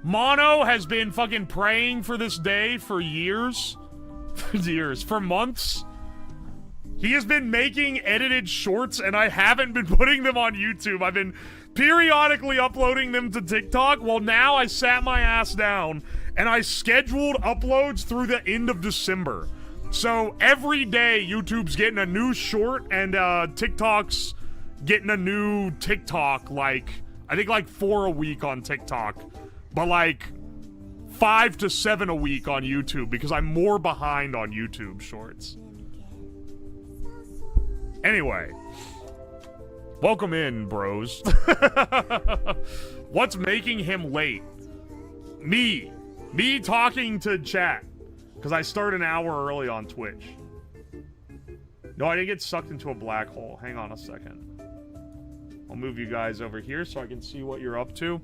Mono has been fucking praying for this day for years. For months. He has been making edited shorts, and I haven't been putting them on YouTube. I've been periodically uploading them to TikTok. Well, now I sat my ass down, and I scheduled uploads through the end of December. So every day, YouTube's getting a new short, and TikTok's getting a new TikTok, like, I think like 4 a week on TikTok, but like 5 to 7 a week on YouTube, because I'm more behind on YouTube shorts. Anyway, welcome in, bros. What's making him late? Me talking to chat, because I start an hour early on Twitch. No, I didn't get sucked into a black hole. Hang on a second. I'll move you guys over here so I can see what you're up to.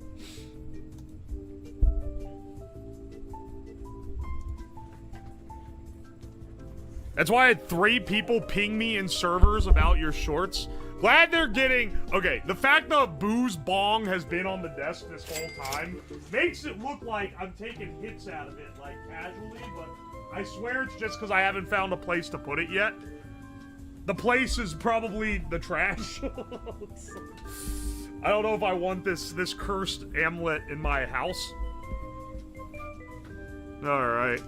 That's why I had 3 people ping me in servers about your shorts. Glad they're getting... Okay, the fact the booze bong has been on the desk this whole time makes it look like I'm taking hits out of it, like, casually, but I swear it's just because I haven't found a place to put it yet. The place is probably the trash. I don't know if I want this cursed amulet in my house. Alright.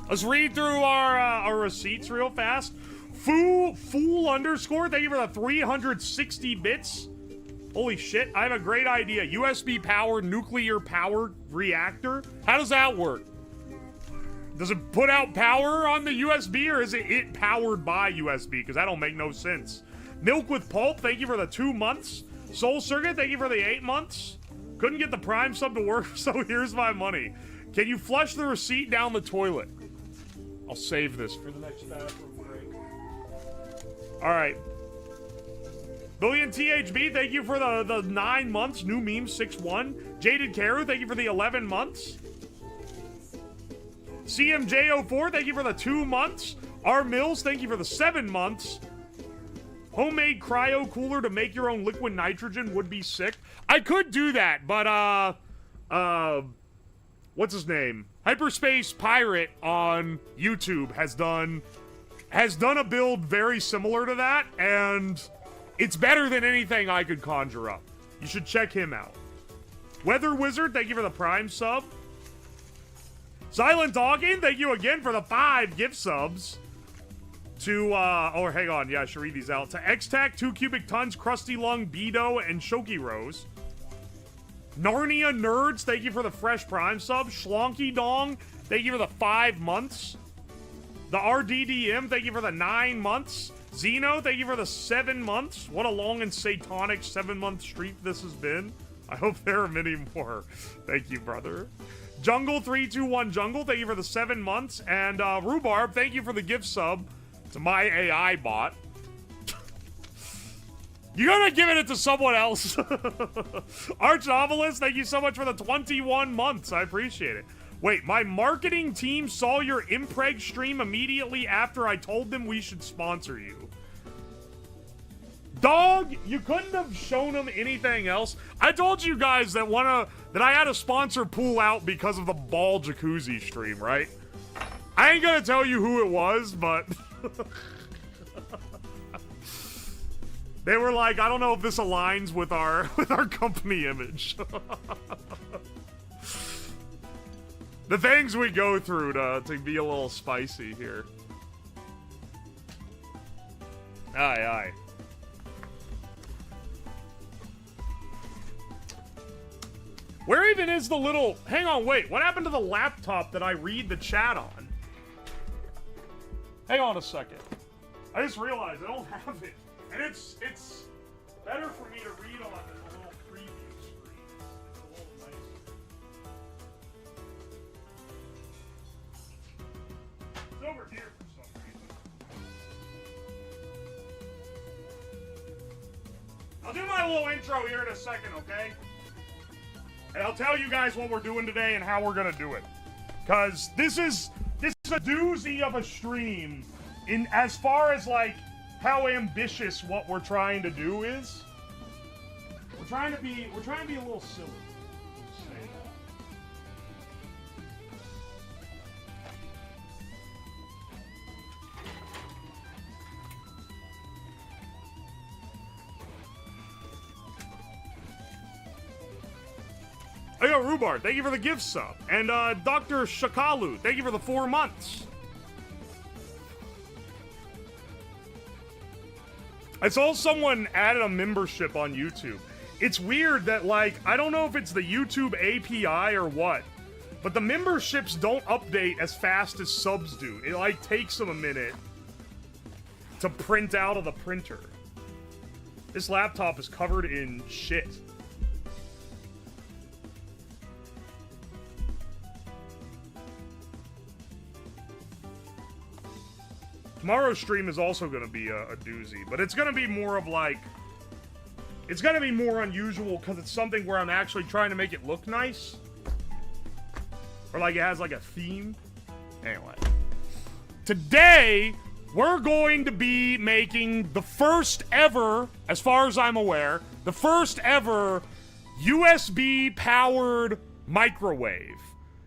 Let's read through our receipts real fast. Fool underscore, thank you for the 360 bits. Holy shit, I have a great idea. USB powered, nuclear powered reactor. How does that work? Does it put out power on the USB, or is it powered by USB? Because that don't make no sense. Milk with Pulp, thank you for the 2 months. Soul Circuit, thank you for the 8 months. Couldn't get the Prime sub to work, so here's my money. Can you flush the receipt down the toilet? I'll save this for the next bathroom break. Alright. Billion THB, thank you for the 9 months. New meme 6-1. Jaded Karu, thank you for the 11 months. CMJ04, thank you for the 2 months. R Mills, thank you for the 7 months. Homemade cryo cooler to make your own liquid nitrogen would be sick. I could do that, but what's his name? Hyperspace Pirate on YouTube has done a build very similar to that, and it's better than anything I could conjure up. You should check him out. Weather Wizard, thank you for the Prime sub. Silent Dogging, thank you again for the 5 gift subs. To, oh, hang on, yeah, I should read these out. To X-Tac, 2 Cubic Tons, Krusty Lung, Beto, and Shoki Rose. Narnia Nerds, thank you for the fresh Prime sub. Schlonky Dong, thank you for the 5 months. The RDDM, thank you for the 9 months. Zeno, thank you for the 7 months. What a long and satanic 7-month streak this has been. I hope there are many more. Thank you, brother. Jungle321 Jungle, thank you for the 7 months. And Rhubarb, thank you for the gift sub to my AI bot. You gotta give it to someone else. Arch Novelist, thank you so much for the 21 months. I appreciate it. Wait, my marketing team saw your Impreg stream immediately after I told them we should sponsor you. Dog, you couldn't have shown them anything else. I told you guys that that I had a sponsor pull out because of the ball jacuzzi stream, right? I ain't gonna tell you who it was, but they were like, I don't know if this aligns with our company image. The things we go through to be a little spicy here. Aye, aye. Where even is the little... Hang on, wait. What happened to the laptop that I read the chat on? Hang on a second. I just realized I don't have it. And it's better for me to read on than a little preview screen. It's a little nicer. It's over here for some reason. I'll do my little intro here in a second, okay? And I'll tell you guys what we're doing today and how we're gonna do it. Cause this is a doozy of a stream in as far as like how ambitious what we're trying to do is. We're trying to be a little silly. Let's say that. I got Rhubarb, thank you for the gift sub. And Dr. Shakalu, thank you for the 4 months. I saw someone added a membership on YouTube. It's weird that, like, I don't know if it's the YouTube API or what, but the memberships don't update as fast as subs do. It, like, takes them a minute to print out of the printer. This laptop is covered in shit. Tomorrow's stream is also going to be a doozy, but it's going to be more of like... It's going to be more unusual because it's something where I'm actually trying to make it look nice. Or like it has like a theme. Anyway. Today, we're going to be making the first ever, as far as I'm aware, the first ever USB-powered microwave.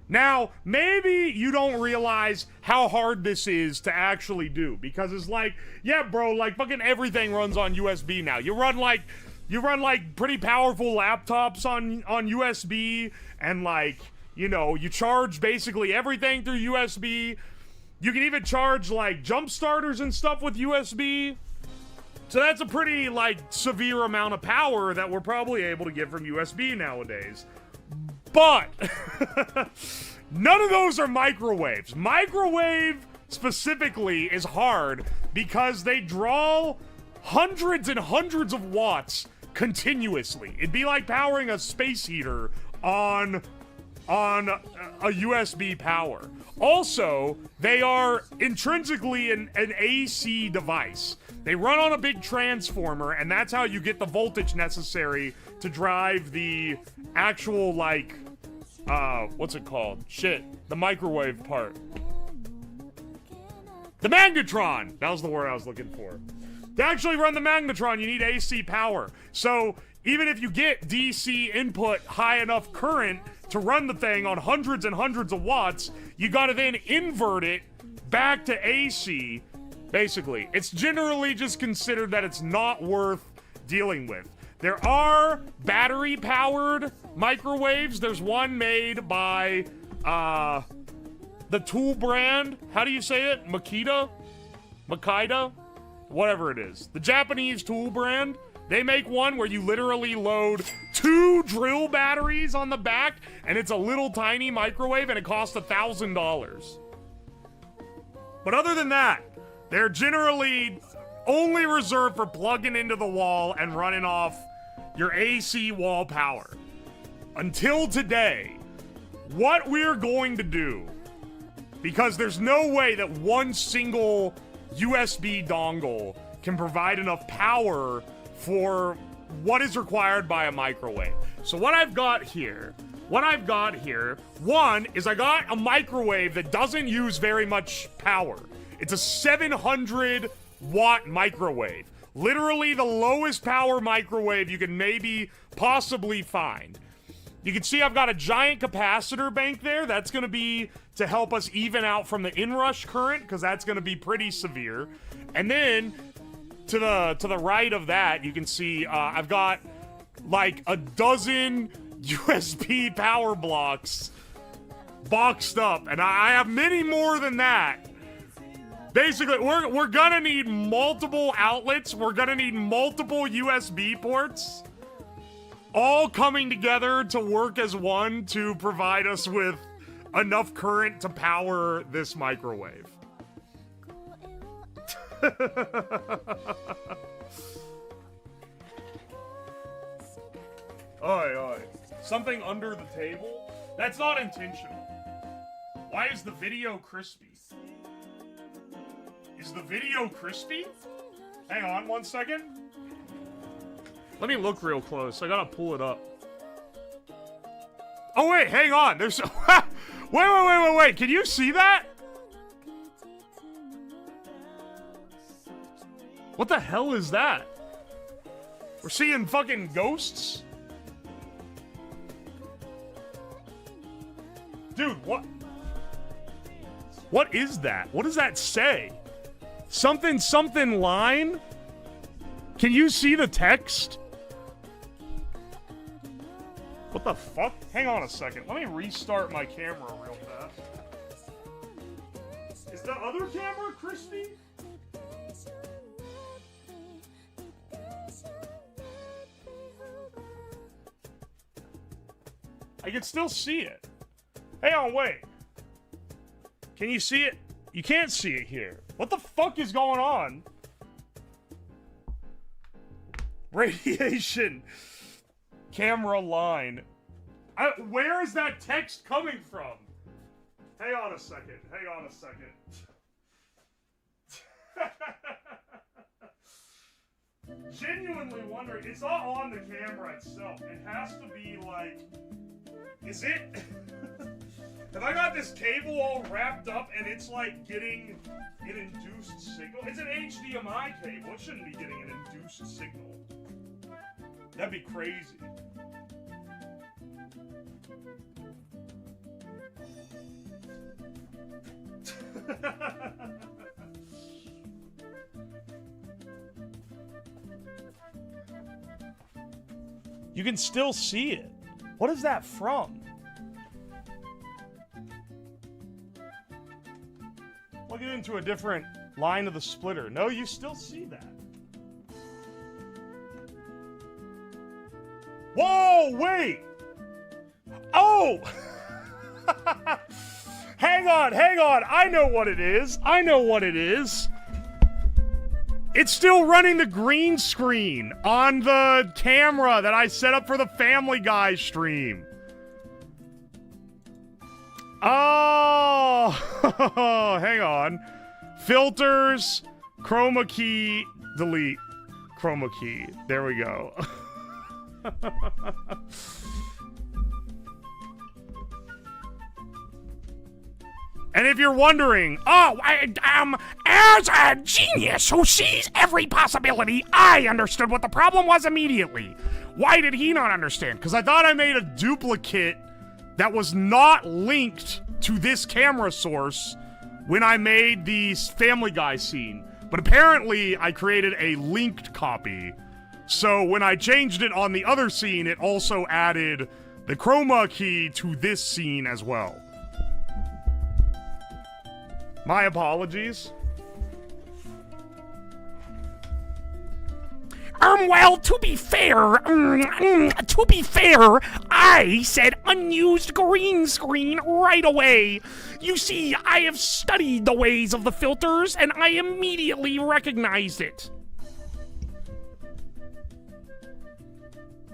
Now, maybe you don't realize how hard this is to actually do, because it's like, yeah, bro, like fucking everything runs on USB now. You run like pretty powerful laptops on USB, and like, you know, you charge basically everything through USB. You can even charge like jump starters and stuff with USB. So that's a pretty like severe amount of power that we're probably able to get from USB nowadays. But none of those are microwaves. Microwave specifically is hard because they draw hundreds and hundreds of watts continuously. It'd be like powering a space heater on a USB power. Also, they are intrinsically an AC device. They run on a big transformer, and that's how you get the voltage necessary to drive the actual, like, what's it called? Shit, the microwave part. The magnetron! That was the word I was looking for. To actually run the magnetron, you need AC power. So, even if you get DC input high enough current to run the thing on hundreds and hundreds of watts, you gotta then invert it back to AC. Basically, it's generally just considered that it's not worth dealing with. There are battery-powered microwaves. There's one made by, the Tool brand. How do you say it? Makita? Whatever it is. The Japanese Tool brand. They make one where you literally load 2 drill batteries on the back, and it's a little tiny microwave, and it costs $1,000. But other than that, they're generally only reserved for plugging into the wall and running off your AC wall power. Until today, what we're going to do, because there's no way that one single USB dongle can provide enough power for what is required by a microwave. So what I've got here, one is I got a microwave that doesn't use very much power. It's a 700 watt microwave. Literally the lowest power microwave you can maybe possibly find. You can see I've got a giant capacitor bank there. That's going to be to help us even out from the inrush current, because that's going to be pretty severe. And then to the right of that, you can see I've got like a dozen USB power blocks boxed up, and I have many more than that. Basically, we're gonna need multiple outlets. We're gonna need multiple USB ports, all coming together to work as one to provide us with enough current to power this microwave. Oi. Something under the table? That's not intentional. Why is the video crispy? Is the video crispy? Hang on 1 second. Let me look real close. I gotta pull it up. Oh wait, hang on. There's wait. Can you see that? What the hell is that? We're seeing fucking ghosts? Dude, what? What is that? What does that say? Something, something line? Can you see the text? What the fuck? Hang on a second. Let me restart my camera real fast. Is the other camera crispy? I can still see it. Hang on, wait. Can you see it? You can't see it here. What the fuck is going on? Radiation. Camera line. Where is that text coming from? Hang on a second. Hang on a second. Genuinely wondering. It's not on the camera itself. It has to be like... Is it? Have I got this cable all wrapped up and it's like getting an induced signal? It's an HDMI cable. It shouldn't be getting an induced signal. That'd be crazy. You can still see it. What is that from? Plug it into a different line of the splitter. No, you still see that. Whoa, wait! Oh! Hang on, hang on. I know what it is. I know what it is. It's still running the green screen on the camera that I set up for the Family Guy stream. Oh, hang on. Filters, chroma key, delete, chroma key. There we go. And if you're wondering, as a genius who sees every possibility, I understood what the problem was immediately. Why did he not understand? Because I thought I made a duplicate that was not linked to this camera source when I made the Family Guy scene. But apparently, I created a linked copy. So when I changed it on the other scene, it also added the chroma key to this scene as well. My apologies. Well, to be fair, I said unused green screen right away. You see, I have studied the ways of the filters, and I immediately recognized it.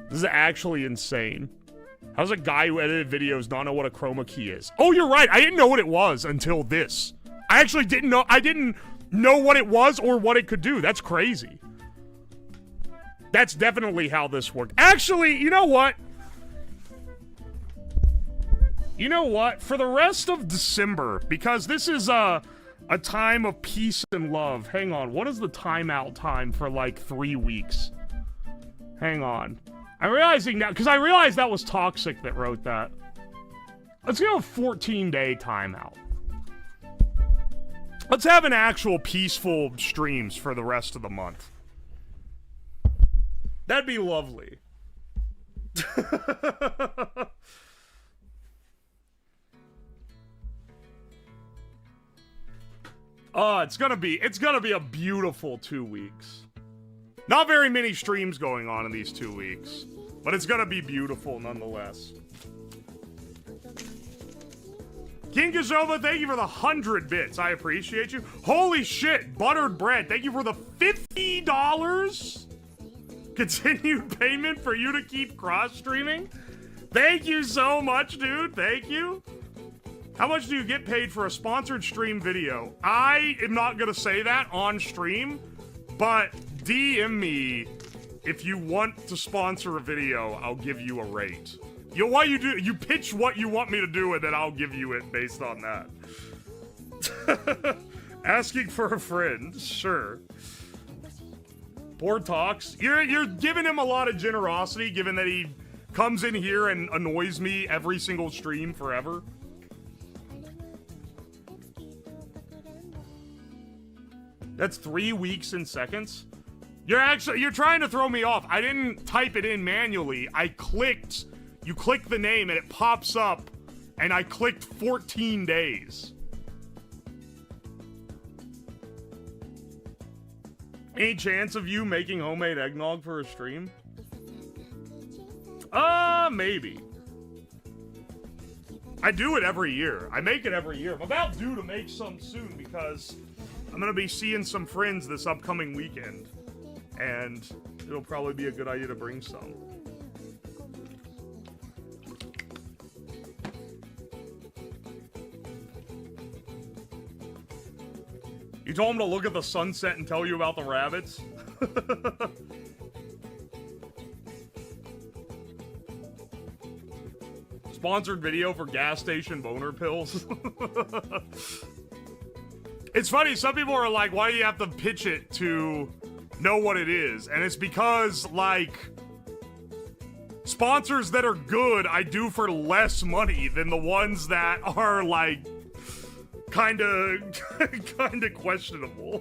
This is actually insane. How does a guy who edited videos not know what a chroma key is? Oh, you're right. I didn't know what it was until this. I actually didn't know. I didn't know what it was or what it could do. That's crazy. That's definitely how this worked. Actually, you know what? You know what? For the rest of December, because this is a time of peace and love. Hang on. What is the timeout time for like 3 weeks? Hang on. I'm realizing now, because I realized that was Toxic that wrote that. Let's go a 14-day timeout. Let's have an actual peaceful streams for the rest of the month. That'd be lovely. Oh, it's gonna be a beautiful 2 weeks. Not very many streams going on in these 2 weeks, but it's gonna be beautiful nonetheless. King Kazova, thank you for the 100 bits. I appreciate you. Holy shit, Buttered Bread, thank you for the $50 continued payment for you to keep cross-streaming. Thank you so much, dude. Thank you. How much do you get paid for a sponsored stream video? I am not gonna say that on stream, but DM me if you want to sponsor a video. I'll give you a rate. You pitch what you want me to do, and then I'll give you it based on that. Asking for a friend, sure. Poor Tox. You're giving him a lot of generosity, given that he comes in here and annoys me every single stream forever. That's 3 weeks in seconds? You're trying to throw me off. I didn't type it in manually. You click the name and it pops up, and I clicked 14 days. Any chance of you making homemade eggnog for a stream? Maybe. I do it every year. I make it every year. I'm about due to make some soon because I'm gonna be seeing some friends this upcoming weekend. And it'll probably be a good idea to bring some. You told him to look at the sunset and tell you about the rabbits? Sponsored video for gas station boner pills. It's funny, some people are like, why do you have to pitch it to know what it is? And it's because, like, sponsors that are good I do for less money than the ones that are, like, kinda questionable.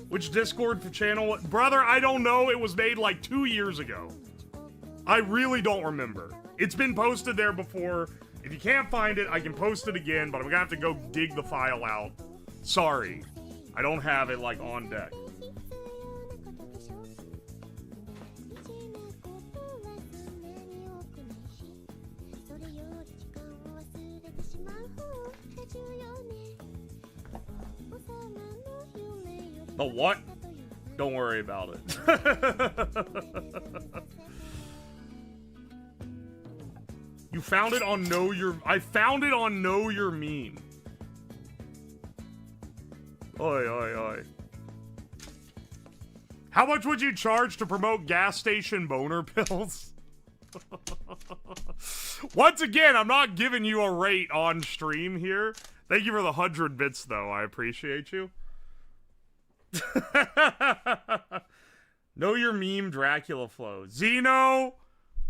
Which Discord for channel? Brother, I don't know. It was made like 2 years ago. I really don't remember. It's been posted there before. If you can't find it, I can post it again, but I'm gonna have to go dig the file out. Sorry. I don't have it, like, on deck. The what? Don't worry about it. You found it on Know Your... I found it on Know Your Meme. Oi, oi, oi. How much would you charge to promote gas station boner pills? Once again, I'm not giving you a rate on stream here. Thank you for the 100 bits, though. I appreciate you. Know Your Meme Dracula flow. Zeno,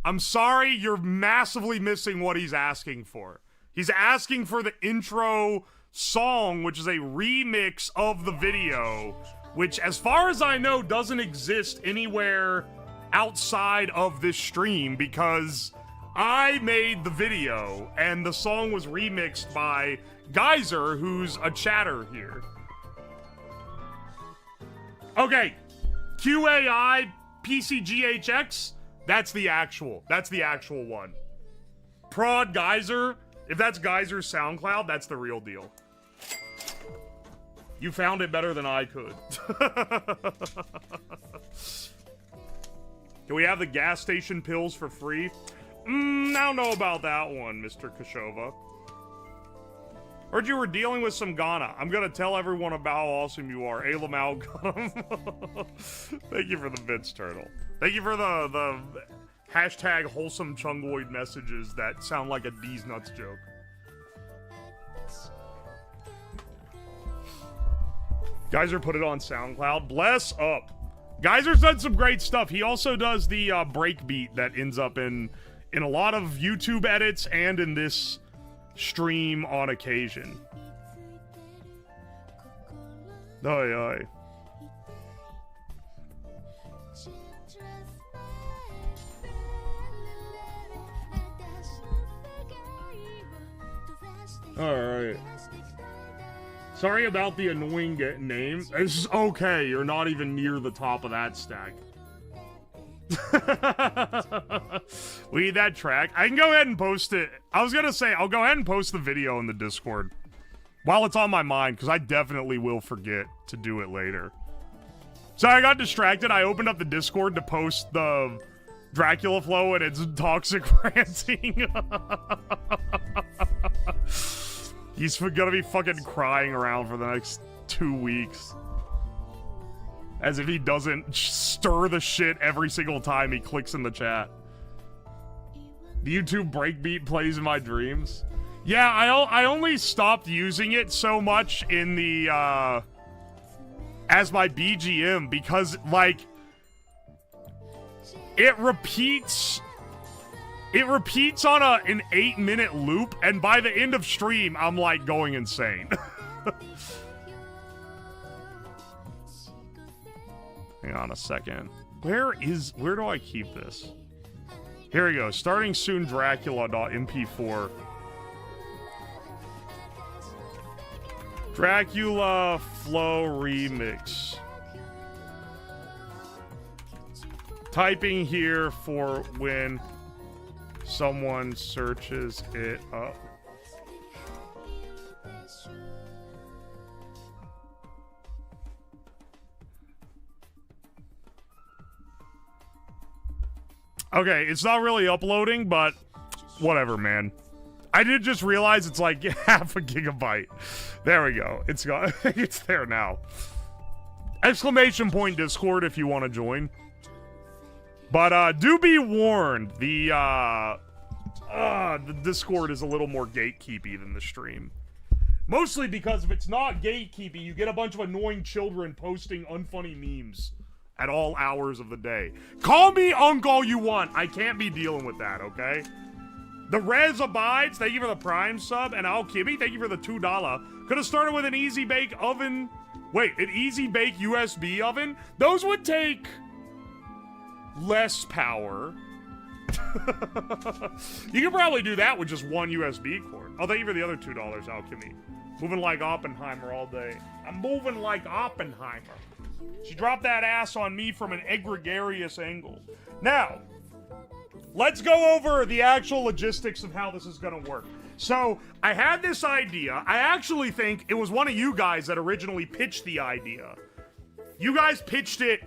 I'm sorry, you're massively missing what he's asking for. He's asking for the intro song, which is a remix of the video, which, as far as I know, doesn't exist anywhere outside of this stream, because I made the video, and the song was remixed by Geyser, who's a chatter here. Okay, QAI PCGHX, that's the actual one. Prod Geyser, if that's Geyser's SoundCloud, that's the real deal. You found it better than I could. Can we have the gas station pills for free? I don't know about that one, Mr. Kashova. Heard you were dealing with some Ghana. I'm gonna tell everyone about how awesome you are. Alamau got him. Thank you for the bits, Turtle. Thank you for the hashtag wholesome chungoid messages that sound like a D's nuts joke. Geyser put it on SoundCloud. Bless up. Geyser's done some great stuff. He also does the breakbeat that ends up in a lot of YouTube edits and in this stream on occasion. Oi, oi. Alright. Sorry about the annoying name. It's okay, you're not even near the top of that stack. We need that track. I can go ahead and post it. I was gonna say, I'll go ahead and post the video in the Discord while it's on my mind, because I definitely will forget to do it later. So I got distracted. I opened up the Discord to post the Dracula flow, and it's toxic ranting. He's gonna be fucking crying around for the next 2 weeks. As if he doesn't stir the shit every single time he clicks in the chat. The YouTube breakbeat plays in my dreams. Yeah, I only stopped using it so much in the as my BGM because, like, it repeats on an 8-minute loop, and by the end of stream, I'm, like, going insane. Hang on a second. Where do I keep this? Here we go. Starting soon, Dracula.mp4. Dracula Flow Remix. Typing here for when someone searches it up. Okay, it's not really uploading, but whatever, man. I did just realize it's like half a gigabyte. There we go. It's got it's there now. Exclamation point Discord if you want to join. But do be warned, the Discord is a little more gatekeepy than the stream. Mostly because if it's not gatekeepy, you get a bunch of annoying children posting unfunny memes at all hours of the day. Call me Unc all you want. I can't be dealing with that, okay? The Rez Abides, thank you for the Prime sub. And Al Kibby, thank you for the $2. Could have started with an Easy Bake oven. Wait, an Easy Bake USB oven? Those would take less power. You could probably do that with just one USB cord. Oh, thank you for the other $2, Al Kibby. Moving like Oppenheimer all day. I'm moving like Oppenheimer. She dropped that ass on me from an egregious angle. Now, let's go over the actual logistics of how this is going to work. So, I had this idea. I actually think it was one of you guys that originally pitched the idea. You guys pitched it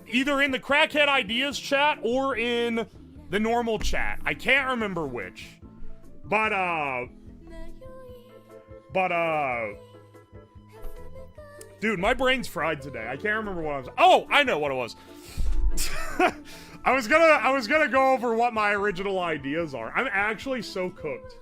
either in the Crackhead Ideas chat or in the normal chat. I can't remember which. But, dude, my brain's fried today. I can't remember what I was... Oh, I know what it was. I was gonna go over what my original ideas are. I'm actually so cooked.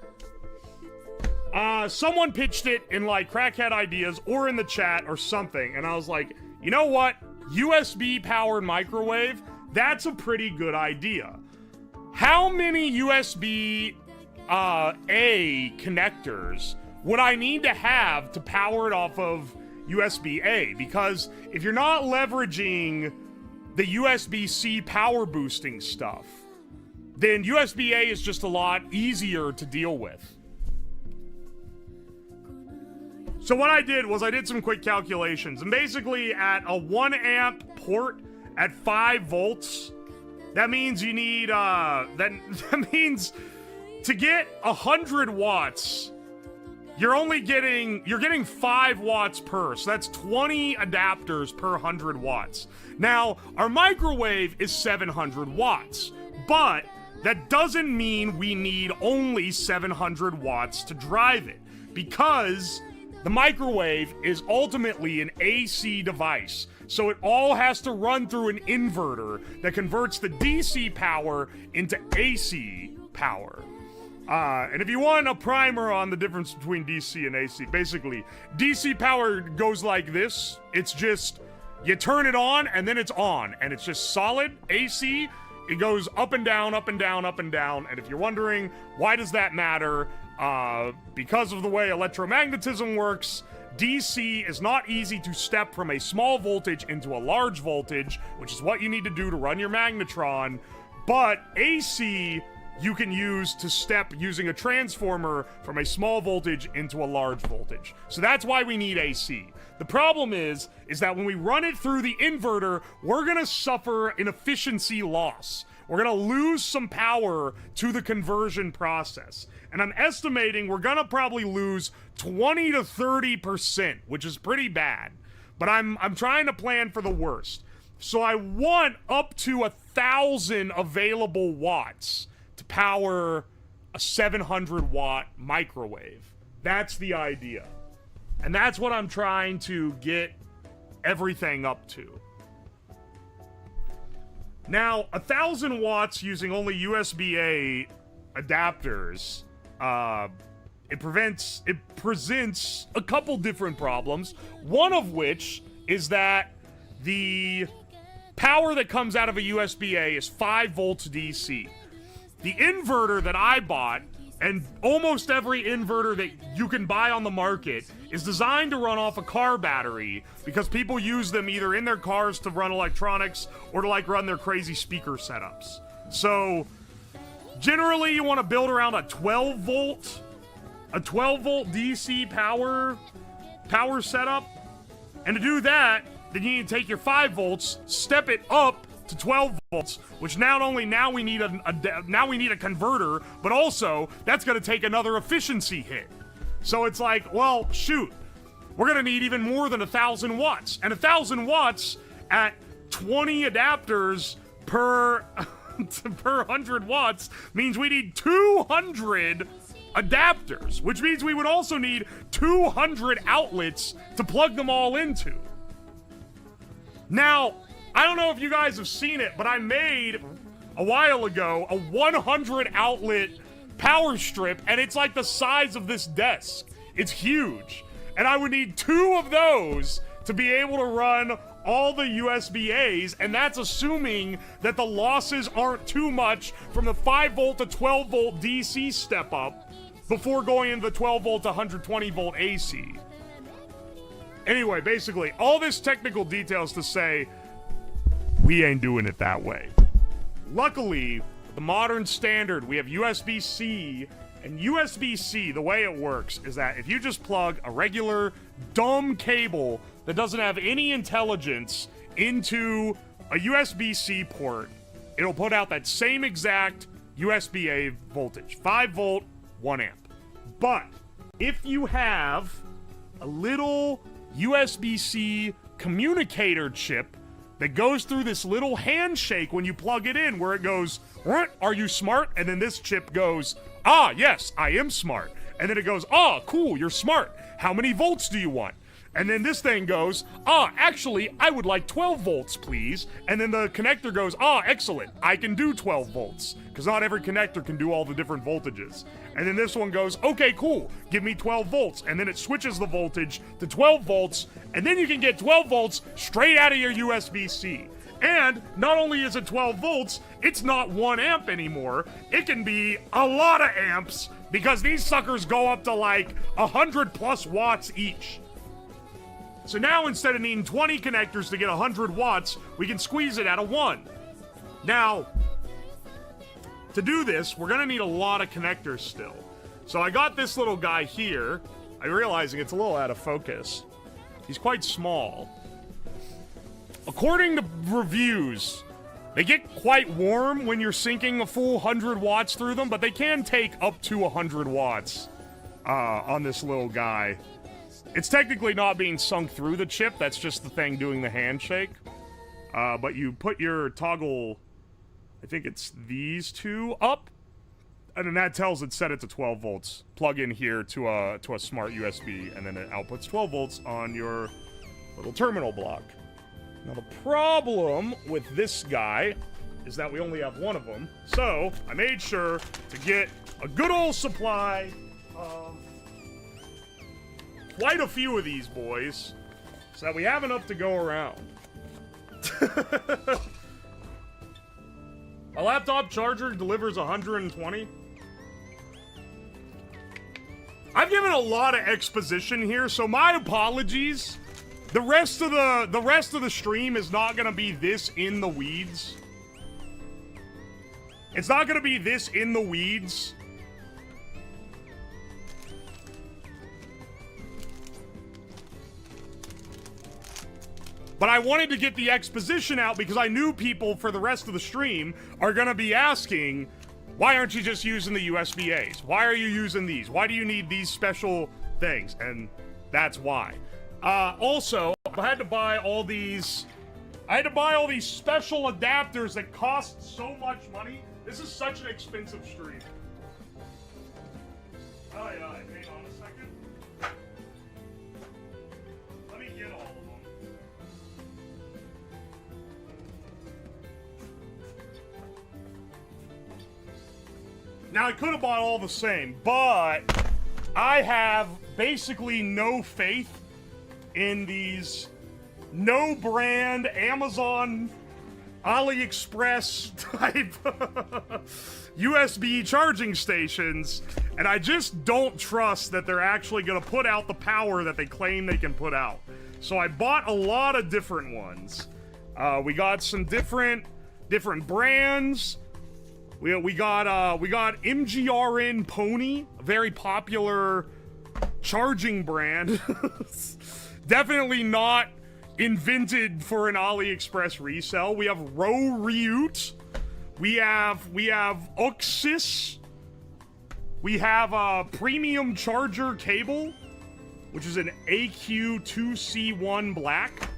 Someone pitched it in, like, Crackhead Ideas or in the chat or something, and I was like, you know what? USB-powered microwave? That's a pretty good idea. How many USB A connectors would I need to have to power it off of USB-A? Because if you're not leveraging the USB-C power boosting stuff, then USB-A is just a lot easier to deal with. So what I did was I did some quick calculations, and basically at a 1 amp port at 5 volts, that means you need, that means to get 100 watts, you're getting 5 watts per, so that's 20 adapters per 100 watts. Now, our microwave is 700 watts, but that doesn't mean we need only 700 watts to drive it, because the microwave is ultimately an AC device, so it all has to run through an inverter that converts the DC power into AC power. And if you want a primer on the difference between DC and AC, basically, DC power goes like this. It's just, you turn it on, and then it's on, and it's just solid. AC, it goes up and down, up and down, up and down, and if you're wondering, why does that matter? Because of the way electromagnetism works, DC is not easy to step from a small voltage into a large voltage, which is what you need to do to run your magnetron, but AC you can use to step using a transformer from a small voltage into a large voltage. So that's why we need AC. The problem is that when we run it through the inverter, we're gonna suffer an efficiency loss. We're gonna lose some power to the conversion process. And I'm estimating we're gonna probably lose 20 to 30%, which is pretty bad. But I'm trying to plan for the worst. So I want up to 1,000 available watts to power a 700 watt microwave. That's the idea. And that's what I'm trying to get everything up to. Now, 1,000 watts using only USB-A adapters, it presents a couple different problems, one of which is that the power that comes out of a USB-A is 5 volts DC. The inverter that I bought, and almost every inverter that you can buy on the market, is designed to run off a car battery because people use them either in their cars to run electronics or to like run their crazy speaker setups. So generally you want to build around a 12 volt DC power setup. And to do that, then you need to take your 5 volts, step it up to 12 volts, which now we need a converter, but also that's going to take another efficiency hit. So it's like, well, shoot, we're going to need even more than 1,000 watts. And 1,000 watts at 20 adapters per 100 watts means we need 200 adapters, which means we would also need 200 outlets to plug them all into. Now, I don't know if you guys have seen it, but I made a while ago a 100 outlet power strip, and it's like the size of this desk. It's huge. And I would need 2 of those to be able to run all the USB-As, and that's assuming that the losses aren't too much from the 5 volt to 12 volt DC step up before going into the 12 volt to 120 volt AC. Anyway, basically, all this technical details to say, we ain't doing it that way. Luckily, the modern standard, we have USB-C, and USB-C, the way it works is that if you just plug a regular dumb cable that doesn't have any intelligence into a USB-C port, it'll put out that same exact USB-A voltage, 5 volt, 1 amp. But if you have a little USB-C communicator chip that goes through this little handshake when you plug it in, where it goes, "Are you smart?" And then this chip goes, "Ah, yes, I am smart." And then it goes, "Ah, cool, you're smart. How many volts do you want?" And then this thing goes, "Ah, actually, I would like 12 volts, please." And then the connector goes, "Ah, excellent, I can do 12 volts." Because not every connector can do all the different voltages. And then this one goes, "Okay, cool, give me 12 volts." And then it switches the voltage to 12 volts, and then you can get 12 volts straight out of your USB-C. And not only is it 12 volts, it's not 1 amp anymore. It can be a lot of amps, because these suckers go up to like 100 plus watts each. So now instead of needing 20 connectors to get 100 watts, we can squeeze it out of 1. Now, to do this, we're gonna need a lot of connectors still. So I got this little guy here. I'm realizing it's a little out of focus. He's quite small. According to reviews, they get quite warm when you're sinking a full 100 watts through them, but they can take up to 100 watts on this little guy. It's technically not being sunk through the chip, that's just the thing doing the handshake. But you put your toggle, I think it's these two, up, and then that tells it set it to 12 volts. Plug in here to a smart USB, and then it outputs 12 volts on your little terminal block. Now the problem with this guy is that we only have one of them, so I made sure to get a good old supply of quite a few of these boys, so that we have enough to go around. A laptop charger delivers 120. I've given a lot of exposition here, so my apologies. The rest of the stream is not gonna be this in the weeds. It's not gonna be this in the weeds. But I wanted to get the exposition out because I knew people for the rest of the stream are going to be asking, why aren't you just using the USB-As? Why are you using these? Why do you need these special things? And that's why. Also, I had to buy all these special adapters that cost so much money. This is such an expensive stream. Oh yeah, hang on a second. Let me get all of them. Now, I could have bought all the same, but I have basically no faith in these no brand, Amazon, AliExpress type USB charging stations, and I just don't trust that they're actually going to put out the power that they claim they can put out. So I bought a lot of different ones. We got some different brands. We got MGRN Pony, a very popular charging brand. Definitely not invented for an AliExpress resell. We have Ryut. We have Oxys. We have a premium charger cable, which is an AQ2C1 black.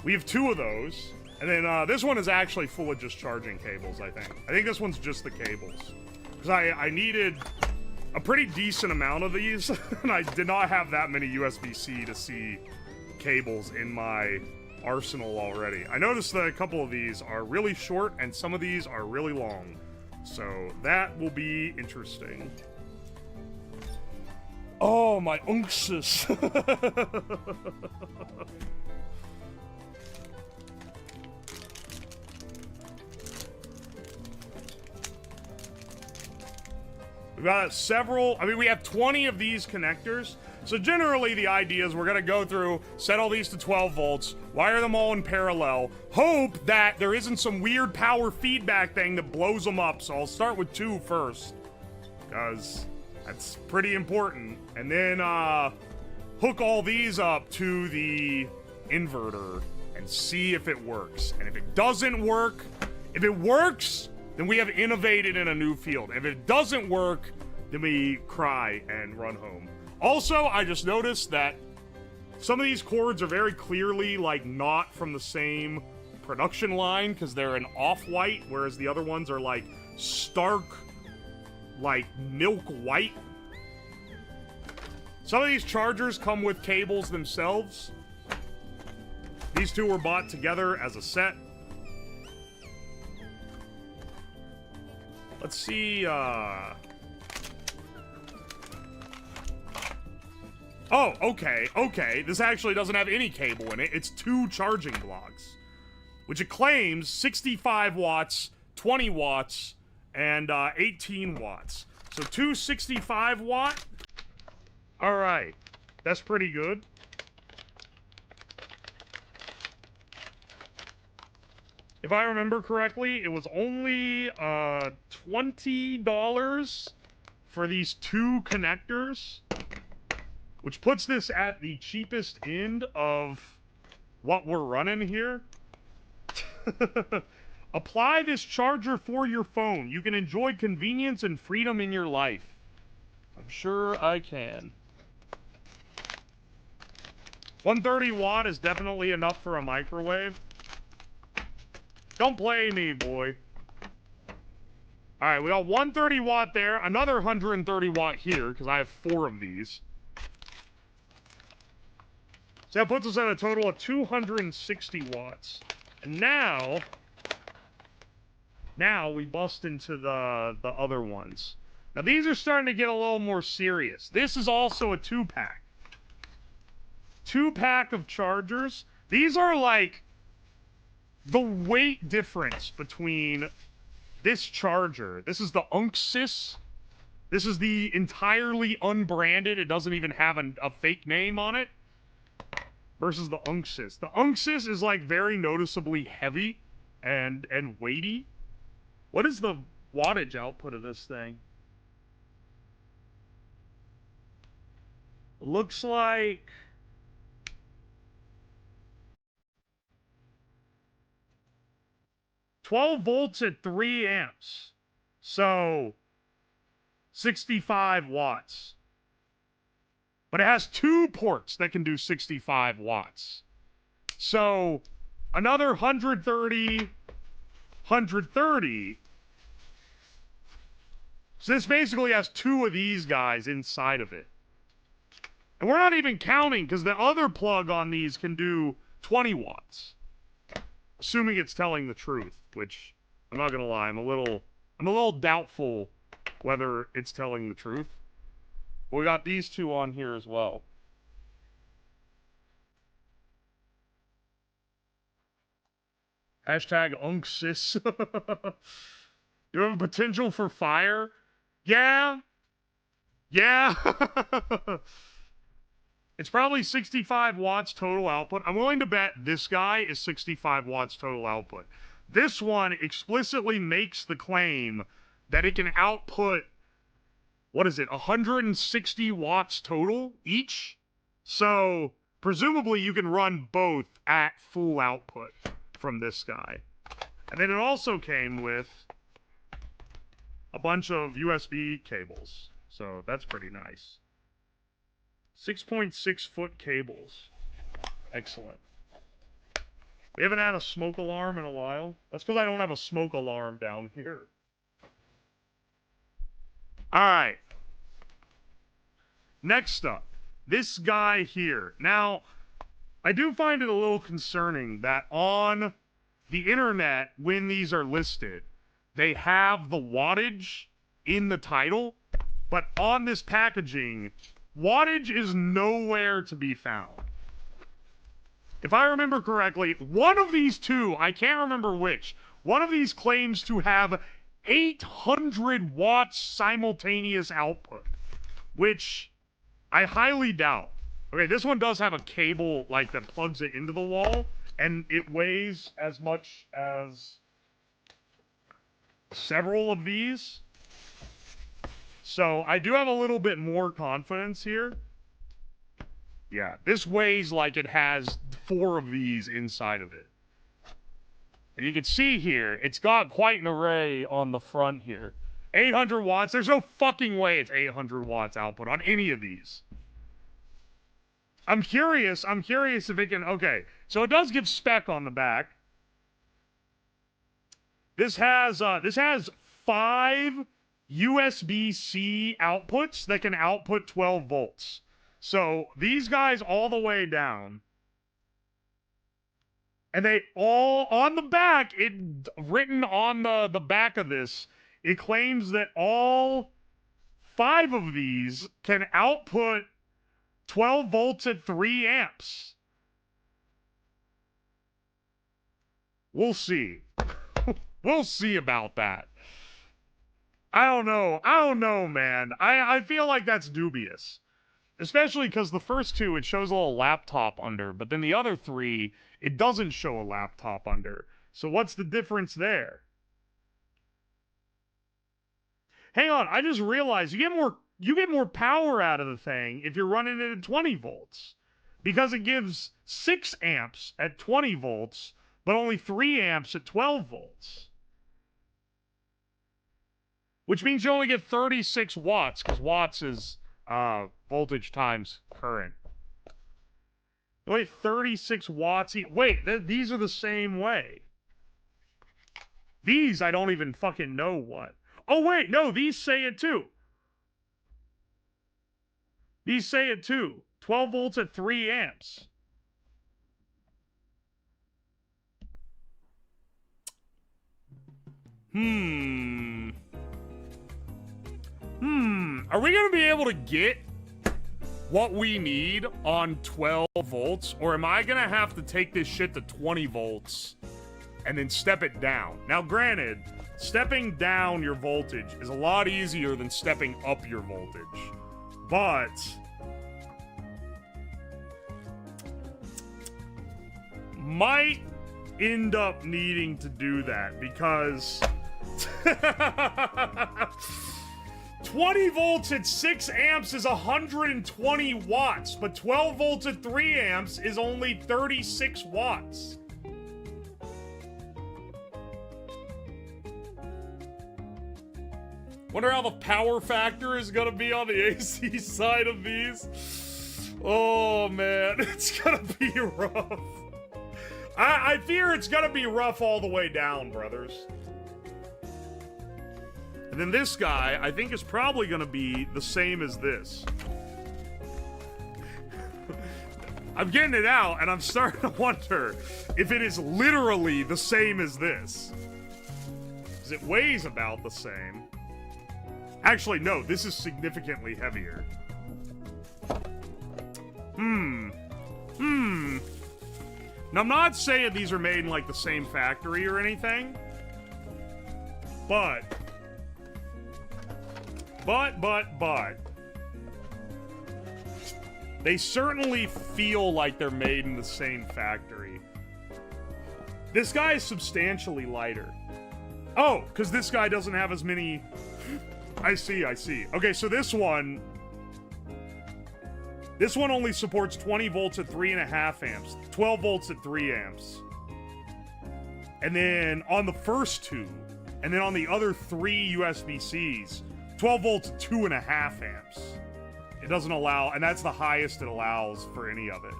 We have 2 of those. And then this one is actually full of just charging cables, I think. I think this one's just the cables. Because I needed a pretty decent amount of these, and I did not have that many USB-C to C cables in my arsenal already. I noticed that a couple of these are really short, and some of these are really long. So that will be interesting. Oh, my unctus. We've got several, I mean, we have 20 of these connectors. So generally the idea is we're gonna go through, set all these to 12 volts, wire them all in parallel, hope that there isn't some weird power feedback thing that blows them up. So I'll start with 2 first, because that's pretty important. And then hook all these up to the inverter and see if it works. And if it doesn't work, if it works, then we have innovated in a new field. If it doesn't work, then we cry and run home. Also, I just noticed that some of these cords are very clearly, like, not from the same production line, because they're an off-white, whereas the other ones are, like, stark, like, milk white. Some of these chargers come with cables themselves. These 2 were bought together as a set. Let's see, Oh, okay. This actually doesn't have any cable in it. It's 2 charging blocks, which it claims 65 watts, 20 watts, and 18 watts. So 2 65 watt. All right, that's pretty good. If I remember correctly, it was only $20 for these 2 connectors, which puts this at the cheapest end of what we're running here. Apply this charger for your phone. You can enjoy convenience and freedom in your life. I'm sure I can. 130 watt is definitely enough for a microwave. Don't play me, boy. Alright, we got 130 watt there, another 130 watt here, because I have 4 of these. So that puts us at a total of 260 watts. And now we bust into the other ones. Now these are starting to get a little more serious. This is also a 2-pack. 2-pack of chargers. These are like the weight difference between this charger. This is the Unxys. This is the entirely unbranded. It doesn't even have a fake name on it. Versus the Unxys. The Unxys is like very noticeably heavy and weighty. What is the wattage output of this thing? Looks like 12 volts at 3 amps. So 65 watts. But it has 2 ports that can do 65 watts. So another 130, 130. So this basically has 2 of these guys inside of it. And we're not even counting, because the other plug on these can do 20 watts. Assuming it's telling the truth, which I'm not gonna lie, I'm a little doubtful whether it's telling the truth. But we got these 2 on here as well. Hashtag unksis. You have a potential for fire? Yeah. Yeah. It's probably 65 watts total output. I'm willing to bet this guy is 65 watts total output. This one explicitly makes the claim that it can output, what is it, 160 watts total each? So, presumably you can run both at full output from this guy. And then it also came with a bunch of USB cables. So that's pretty nice. 6.6 foot cables. Excellent. We haven't had a smoke alarm in a while. That's because I don't have a smoke alarm down here. Alright. Next up. This guy here. Now, I do find it a little concerning that on the internet, when these are listed, they have the wattage in the title, but on this packaging, wattage is nowhere to be found. If I remember correctly, one of these two, I can't remember which, one of these claims to have 800 watts simultaneous output, which I highly doubt. Okay, this one does have a cable, like, that plugs it into the wall, and it weighs as much as several of these. So, I do have a little bit more confidence here. Yeah, this weighs like it has 4 of these inside of it. And you can see here, it's got quite an array on the front here. 800 watts, there's no fucking way it's 800 watts output on any of these. I'm curious if it can, okay. So it does give spec on the back. This has 5 USB-C outputs that can output 12 volts. So these guys all the way down. And they all, on the back, written on the back of this, it claims that all 5 of these can output 12 volts at 3 amps. We'll see. We'll see about that. I don't know, man. I feel like that's dubious. Especially because the first 2, it shows a little laptop under, but then the other 3, it doesn't show a laptop under. So what's the difference there? Hang on, I just realized you get more power out of the thing if you're running it at 20 volts. Because it gives 6 amps at 20 volts, but only 3 amps at 12 volts. Which means you only get 36 watts, because watts is voltage times current. Wait, 36 watts. Wait, these are the same way. These, I don't even fucking know what. Oh, wait, no, these say it too. These say it too. 12 volts at 3 amps. Are we going to be able to get what we need on 12 volts? Or am I going to have to take this shit to 20 volts and then step it down? Now, granted, stepping down your voltage is a lot easier than stepping up your voltage. But might end up needing to do that because 20 volts at 6 amps is 120 watts, but 12 volts at 3 amps is only 36 watts. Wonder how the power factor is gonna be on the AC side of these. Oh man, it's gonna be rough. I fear it's gonna be rough all the way down, brothers. And then this guy, I think, is probably gonna be the same as this. I'm getting it out, and I'm starting to wonder if it is literally the same as this. Because it weighs about the same. Actually, no, this is significantly heavier. Now, I'm not saying these are made in, like, the same factory or anything. But. They certainly feel like they're made in the same factory. This guy is substantially lighter. Oh, because this guy doesn't have as many... I see. Okay, so this one only supports 20 volts at 3.5 amps, 12 volts at 3 amps. And then on the first two, and then on the other 3 USB-Cs, 12 volts at 2.5 amps. It doesn't allow, and that's the highest it allows for any of it.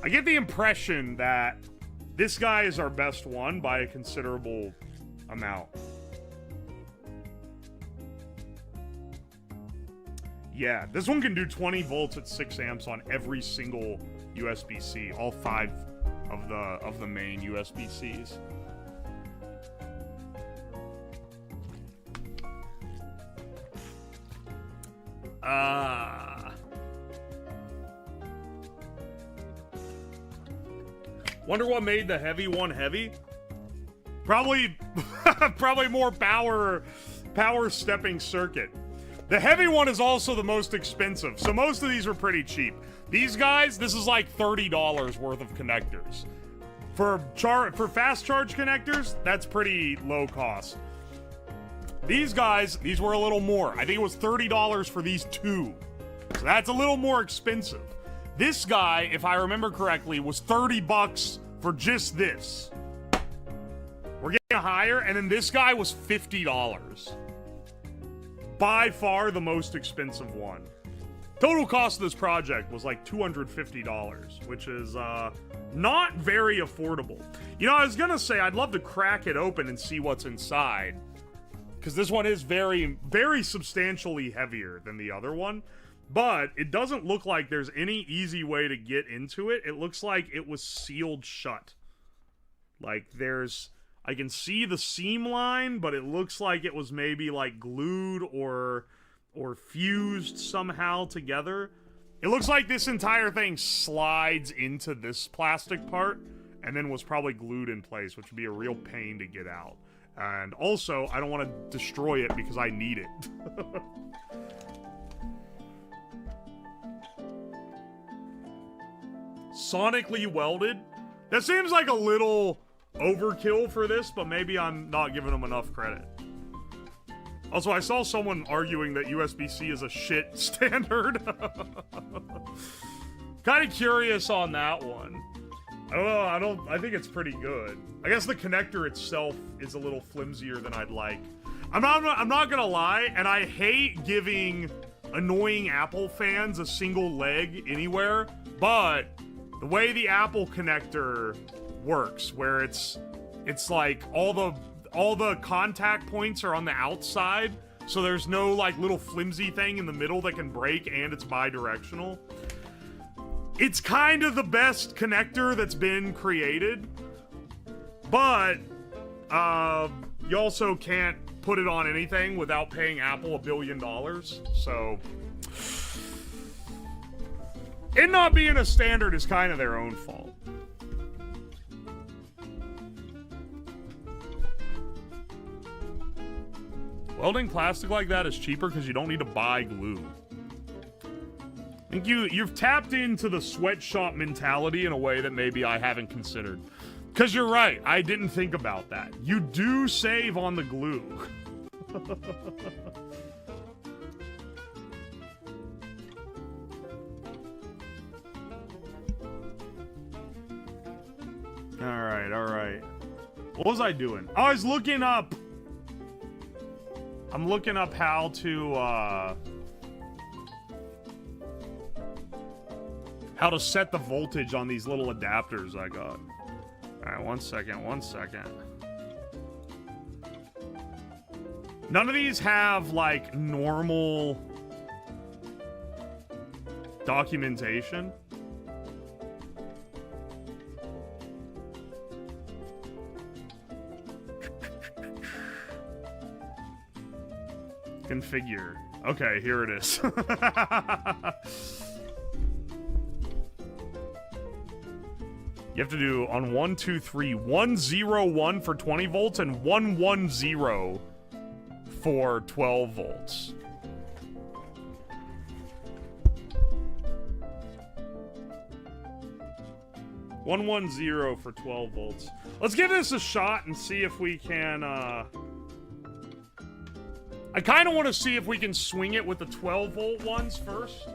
I get the impression that this guy is our best one by a considerable amount. Yeah, this one can do 20 volts at 6 amps on every single USB-C, all 5 of the main USB-Cs. Wonder what made the heavy one heavy? Probably more power stepping circuit. The heavy one is also the most expensive, so most of these are pretty cheap. These guys, this is like $30 worth of connectors. For fast charge connectors, that's pretty low cost. These guys, these were a little more. I think it was $30 for these 2. So that's a little more expensive. This guy, if I remember correctly, was $30 for just this. We're getting higher, and then this guy was $50. By far the most expensive one. Total cost of this project was like $250, which is not very affordable. You know, I was gonna say I'd love to crack it open and see what's inside, because this one is very, very substantially heavier than the other one. But it doesn't look like there's any easy way to get into it. It looks like it was sealed shut. Like I can see the seam line, but it looks like it was maybe like glued or fused somehow together. It looks like this entire thing slides into this plastic part and then was probably glued in place, which would be a real pain to get out. And also, I don't want to destroy it because I need it. Sonically welded? That seems like a little overkill for this, but maybe I'm not giving them enough credit. Also, I saw someone arguing that USB-C is a shit standard. Kind of curious on that one. I don't know, I think it's pretty good. I guess the connector itself is a little flimsier than I'd like. I'm not gonna lie, and I hate giving annoying Apple fans a single leg anywhere, but the way the Apple connector works, where it's like all the contact points are on the outside, so there's no like little flimsy thing in the middle that can break, and it's bi-directional. It's kind of the best connector that's been created, but you also can't put it on anything without paying Apple $1 billion, so it not being a standard is kind of their own fault. Welding plastic like that is cheaper because you don't need to buy glue. I think you've tapped into the sweatshop mentality in a way that maybe I haven't considered. Because you're right, I didn't think about that. You do save on the glue. Alright. What was I doing? I was looking up... I'm looking up how to set the voltage on these little adapters I got. Alright, one second. None of these have, like, normal documentation. Configure. Okay, here it is. You have to do on 1, 2, 3, 101 for 20 volts and 110 for 12 volts. $110 for 12 volts. Let's give this a shot and see if we can, I kind of want to see if we can swing it with the 12 volt ones first.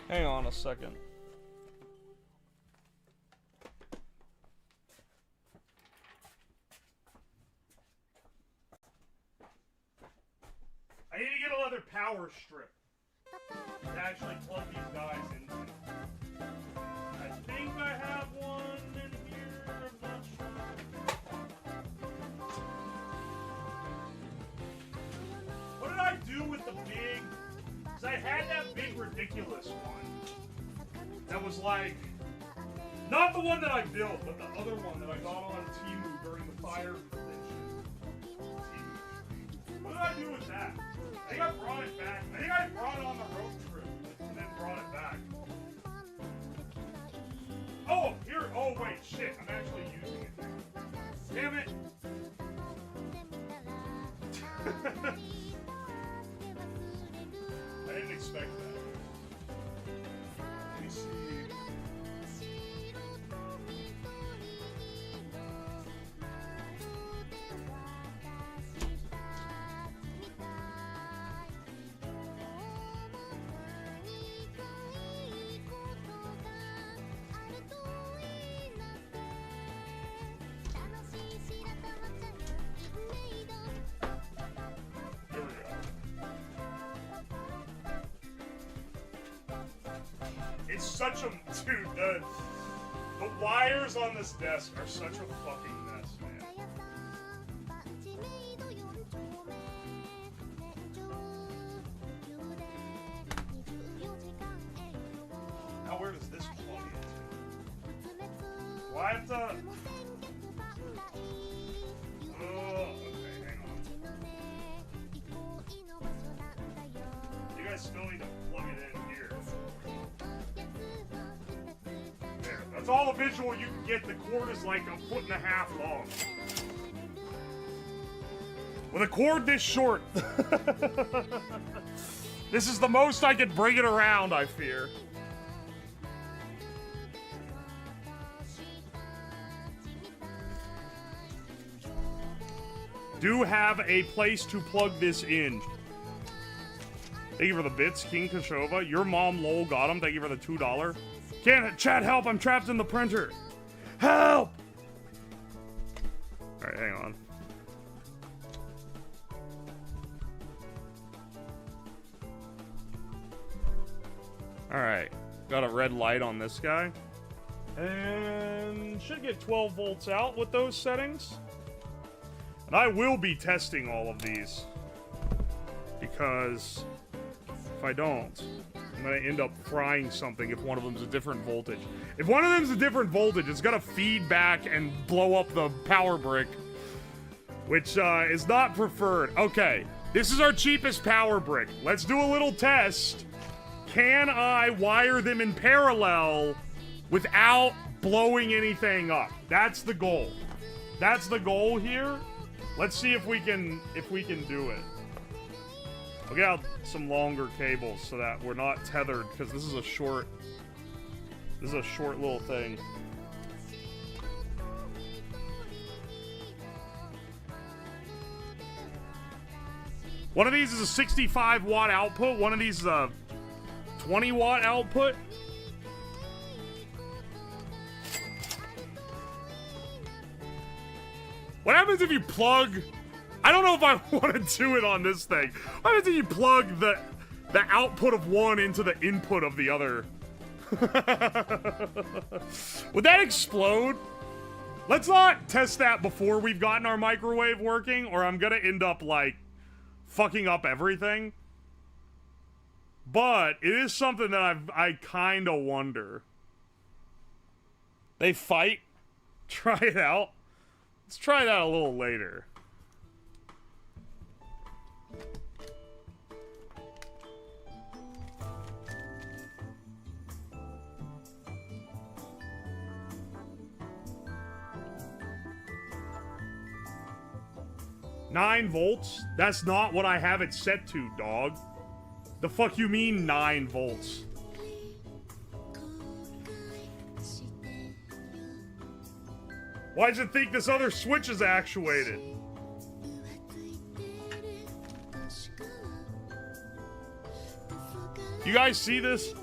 Hang on a second. I need to get another power strip to actually plug these guys into. I think I have one in here. I'm not sure. What did I do with the big? Because I had that big ridiculous one. That was like, not the one that I built, but the other one that I got on Temu during the fire prediction. What did I do with that? I think I brought it back. I think I brought it on the road trip and then brought it back. Oh, here. Oh, wait. Shit. I'm actually using it now. Damn it. I didn't expect that. Let me see. It's such a... Dude, the wires on this desk are such a fucking mess, man. Now where does this plug into? Do I have to... Oh, okay, hang on. You guys still need to plug it in here. There, that's all the visual you can get. The cord is like 1.5 feet long. With a cord this short. This is the most I could bring it around, I fear. Do have a place to plug this in. Thank you for the bits, King Kashova. Your mom lol got him. Thank you for the $2. Can't chat, help, I'm trapped in the printer. Help! Alright, hang on. Alright, got a red light on this guy. And should get 12 volts out with those settings. And I will be testing all of these. Because if I don't, I'm gonna end up frying something if one of them's a different voltage. If one of them's a different voltage, it's gonna feed back and blow up the power brick, which is not preferred. Okay, this is our cheapest power brick. Let's do a little test. Can I wire them in parallel without blowing anything up? That's the goal. That's the goal here. Let's see if we can do it. I'll get out some longer cables so that we're not tethered, because this is a short little thing. One of these is a 65 watt output, one of these is a 20 watt output. What happens if you plug... I don't know if I want to do it on this thing. What happens if you plug the output of one into the input of the other? Would that explode? Let's not test that before we've gotten our microwave working, or I'm gonna end up, like, fucking up everything. But it is something that I kind of wonder. They fight. Try it out. Let's try that a little later. Nine volts? That's not what I have it set to, dog. The fuck you mean 9 volts? Why does it think this other switch is actuated? You guys see this?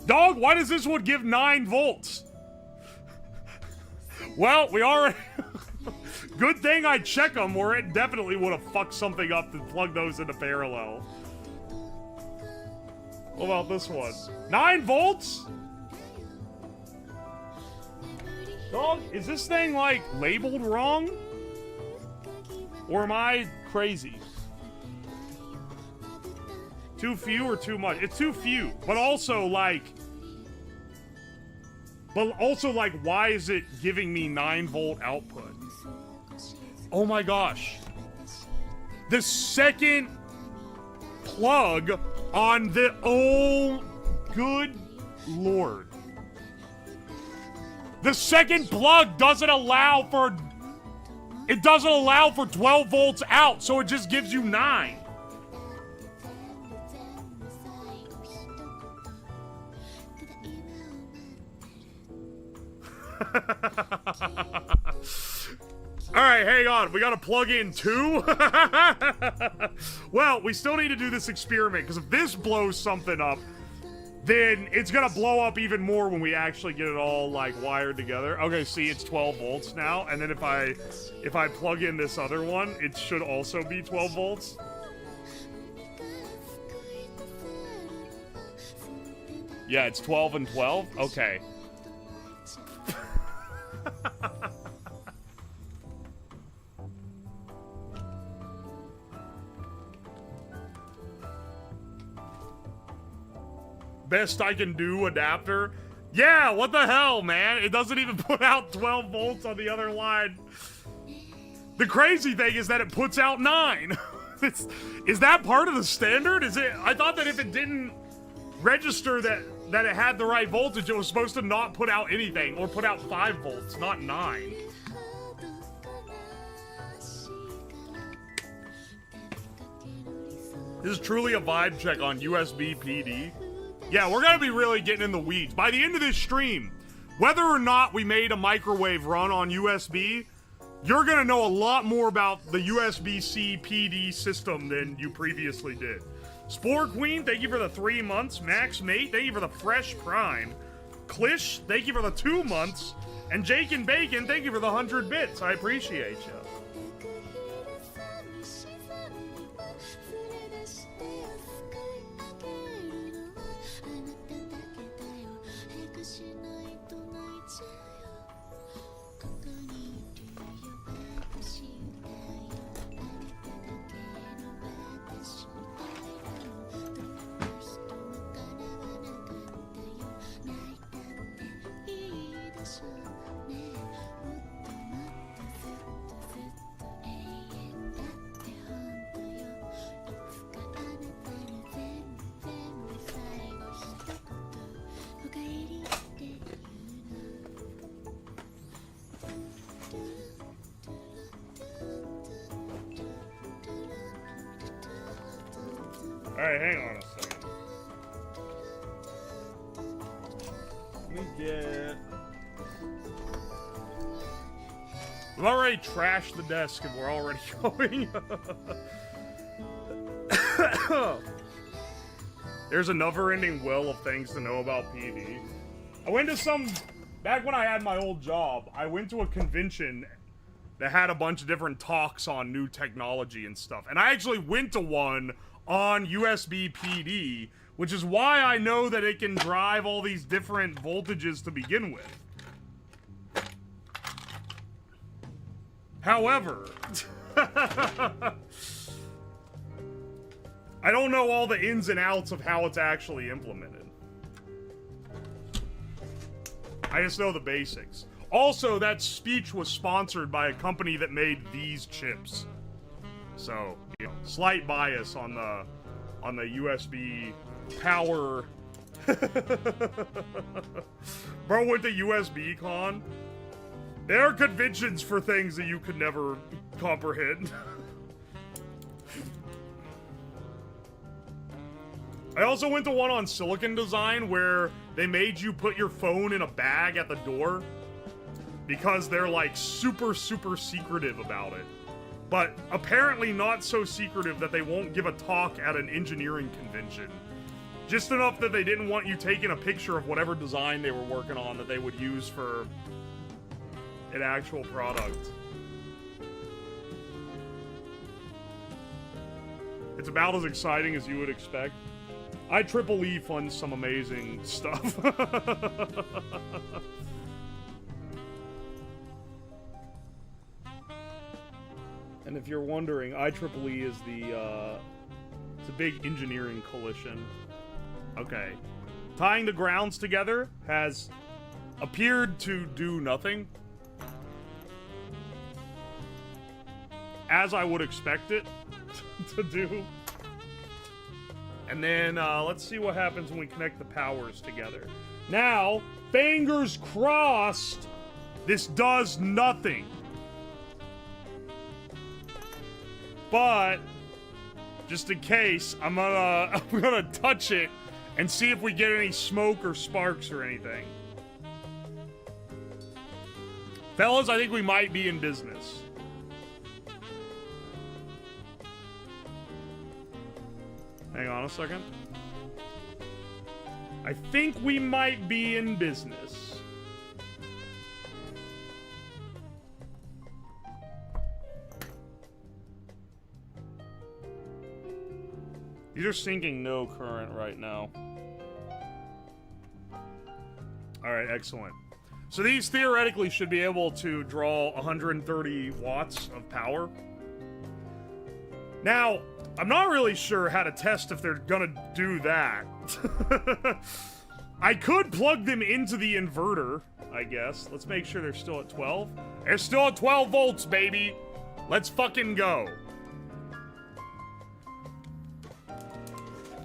Dog, why does this one give 9 volts? Well, we already... Good thing I check them, or it definitely would have fucked something up to plug those into parallel. What about this one? 9 volts? Dog, is this thing, like, labeled wrong? Or am I crazy? Too few or too much? It's too few, but also, like... why is it giving me 9 volt output? Oh my gosh. The second plug on the... Oh, good lord. The second plug doesn't allow for... It doesn't allow for 12 volts out, so it just gives you 9. Alright, hang on. We gotta plug in 2? Well, we still need to do this experiment, because if this blows something up, then it's gonna blow up even more when we actually get it all, like, wired together. Okay, see, it's 12 volts now, and then if I plug in this other one, it should also be 12 volts. Yeah, it's 12 and 12? Okay. Best I can do adapter. Yeah, what the hell, man? It doesn't even put out 12 volts on the other line. The crazy thing is that it puts out 9. Is that part of the standard? Is it? I thought that if it didn't register that it had the right voltage, it was supposed to not put out anything, or put out 5 volts, not 9. This is truly a vibe check on USB PD. Yeah, we're gonna be really getting in the weeds. By the end of this stream, whether or not we made a microwave run on USB, you're gonna know a lot more about the USB-C PD system than you previously did. Spore Queen, thank you for the 3 months. Max Mate, thank you for the fresh prime. Klish, thank you for the 2 months. And Jake and Bacon, thank you for the 100 bits. I appreciate you. Alright, hang on a second. Let me get... We've already trashed the desk and we're already going. There's a never-ending well of things to know about PD. I went to some... Back when I had my old job, I went to a convention that had a bunch of different talks on new technology and stuff. And I actually went to one on USB PD, which is why I know that it can drive all these different voltages to begin with. However, I don't know all the ins and outs of how it's actually implemented. I just know the basics. Also, that speech was sponsored by a company that made these chips. So, you know, slight bias on the USB power. Bro went to USB Con. There are conventions for things that you could never comprehend. I also went to one on Silicon Design where they made you put your phone in a bag at the door because they're like super secretive about it. But apparently not so secretive that they won't give a talk at an engineering convention. Just enough that they didn't want you taking a picture of whatever design they were working on that they would use for an actual product. It's about as exciting as you would expect. IEEE funds some amazing stuff. And if you're wondering, IEEE is it's a big engineering coalition. Okay. Tying the grounds together has appeared to do nothing. As I would expect it to do. And then, let's see what happens when we connect the powers together. Now, fingers crossed, this does nothing. But, just in case, I'm gonna touch it and see if we get any smoke or sparks or anything. Fellas, I think we might be in business. Hang on a second. I think we might be in business. These are sinking no current right now. Alright, excellent. So these theoretically should be able to draw 130 watts of power. Now, I'm not really sure how to test if they're gonna do that. I could plug them into the inverter, I guess. Let's make sure they're still at 12. They're still at 12 volts, baby! Let's fucking go.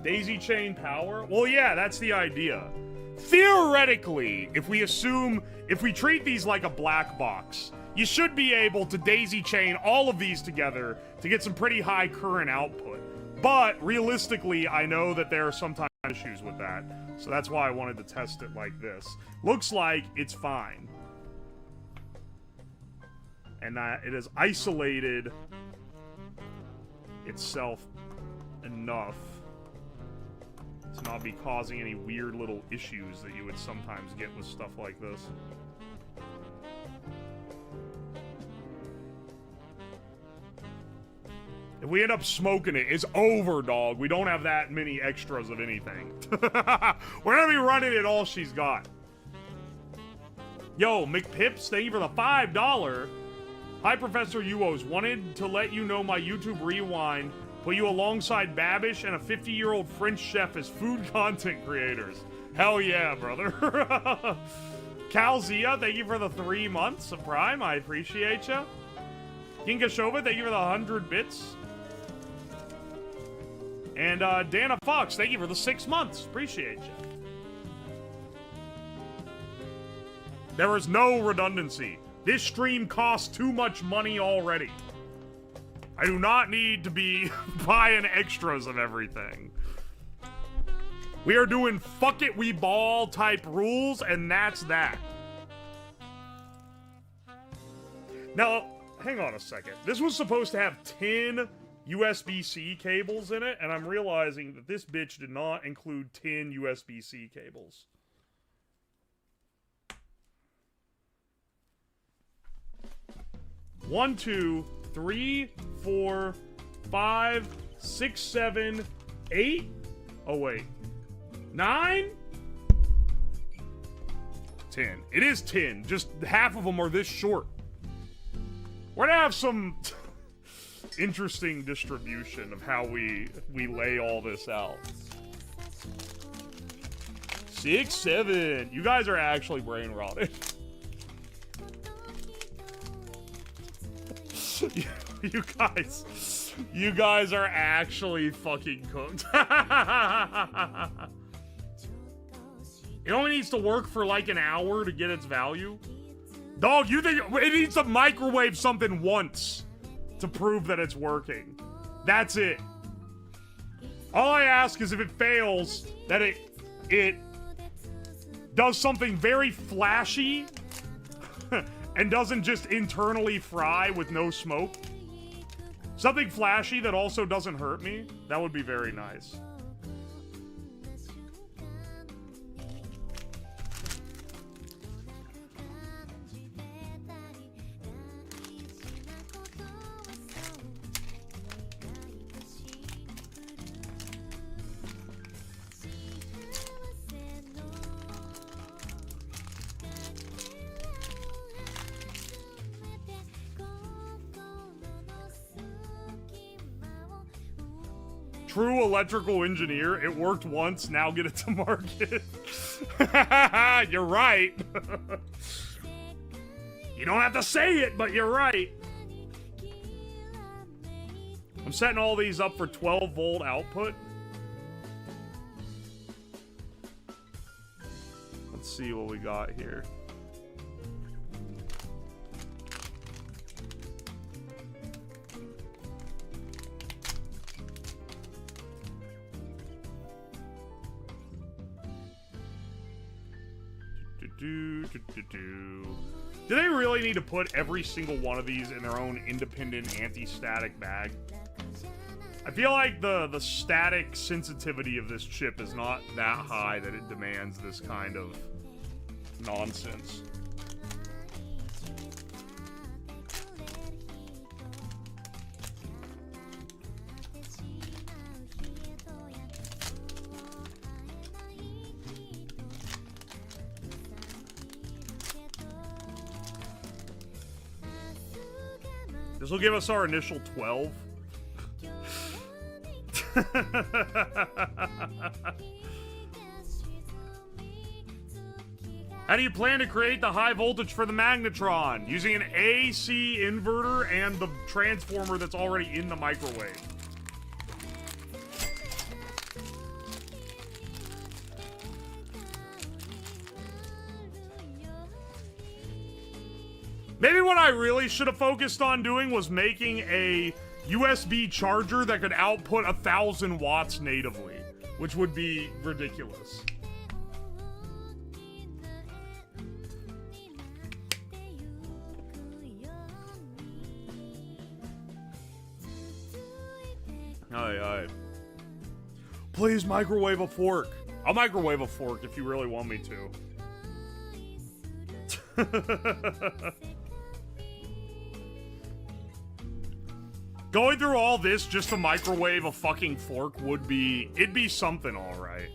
Daisy chain power? Well, yeah, that's the idea. Theoretically, if we treat these like a black box, you should be able to daisy chain all of these together to get some pretty high current output. But realistically, I know that there are sometimes issues with that. So that's why I wanted to test it like this. Looks like it's fine. And that it has isolated itself enough to not be causing any weird little issues that you would sometimes get with stuff like this. If we end up smoking it, it's over, dog. We don't have that many extras of anything. We're gonna be running it all she's got. Yo, McPips, thank you for the $5. Hi, Professor Uos. Wanted to let you know my YouTube Rewind put you alongside Babish and a 50-year-old French chef as food content creators. Hell yeah, brother. Calzia, thank you for the 3 months of Prime. I appreciate you. King Kashova, thank you for the 100 bits. And Dana Fox, thank you for the 6 months. Appreciate you. There is no redundancy. This stream costs too much money already. I do not need to be buying extras of everything. We are doing fuck it, we ball type rules, and that's that. Now, hang on a second. This was supposed to have 10 USB-C cables in it, and I'm realizing that this bitch did not include 10 USB-C cables. One, 2, 3, 4, 5, 6, 7, 8. Oh, wait. 9? 10. It is 10. Just half of them are this short. We're gonna have some interesting distribution of how we lay all this out. 6, 7. You guys are actually brain rotted. You guys are actually fucking cooked. It only needs to work for like an hour to get its value. Dog, you think it needs to microwave something once to prove that it's working. That's it. All I ask is if it fails, that it does something very flashy and doesn't just internally fry with no smoke. Something flashy that also doesn't hurt me. That would be very nice. True electrical engineer. It worked once, now get it to market. You're right. You don't have to say it, but you're right. I'm setting all these up for 12 volt output. Let's see what we got here. Do they really need to put every single one of these in their own independent anti-static bag? I feel like the static sensitivity of this chip is not that high that it demands this kind of nonsense. This will give us our initial 12. How do you plan to create the high voltage for the magnetron? Using an AC inverter and the transformer that's already in the microwave. Maybe what I really should have focused on doing was making a USB charger that could output 1,000 watts natively, which would be ridiculous. Aye. Please microwave a fork. I'll microwave a fork if you really want me to. Going through all this just to microwave a fucking fork would be... It'd be something, alright.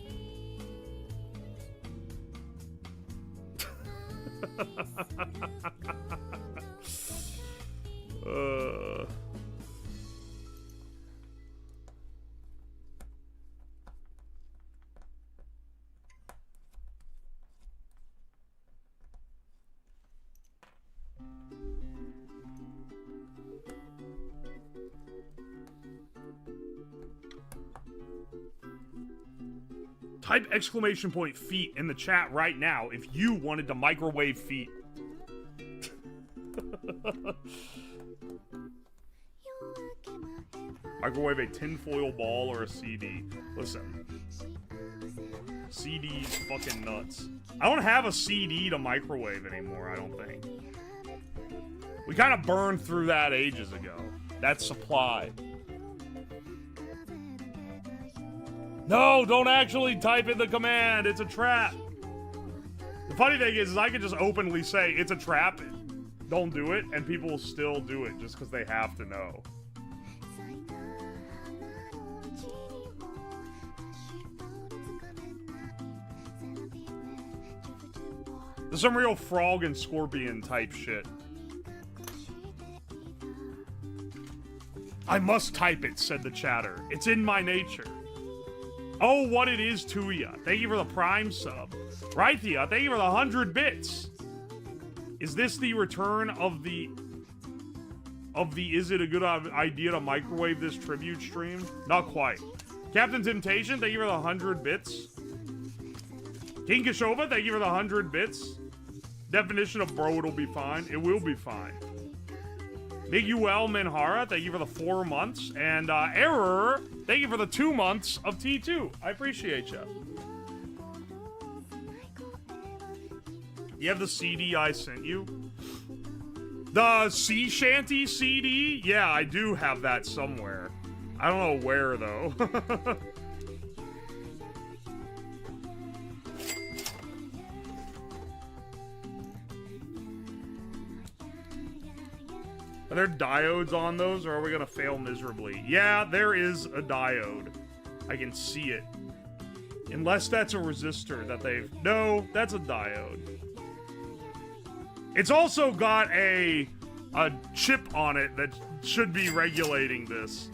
Type exclamation point feet in the chat right now if you wanted to microwave feet. Microwave a tinfoil ball or a CD. Listen. CD's fucking nuts. I don't have a CD to microwave anymore, I don't think. We kind of burned through that ages ago. That's supply. No, don't actually type in the command. It's a trap. The funny thing is I could just openly say it's a trap. Don't do it, and people will still do it just because they have to know. There's some real frog and scorpion type shit. I must type it, said the chatter. It's in my nature. Oh, what it is to ya. Thank you for the Prime sub. Rythia, thank you for the 100 bits. Is this the return of the is it a good idea to microwave this tribute stream? Not quite. Captain Temptation, thank you for the 100 bits. King Kashova, thank you for the 100 bits. Definition of bro, it'll be fine. It will be fine. Miguel Minhara, thank you for the 4 months. And Error, thank you for the 2 months of T2. I appreciate you. You have the CD I sent you? The Sea Shanty CD? Yeah, I do have that somewhere. I don't know where, though. Are there diodes on those, or are we gonna fail miserably? Yeah, there is a diode. I can see it. Unless that's a resistor that they've... No, that's a diode. It's also got a chip on it that should be regulating this.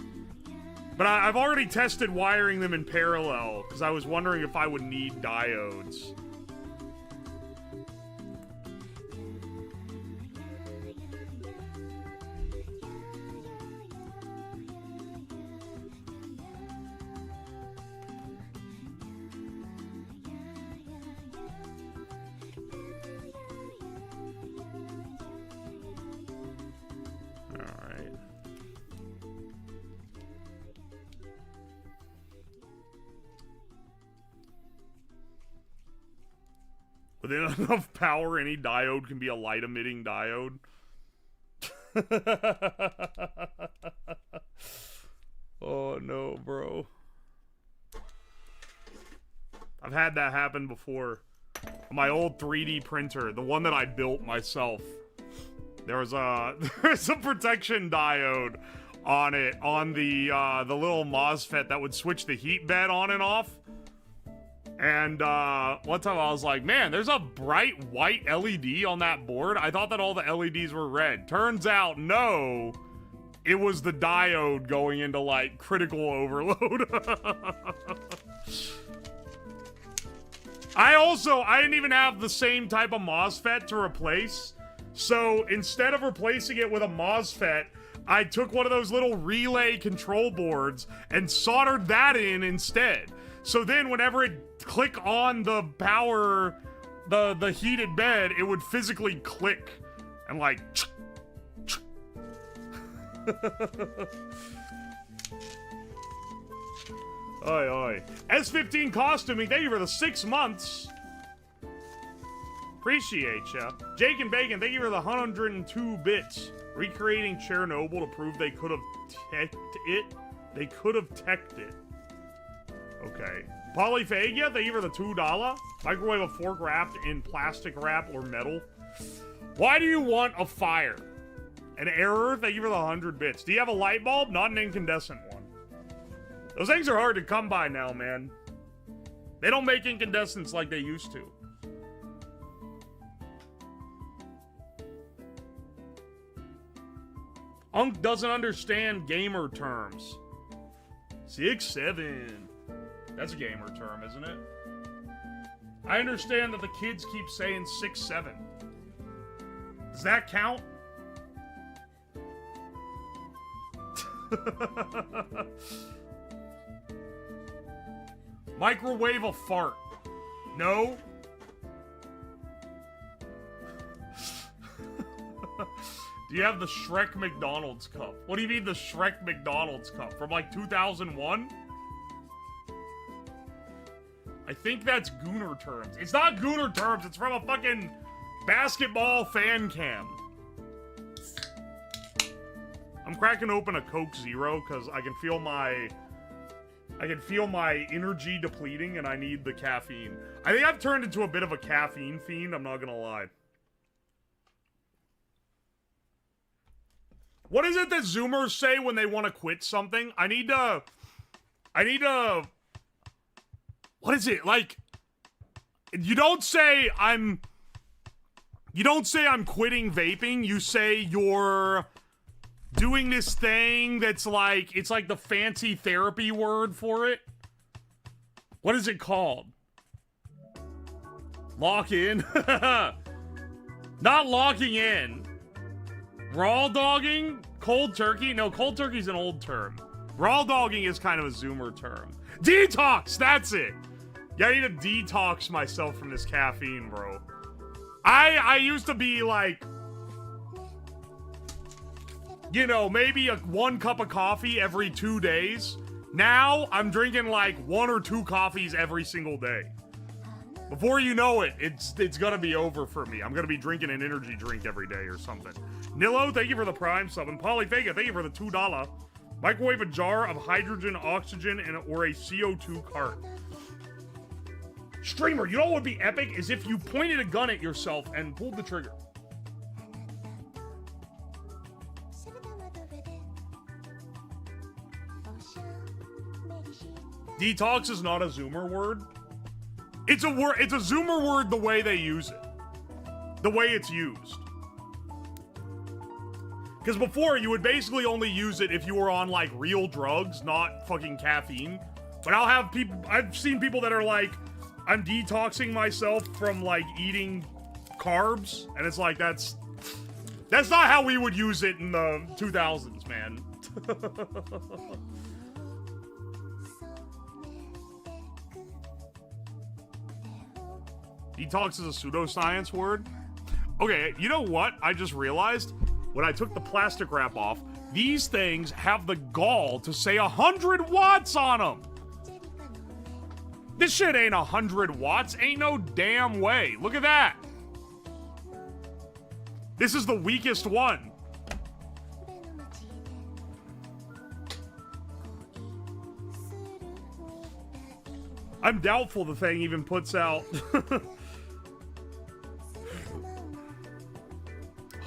But I've already tested wiring them in parallel, because I was wondering if I would need diodes. With enough power, any diode can be a light-emitting diode. Oh, no, bro. I've had that happen before. My old 3D printer, the one that I built myself. There's a protection diode on it, on the little MOSFET that would switch the heat bed on and off. And one time I was like, man, there's a bright white LED on that board. I thought that all the LEDs were red. Turns out, no. It was the diode going into, like, critical overload. I didn't even have the same type of MOSFET to replace. So instead of replacing it with a MOSFET, I took one of those little relay control boards and soldered that in instead. So then whenever it click on the power, the heated bed, it would physically click and like Oi, oi. S15 costuming, thank you for the 6 months. Appreciate ya. Jake and Bacon, thank you for the 102 bits. Recreating Chernobyl to prove they could have teched it. They could have teched it. Okay. Polyphagia, thank you for the $2. Microwave a fork wrapped in plastic wrap or metal. Why do you want a fire? An error, thank you for the 100 bits. Do you have a light bulb? Not an incandescent one. Those things are hard to come by now, man. They don't make incandescents like they used to. Unk doesn't understand gamer terms. 6'7". That's a gamer term, isn't it? I understand that the kids keep saying 6'7". Does that count? Microwave a fart. No? Do you have the Shrek McDonald's cup? What do you mean the Shrek McDonald's cup? From like 2001? I think that's Gooner terms. It's not Gooner terms, it's from a fucking basketball fan cam. I'm cracking open a Coke Zero because I can feel my energy depleting and I need the caffeine. I think I've turned into a bit of a caffeine fiend, I'm not gonna lie. What is it that Zoomers say when they want to quit something? I need to... What is it? Like, you don't say I'm quitting vaping, you say you're doing this thing that's like, it's like the fancy therapy word for it. What is it called? Lock in? Not locking in. Raw dogging? Cold turkey? No, cold turkey's an old term. Raw dogging is kind of a Zoomer term. Detox! That's it! Yeah, I need to detox myself from this caffeine, bro. I used to be like, you know, maybe one cup of coffee every 2 days. Now, I'm drinking like 1 or 2 coffees every single day. Before you know it, it's gonna be over for me. I'm gonna be drinking an energy drink every day or something. Nillo, thank you for the Prime sub. And Polyphega, thank you for the $2. Microwave a jar of hydrogen, oxygen, or a CO2 cart. Streamer, you know what would be epic? Is if you pointed a gun at yourself and pulled the trigger. Detox is not a Zoomer word. It's a word. It's a Zoomer word the way they use it. The way it's used. Because before, you would basically only use it if you were on, like, real drugs, not fucking caffeine. But I've seen people that are like, I'm detoxing myself from, like, eating carbs. And it's like, that's not how we would use it in the 2000s, man. Detox is a pseudoscience word. Okay, you know what? I just realized when I took the plastic wrap off, these things have the gall to say 100 watts on them. This shit ain't 100 watts. Ain't no damn way. Look at that. This is the weakest one. I'm doubtful the thing even puts out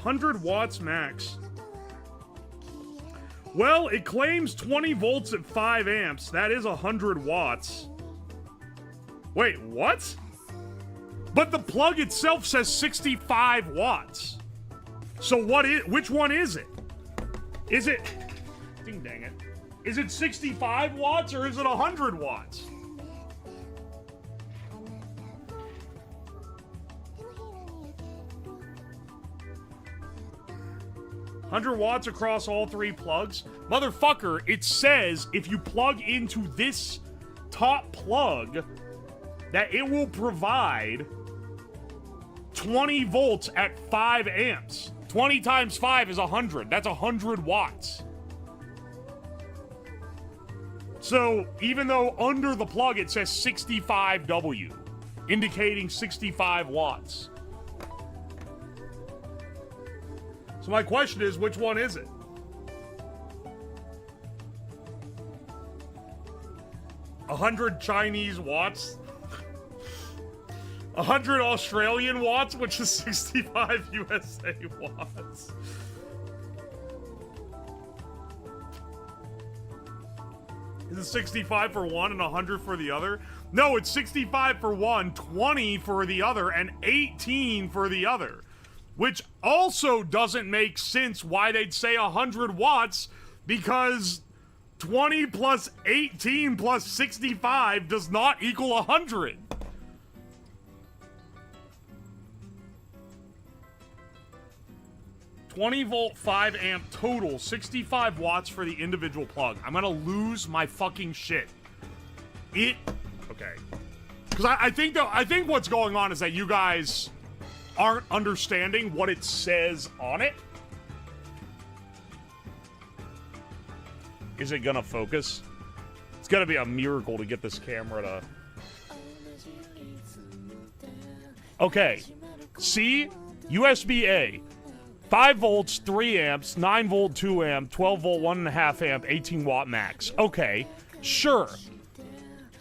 100 watts max. Well, it claims 20 volts at 5 amps. That is 100 watts. Wait, what? But the plug itself says 65 watts. So which one is it? Is it, ding dang it. Is it 65 watts or is it 100 watts? $100 watts across all 3 plugs? Motherfucker, it says if you plug into this top plug that it will provide 20 volts at 5 amps. 20 times 5 is 100. That's 100 watts. So, even though under the plug it says 65W, indicating 65 watts. So my question is, which one is it? $100 Chinese watts? 100 Australian watts, which is 65 USA watts. Is it 65 for one and 100 for the other? No, it's 65 for one, 20 for the other, and 18 for the other. Which also doesn't make sense why they'd say 100 watts, because 20 plus 18 plus 65 does not equal 100. $20 volt, 5 amp total, 65 watts for the individual plug. I'm gonna lose my fucking shit. Okay. Because I think what's going on is that you guys aren't understanding what it says on it. Is it gonna focus? It's gonna be a miracle to get this camera to... Okay. See? USB-A. 5 volts, 3 amps, 9 volt, 2 amp, 12 volt, 1.5 amp, 18 watt max. Okay. Sure.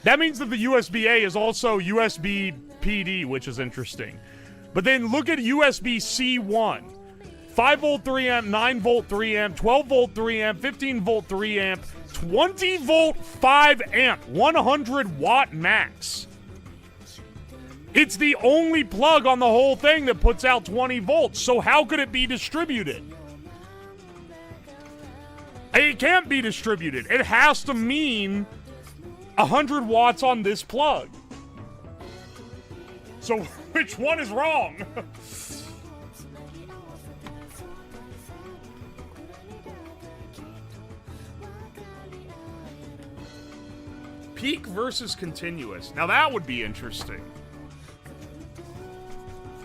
That means that the USB-A is also USB PD, which is interesting. But then look at USB-C1. 5 volt 3 amp, 9 volt 3 amp, 12 volt 3 amp, 15 volt 3 amp, 20 volt 5 amp, 100 watt max. It's the only plug on the whole thing that puts out 20 volts, so how could it be distributed? It can't be distributed. It has to mean 100 watts on this plug. So which one is wrong? Peak versus continuous. Now that would be interesting.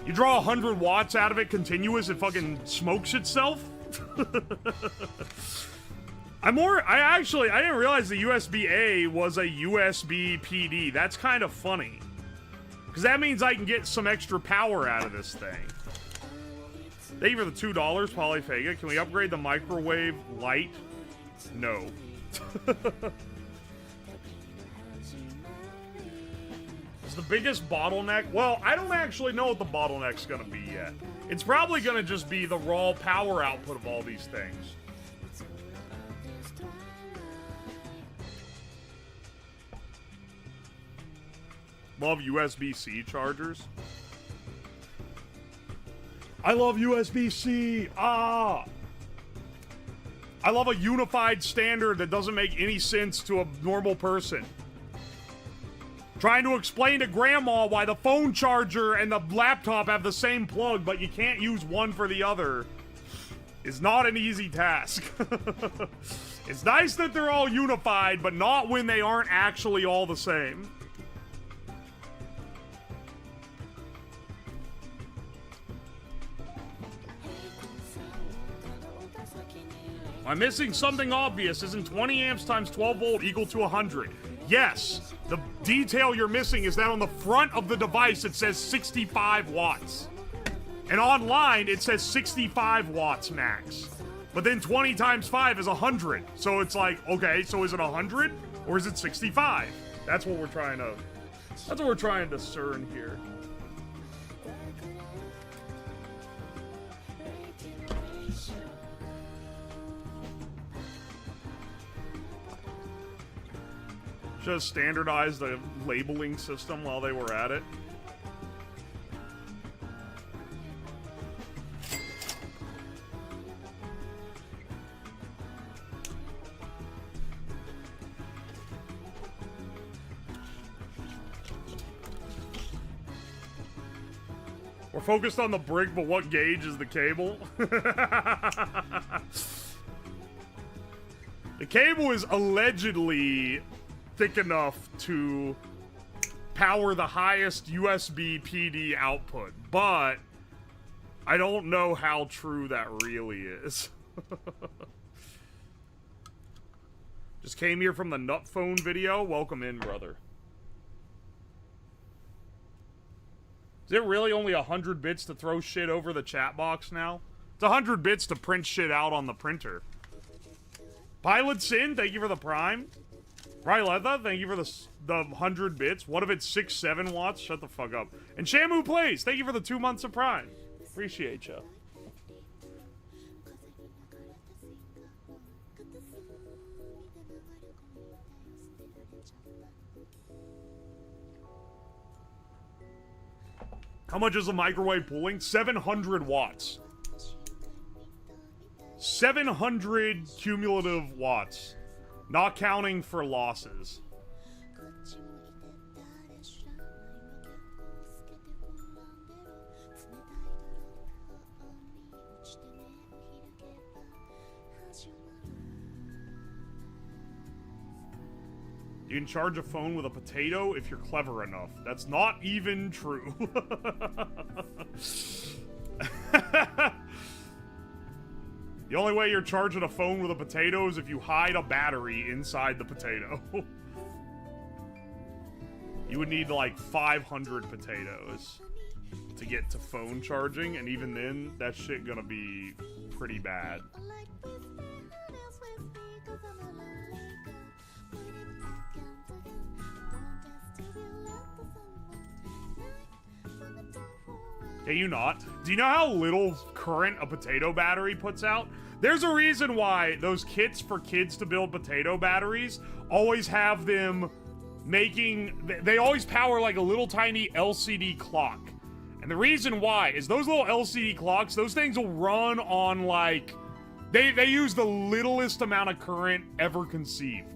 You draw 100 watts out of it continuous, it fucking smokes itself? I didn't realize the USB-A was a USB PD. That's kind of funny. Because that means I can get some extra power out of this thing. Thank you for the $2, Polyphega. Can we upgrade the microwave light? No. Is the biggest bottleneck? Well, I don't actually know what the bottleneck's gonna be yet. It's probably gonna just be the raw power output of all these things. Love USB-C chargers. I love USB-C. I love a unified standard that doesn't make any sense to a normal person. Trying to explain to grandma why the phone charger and the laptop have the same plug, but you can't use one for the other is not an easy task. It's nice that they're all unified, but not when they aren't actually all the same. I'm missing something obvious. Isn't 20 amps times 12 volt equal to 100? Yes. The detail you're missing is that on the front of the device it says 65 watts. And online it says 65 watts max. But then 20 times 5 is 100. So it's like, okay, so is it 100 or is it 65? That's what we're trying to discern here. Just standardize the labeling system while they were at it. We're focused on the brick, but what gauge is the cable? The cable is allegedly thick enough to power the highest USB PD output, but I don't know how true that really is. Just came here from the nut phone video. Welcome in, brother. Is it really only 100 bits to throw shit over the chat box now? It's 100 bits to print shit out on the printer. Pilot Sin, thank you for the Prime. Ryletha, thank you for the 100 bits. What if it's 6, 7 watts? Shut the fuck up. And Shamu Plays, thank you for the 2 months of Prime. Appreciate ya. How much is a microwave cooling? 700 watts. 700 cumulative watts. Not counting for losses. You can charge a phone with a potato if you're clever enough. That's not even true. The only way you're charging a phone with a potato is if you hide a battery inside the potato. You would need like 500 potatoes to get to phone charging, and even then, that shit gonna be pretty bad. Can you not? Do you know how little current a potato battery puts out? There's a reason why those kits for kids to build potato batteries always have them making... They always power like a little tiny LCD clock. And the reason why is those little LCD clocks, those things will run on like They use the littlest amount of current ever conceived.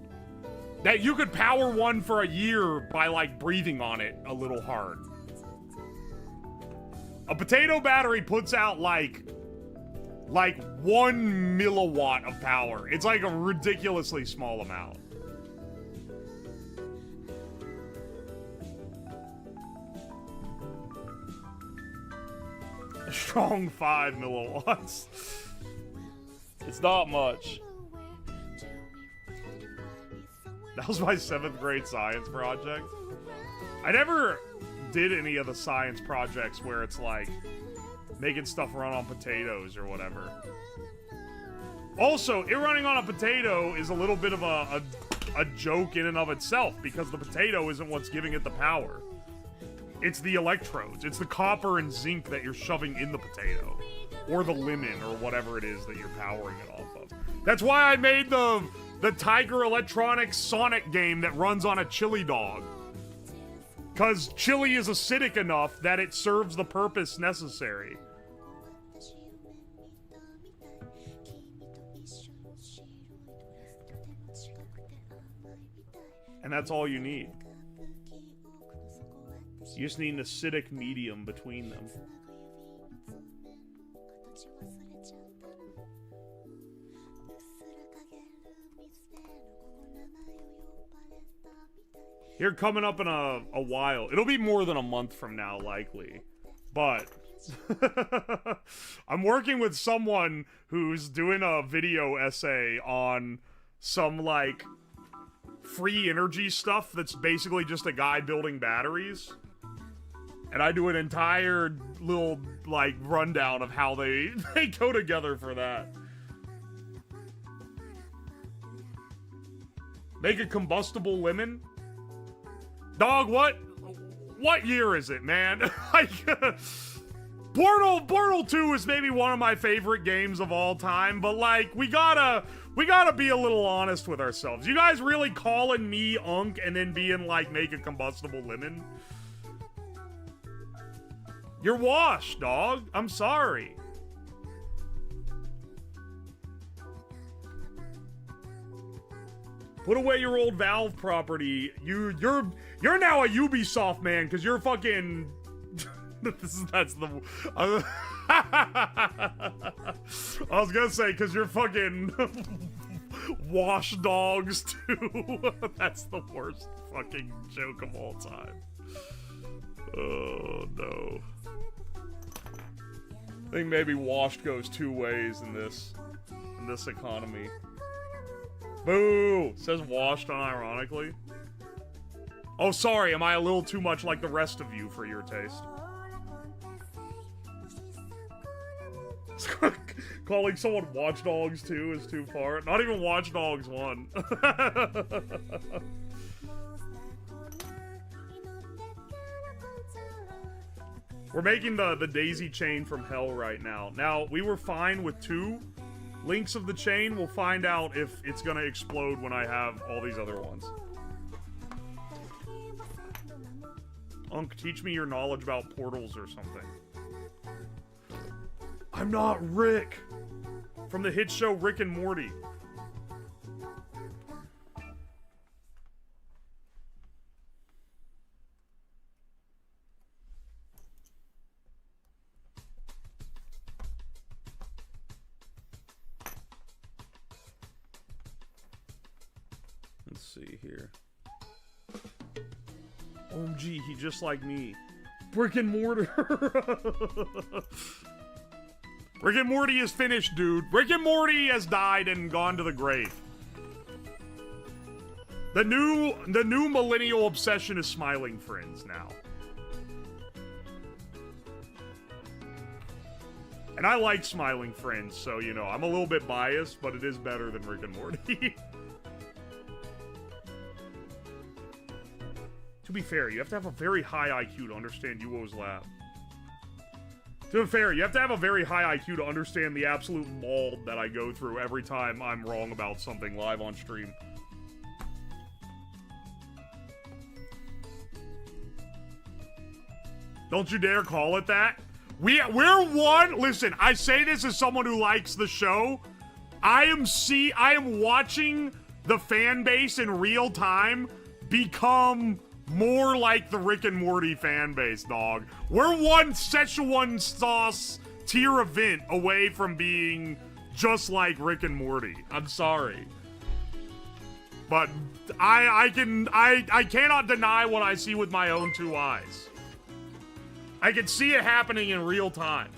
That you could power one for a year by, like, breathing on it a little hard. A potato battery puts out, like 1 milliwatt of power. It's like a ridiculously small amount. A strong 5 milliwatts. It's not much. That was my 7th grade science project. I never did any of the science projects where it's like making stuff run on potatoes or whatever. Also, it running on a potato is a little bit of a joke in and of itself because the potato isn't what's giving it the power. It's the electrodes. It's the copper and zinc that you're shoving in the potato. Or the lemon or whatever it is that you're powering it off of. That's why I made the Tiger Electronics Sonic game that runs on a chili dog. Because chili is acidic enough that it serves the purpose necessary. And that's all you need. You just need an acidic medium between them. Here, coming up in a while. It'll be more than a month from now, likely. But I'm working with someone who's doing a video essay on some, like, free energy stuff that's basically just a guy building batteries. And I do an entire little, like, rundown of how they go together for that. Make a combustible lemon? Dog, what year is it, man? Like, Portal 2 is maybe one of my favorite games of all time, but, like, we gotta be a little honest with ourselves. You guys really calling me Unk and then being like, make a combustible lemon? You're washed, dog. I'm sorry. Put away your old Valve property. You're now a Ubisoft man because you're fucking. That's the. I was gonna say because you're fucking wash dogs too. That's the worst fucking joke of all time. Oh no. I think maybe washed goes 2 ways in this economy. Boo! Says washed unironically. Oh, sorry, am I a little too much like the rest of you for your taste? Calling someone Watch Dogs 2 is too far. Not even Watch Dogs 1. We're making the daisy chain from hell right now. Now, we were fine with 2 links of the chain. We'll find out if it's gonna explode when I have all these other ones. Unk, teach me your knowledge about portals or something. I'm not Rick! From the hit show Rick and Morty. Let's see here. OMG, he just like me. Brick and Mortar. Rick and Morty is finished, dude. Rick and Morty has died and gone to the grave. The new millennial obsession is Smiling Friends now. And I like Smiling Friends, so, you know, I'm a little bit biased, but it is better than Rick and Morty. To be fair, you have to have a very high IQ to understand Yuo's laugh. To be fair, you have to have a very high IQ to understand the absolute maul that I go through every time I'm wrong about something live on stream. Don't you dare call it that. We're one. Listen, I say this as someone who likes the show. I am watching the fan base in real time become more like the Rick and Morty fan base, dog. We're one Szechuan sauce tier event away from being just like Rick and Morty. I'm sorry. But I cannot deny what I see with my own two eyes. I can see it happening in real time.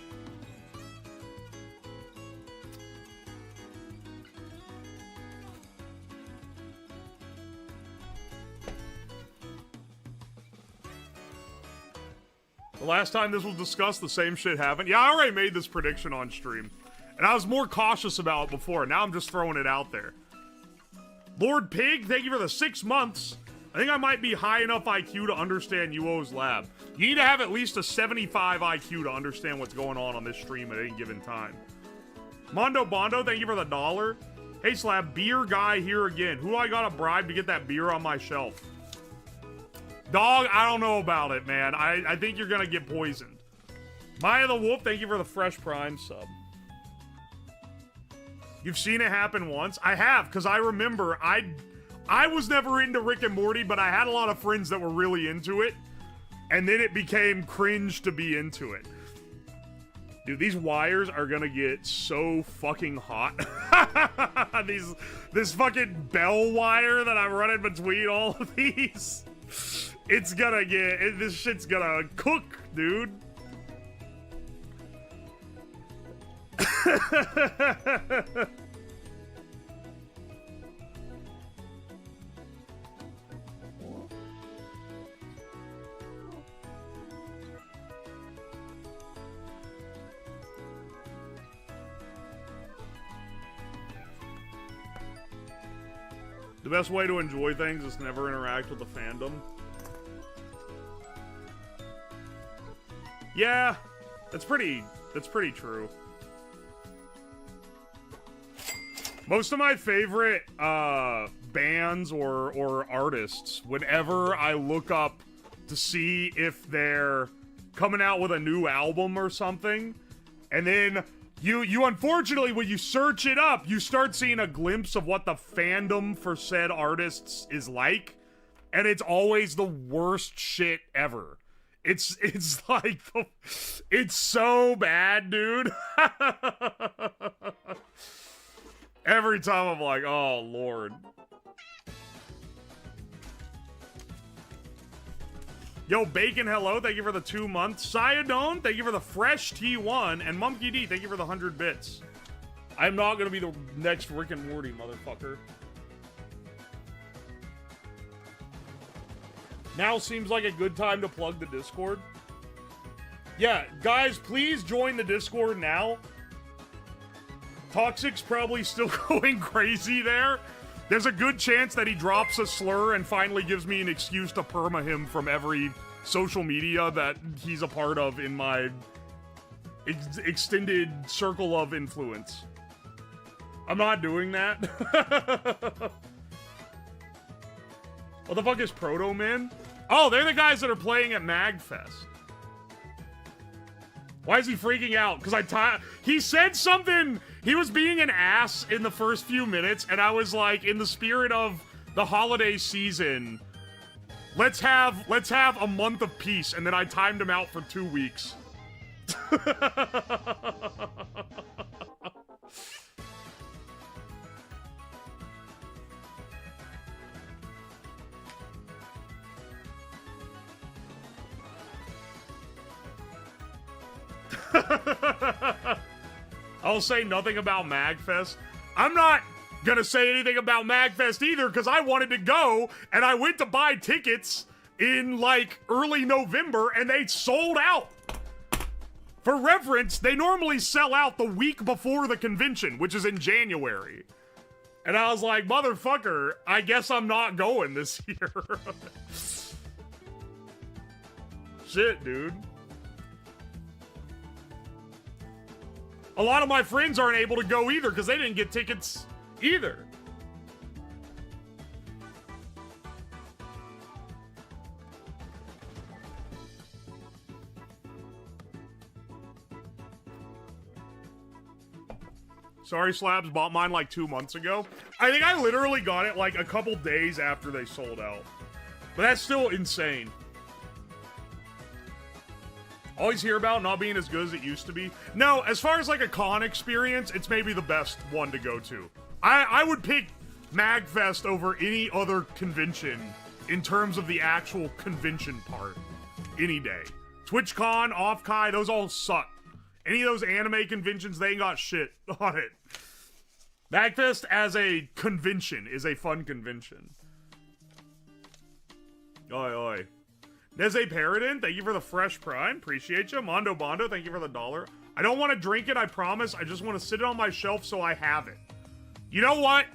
The last time this was discussed, the same shit happened. Yeah, I already made this prediction on stream. And I was more cautious about it before. Now I'm just throwing it out there. Lord Pig, thank you for the 6 months. I think I might be high enough IQ to understand UO's lab. You need to have at least a 75 IQ to understand what's going on this stream at any given time. Mondo Bondo, thank you for the $1. Hey Slab, beer guy here again. Who I gotta bribe to get that beer on my shelf? Dog, I don't know about it, man. I think you're gonna get poisoned. Maya the Wolf, thank you for the Fresh Prime sub. You've seen it happen once? I have, because I remember I was never into Rick and Morty, but I had a lot of friends that were really into it. And then it became cringe to be into it. Dude, these wires are gonna get so fucking hot. This fucking bell wire that I'm running between all of these. It's gonna get, this shit's gonna cook, dude. The best way to enjoy things is to never interact with the fandom. Yeah, that's pretty true. Most of my favorite bands or artists, whenever I look up to see if they're coming out with a new album or something, and then you unfortunately, when you search it up, you start seeing a glimpse of what the fandom for said artists is like, and it's always the worst shit ever. It's like, it's so bad, dude. Every time I'm like, oh, Lord. Yo, Bacon, hello. Thank you for the 2 months. Sayadone, thank you for the fresh T1. And Mumky D, thank you for the 100 bits. I'm not going to be the next Rick and Morty, motherfucker. Now seems like a good time to plug the Discord. Yeah, guys, please join the Discord now. Toxic's probably still going crazy there. There's a good chance that he drops a slur and finally gives me an excuse to perma him from every social media that he's a part of in my extended circle of influence. I'm not doing that. What the fuck is Proto Man? Oh, they're the guys that are playing at MagFest. Why is he freaking out? Because he said something. He was being an ass in the first few minutes, and I was like, in the spirit of the holiday season, let's have a month of peace, and then I timed him out for 2 weeks. I'll say nothing about MagFest. I'm not gonna say anything about MagFest either, because I wanted to go, and I went to buy tickets in, like, early November, and they sold out. For reference, they normally sell out the week before the convention, which is in January. And I was like, motherfucker, I guess I'm not going this year. Shit, dude. A lot of my friends aren't able to go either because they didn't get tickets either. Sorry, Slabs, bought mine like 2 months ago. I think I literally got it like a couple days after they sold out. But that's still insane. Always hear about not being as good as it used to be. No, as far as like a con experience, it's maybe the best one to go to. I would pick MagFest over any other convention in terms of the actual convention part any day. TwitchCon, OffKai, those all suck. Any of those anime conventions, they ain't got shit on it. MagFest as a convention is a fun convention. Oi, oi. Neze Paradin, thank you for the fresh prime. Appreciate you. Mondo Bondo, thank you for the $1. I don't want to drink it, I promise. I just want to sit it on my shelf so I have it. You know what?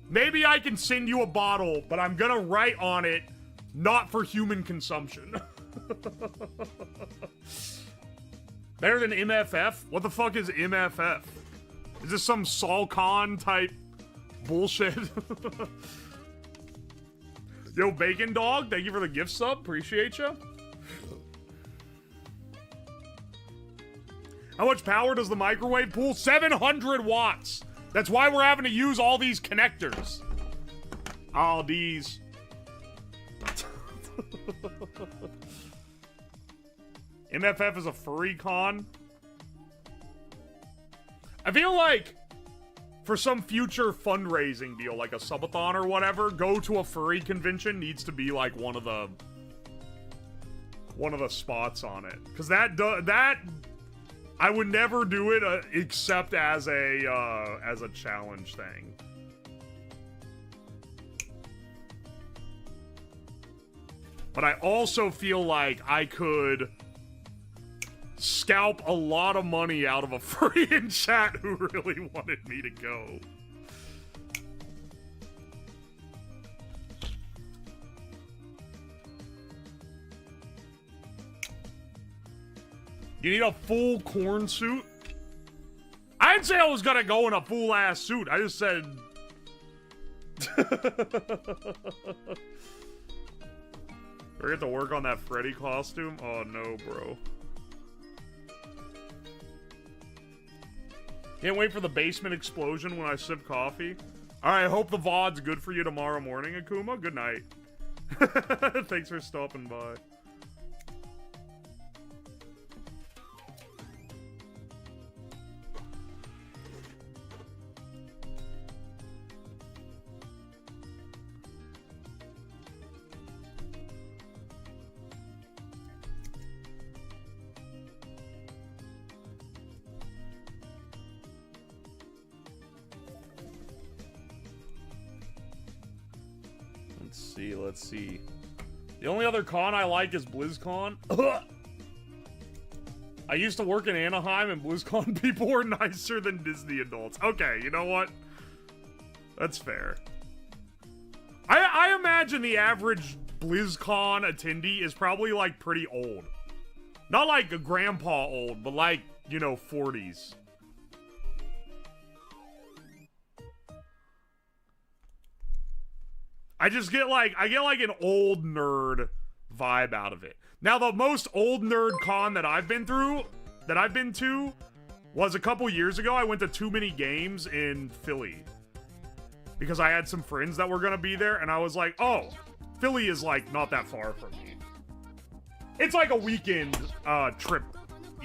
Maybe I can send you a bottle, but I'm gonna write on it, not for human consumption. Better than MFF? What the fuck is MFF? Is this some Solcon type bullshit? Yo, Bacon Dog, thank you for the gift sub. Appreciate you. How much power does the microwave pull? 700 watts. That's why we're having to use all these connectors. All these. MFF is a furry con. I feel like for some future fundraising deal, like a subathon or whatever, go to a furry convention needs to be like one of the spots on it. Because that I would never do it except as a challenge thing. But I also feel like I could scalp a lot of money out of a furry in chat who really wanted me to go. You need a full corn suit? I didn't say I was gonna go in a full ass suit. I just said... We get to work on that Freddy costume? Oh no, bro. Can't wait for the basement explosion when I sip coffee. Alright, hope the VOD's good for you tomorrow morning, Akuma. Good night. Thanks for stopping by. Let's see. The only other con I like is BlizzCon. I used to work in Anaheim, and BlizzCon people were nicer than Disney adults. Okay, you know what? That's fair. I imagine the average BlizzCon attendee is probably, like, pretty old. Not like a grandpa old, but like, you know, 40s. I get like an old nerd vibe out of it. Now, the most old nerd con that I've been to, was a couple years ago. I went to Too Many Games in Philly. Because I had some friends that were gonna be there, and I was like, oh, Philly is like not that far from me. It's like a weekend trip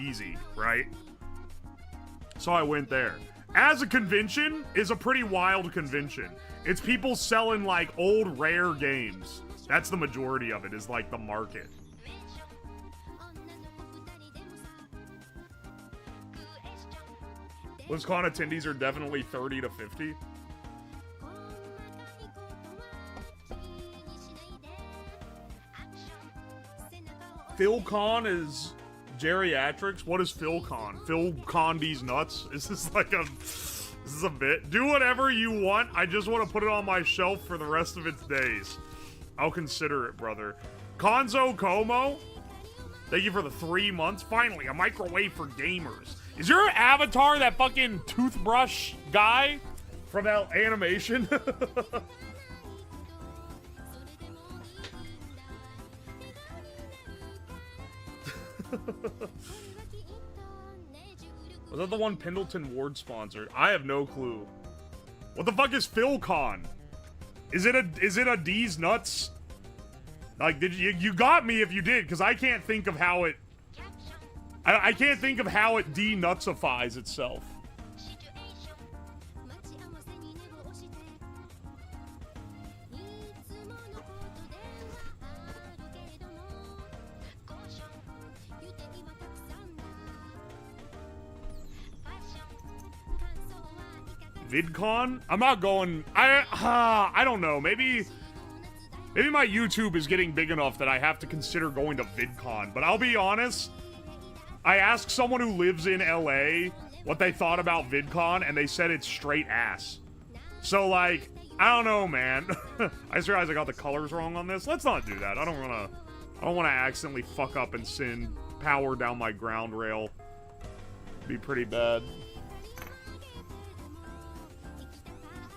easy, right? So I went there. As a convention, is a pretty wild convention. It's people selling, like, old, rare games. That's the majority of it, is, like, the market. BlizzCon attendees are definitely 30 to 50. PhilCon is geriatrics? What is PhilCon? Phil Condi's nuts? Is this like a... This is a bit. Do whatever you want. I just want to put it on my shelf for the rest of its days. I'll consider it, brother. Konzo Como, thank you for the 3 months. Finally, a microwave for gamers. Is your avatar that fucking toothbrush guy from that animation? Was that the one Pendleton Ward sponsored? I have no clue. What the fuck is PhilCon? Is it a D's nuts? Like, did you got me if you did, because I can't think of how it... I can't think of how it denutsifies itself. VidCon? I'm not going... I don't know. Maybe my YouTube is getting big enough that I have to consider going to VidCon. But I'll be honest, I asked someone who lives in LA what they thought about VidCon, and they said it's straight ass. So, like, I don't know, man. I just realized I got the colors wrong on this. Let's not do that. I don't wanna accidentally fuck up and send power down my ground rail. Be pretty bad.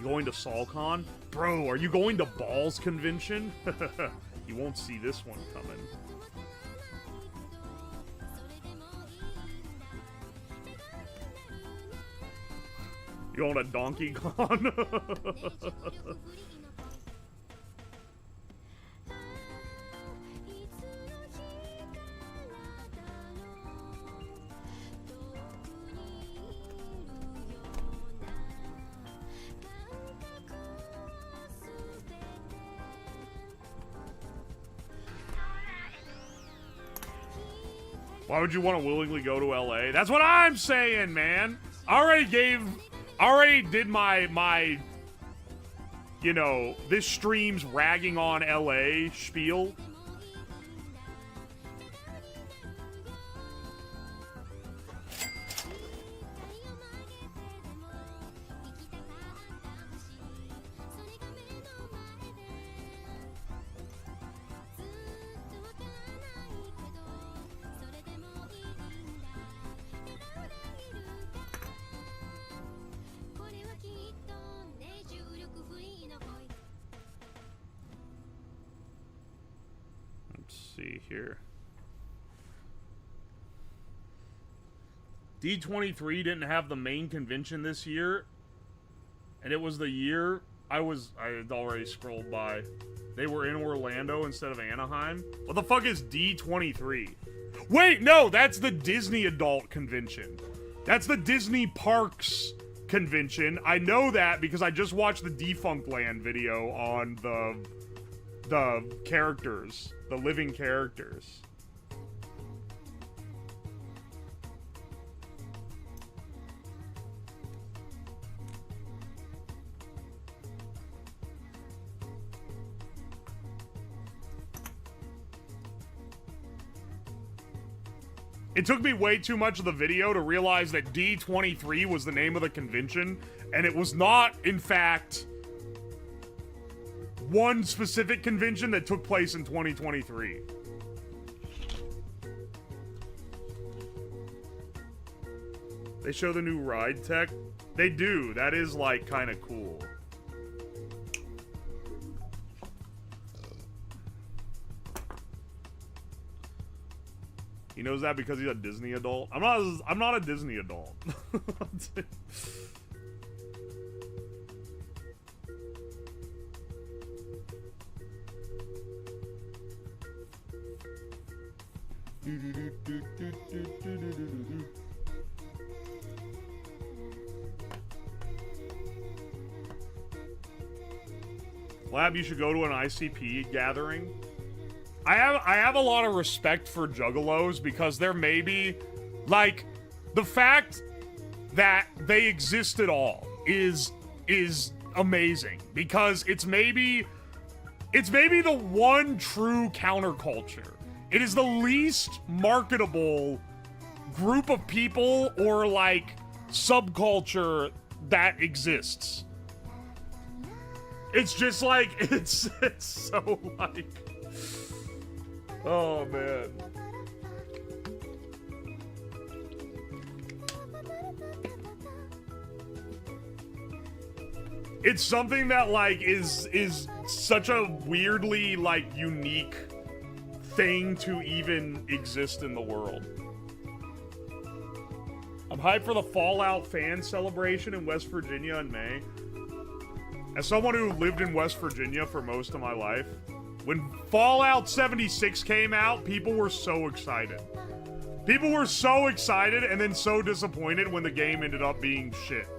You going to SolCon? Bro, are you going to Balls Convention? You won't see this one coming. You going to Donkey Con? Why would you want to willingly go to LA? That's what I'm saying, man. I already did my, you know, this stream's ragging on LA spiel. See here. D23 didn't have the main convention this year, and it was the year I had already scrolled by. They were in Orlando instead of Anaheim. What the fuck is D23? Wait, no, that's the Disney Adult Convention. That's the Disney Parks Convention. I know that because I just watched the Defunct Land video on the characters. The living characters. It took me way too much of the video to realize that D23 was the name of the convention, and it was not, in fact, one specific convention that took place in 2023. They show the new ride tech. They do. That is, like, kind of cool. He knows that because he's a Disney adult. I'm not a Disney adult. Lab, you should go to an ICP gathering. I have a lot of respect for juggalos because there may be, like, the fact that they exist at all is amazing because it's maybe the one true counterculture. It is the least marketable group of people or, like, subculture that exists. It's just like, it's so, like, oh, man. It's something that, like, is such a weirdly, like, unique thing to even exist in the world. I'm hyped for the Fallout fan celebration in West Virginia in May. As someone who lived in West Virginia for most of my life, when Fallout 76 came out, people were so excited. People were so excited and then so disappointed when the game ended up being shit.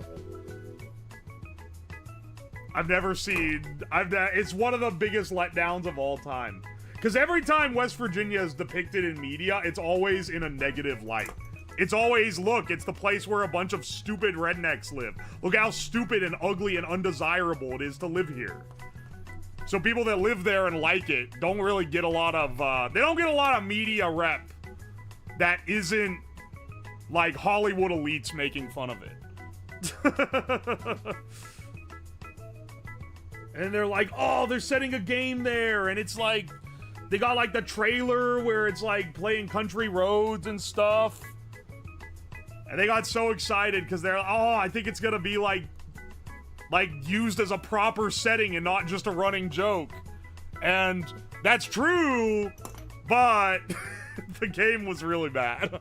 I've never seen... it's one of the biggest letdowns of all time. Because every time West Virginia is depicted in media, it's always in a negative light. It's always, look, it's the place where a bunch of stupid rednecks live. Look how stupid and ugly and undesirable it is to live here. So people that live there and like it don't really get a lot of, they don't get a lot of media rep that isn't, like, Hollywood elites making fun of it. And they're like, oh, they're setting a game there, and it's like, they got, like, the trailer where it's, like, playing country roads and stuff. And they got so excited because they're, oh, I think it's gonna be, like, used as a proper setting and not just a running joke. And that's true, but the game was really bad.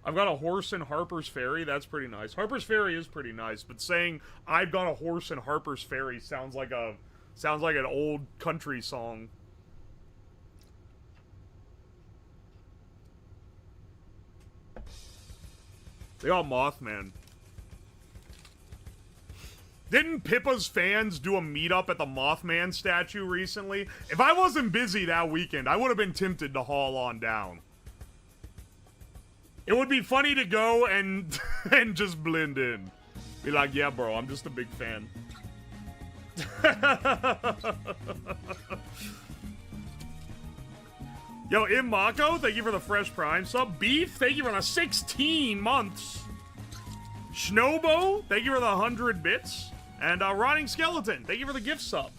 I've got a horse in Harper's Ferry. That's pretty nice. Harper's Ferry is pretty nice, but saying I've got a horse in Harper's Ferry sounds like an old country song. They got Mothman. Didn't Pippa's fans do a meetup at the Mothman statue recently? If I wasn't busy that weekend, I would have been tempted to haul on down. It would be funny to go and and just blend in. Be like, yeah, bro, I'm just a big fan. Yo, Imako, thank you for the fresh prime sub. Beef, thank you for the 16 months. Shnobo, thank you for the 100 bits. And Rotting Skeleton, thank you for the gift sub.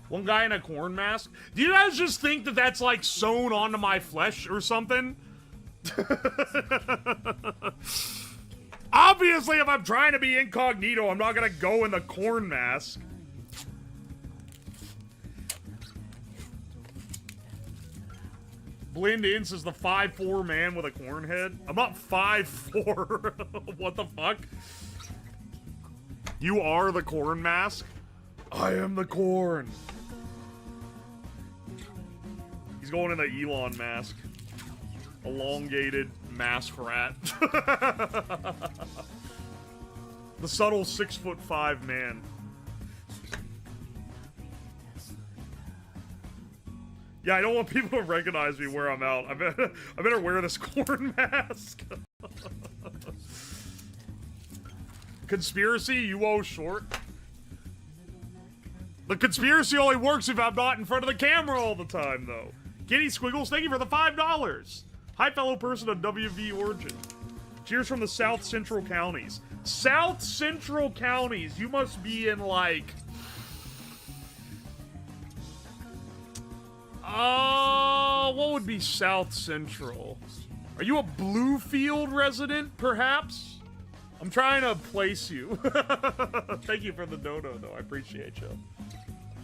One guy in a corn mask. Do you guys just think that that's like sewn onto my flesh or something? Obviously, if I'm trying to be incognito, I'm not gonna go in the corn mask. Blend in says the 5'4" man with a corn head. I'm not 5'4". What the fuck? You are the corn mask? I am the corn. He's going in the Elon mask. Elongated mask rat. The subtle 6'5" man. Yeah, I don't want people to recognize me where I'm out. I better wear this corn mask. Conspiracy, you owe short. The conspiracy only works if I'm not in front of the camera all the time, though. Kitty Squiggles, thank you for the $5. Hi, fellow person of WV origin. Cheers from the South Central counties. South Central counties. You must be in, like... what would be South Central? Are you a Bluefield resident, perhaps? I'm trying to place you. Thank you for the dono, though. I appreciate you.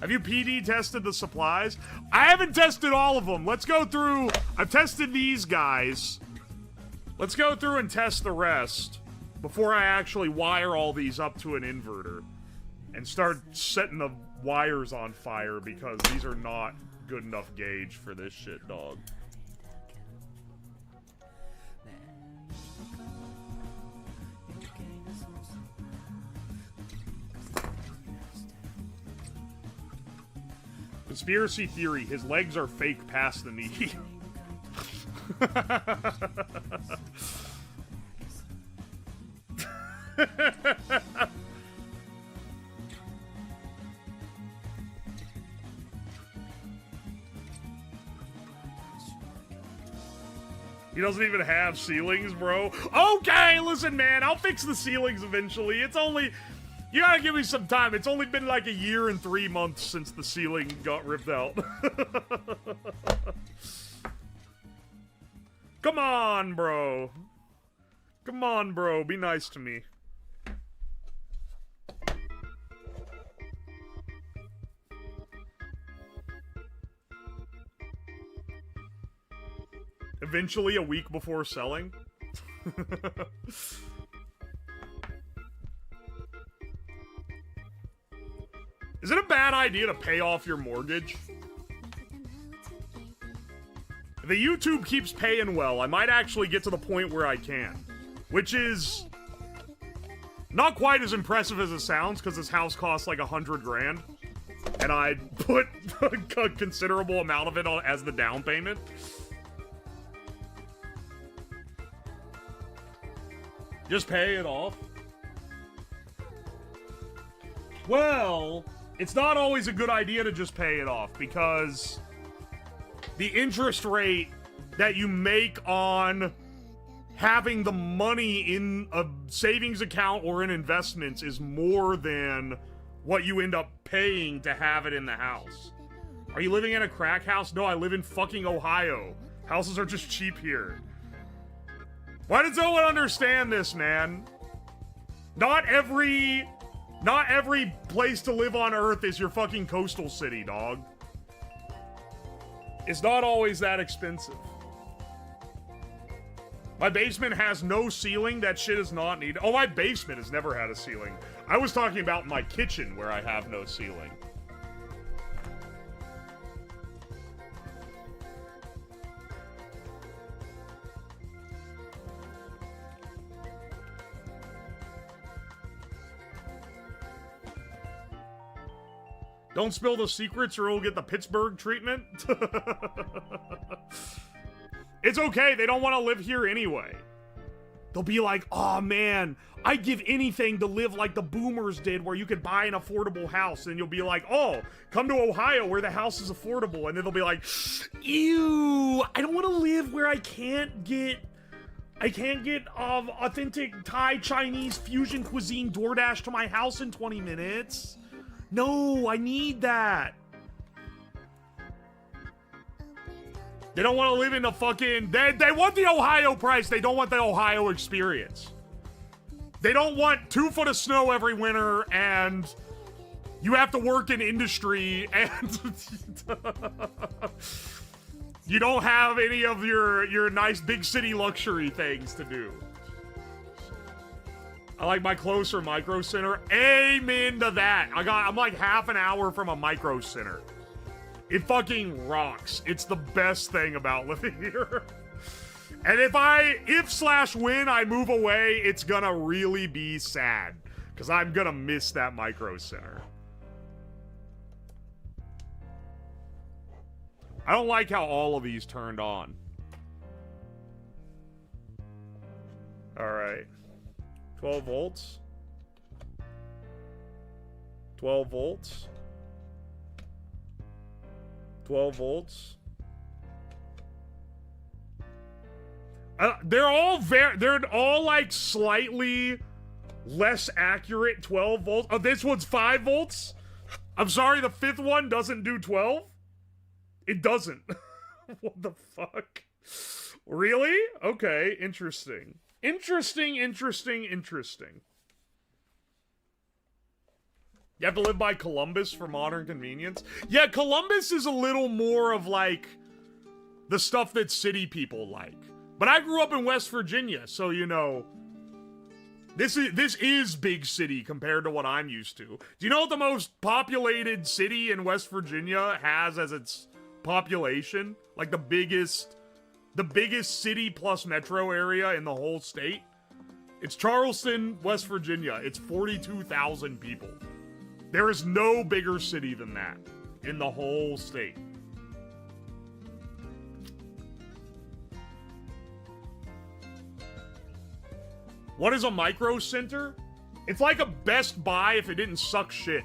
Have you PD tested the supplies? I haven't tested all of them. Let's go through. I've tested these guys. Let's go through and test the rest before I actually wire all these up to an inverter and start setting the wires on fire, because these are not good enough gauge for this shit, dog. Conspiracy theory, his legs are fake past the knee. He doesn't even have ceilings, bro. Okay, listen, man, I'll fix the ceilings eventually. It's only... You gotta give me some time. It's only been like a year and 3 months since the ceiling got ripped out. Come on, bro. Come on, bro. Be nice to me. Eventually, a week before selling. Is it a bad idea to pay off your mortgage? If the YouTube keeps paying well, I might actually get to the point where I can. Which is not quite as impressive as it sounds, because this house costs like 100 grand. And I put a considerable amount of it on as the down payment. Just pay it off. Well, it's not always a good idea to just pay it off, because the interest rate that you make on having the money in a savings account or in investments is more than what you end up paying to have it in the house. Are you living in a crack house? No, I live in fucking Ohio. Houses are just cheap here. Why does no one understand this, man? Not every place to live on Earth is your fucking coastal city, dog. It's not always that expensive. My basement has no ceiling. That shit is not needed. Oh, my basement has never had a ceiling. I was talking about my kitchen where I have no ceiling. Don't spill the secrets or we'll get the Pittsburgh treatment. It's okay, they don't want to live here anyway. They'll be like, oh man, I'd give anything to live like the boomers did where you could buy an affordable house. And you'll be like, oh, come to Ohio where the house is affordable. And then they'll be like, ew, I don't want to live where I can't get authentic Thai Chinese fusion cuisine DoorDash to my house in 20 minutes. No, I need that. They don't want to live in the fucking... They want the Ohio price. They don't want the Ohio experience. They don't want 2 foot of snow every winter and you have to work in industry and you don't have any of your nice big city luxury things to do. I like my closer micro center. Amen to that. I'm like half an hour from a micro center. It fucking rocks. It's the best thing about living here. And if/when I move away, it's gonna really be sad. Because I'm gonna miss that micro center. I don't like how all of these turned on. Alright. 12 volts. 12 volts. 12 volts. They're all like slightly less accurate 12 volts. Oh, this one's 5 volts? I'm sorry, the 5th one doesn't do 12? It doesn't. What the fuck? Really? Okay, interesting. Interesting. You have to live by Columbus for modern convenience? Yeah, Columbus is a little more of like the stuff that city people like. But I grew up in West Virginia, so you know, this is big city compared to what I'm used to. Do you know what the most populated city in West Virginia has as its population? Like the biggest city plus metro area in the whole state? It's Charleston, West Virginia. It's 42,000 people. There is no bigger city than that in the whole state. What is a micro center? It's like a Best Buy if it didn't suck shit.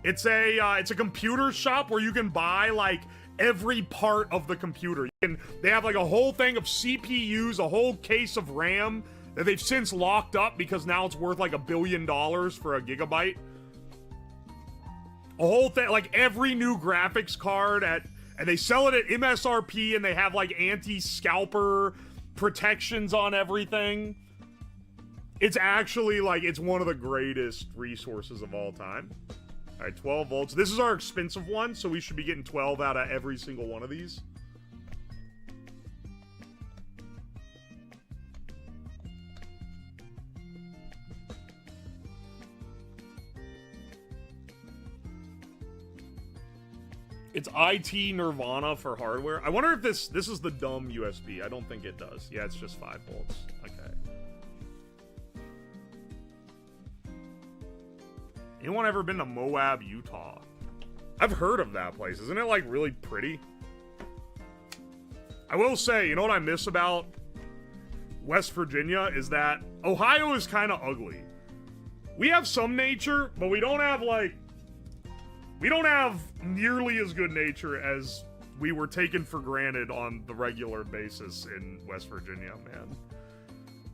It's a computer shop where you can buy like every part of the computer. They have like a whole thing of CPUs, a whole case of RAM that they've since locked up because now it's worth like $1 billion for a gigabyte. A whole thing, like every new graphics card at And they sell it at MSRP, and they have like anti-scalper protections on everything. It's actually like, it's one of the greatest resources of all time. All right, 12 volts. This is our expensive one, so we should be getting 12 out of every single one of these. It's IT Nirvana for hardware. I wonder if this is the dumb USB. I don't think it does. Yeah, it's just 5 volts. Okay. Anyone ever been to Moab, Utah? I've heard of that place. Isn't it like really pretty? I will say, you know what I miss about West Virginia is that Ohio is kind of ugly. We have some nature, but we don't have like, we don't have nearly as good nature as we were taken for granted on the regular basis in West Virginia, man.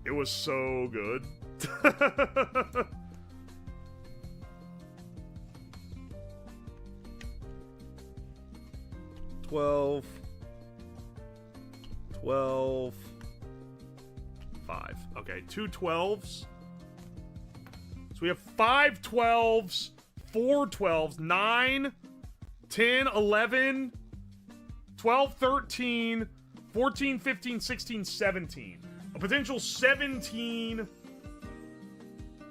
It was so good. 12, 5. Okay, 2 12s. So we have 5 12s, 4 12s, 9, 10, 11, 12, 13, 14, 15, 16, 17. A potential 17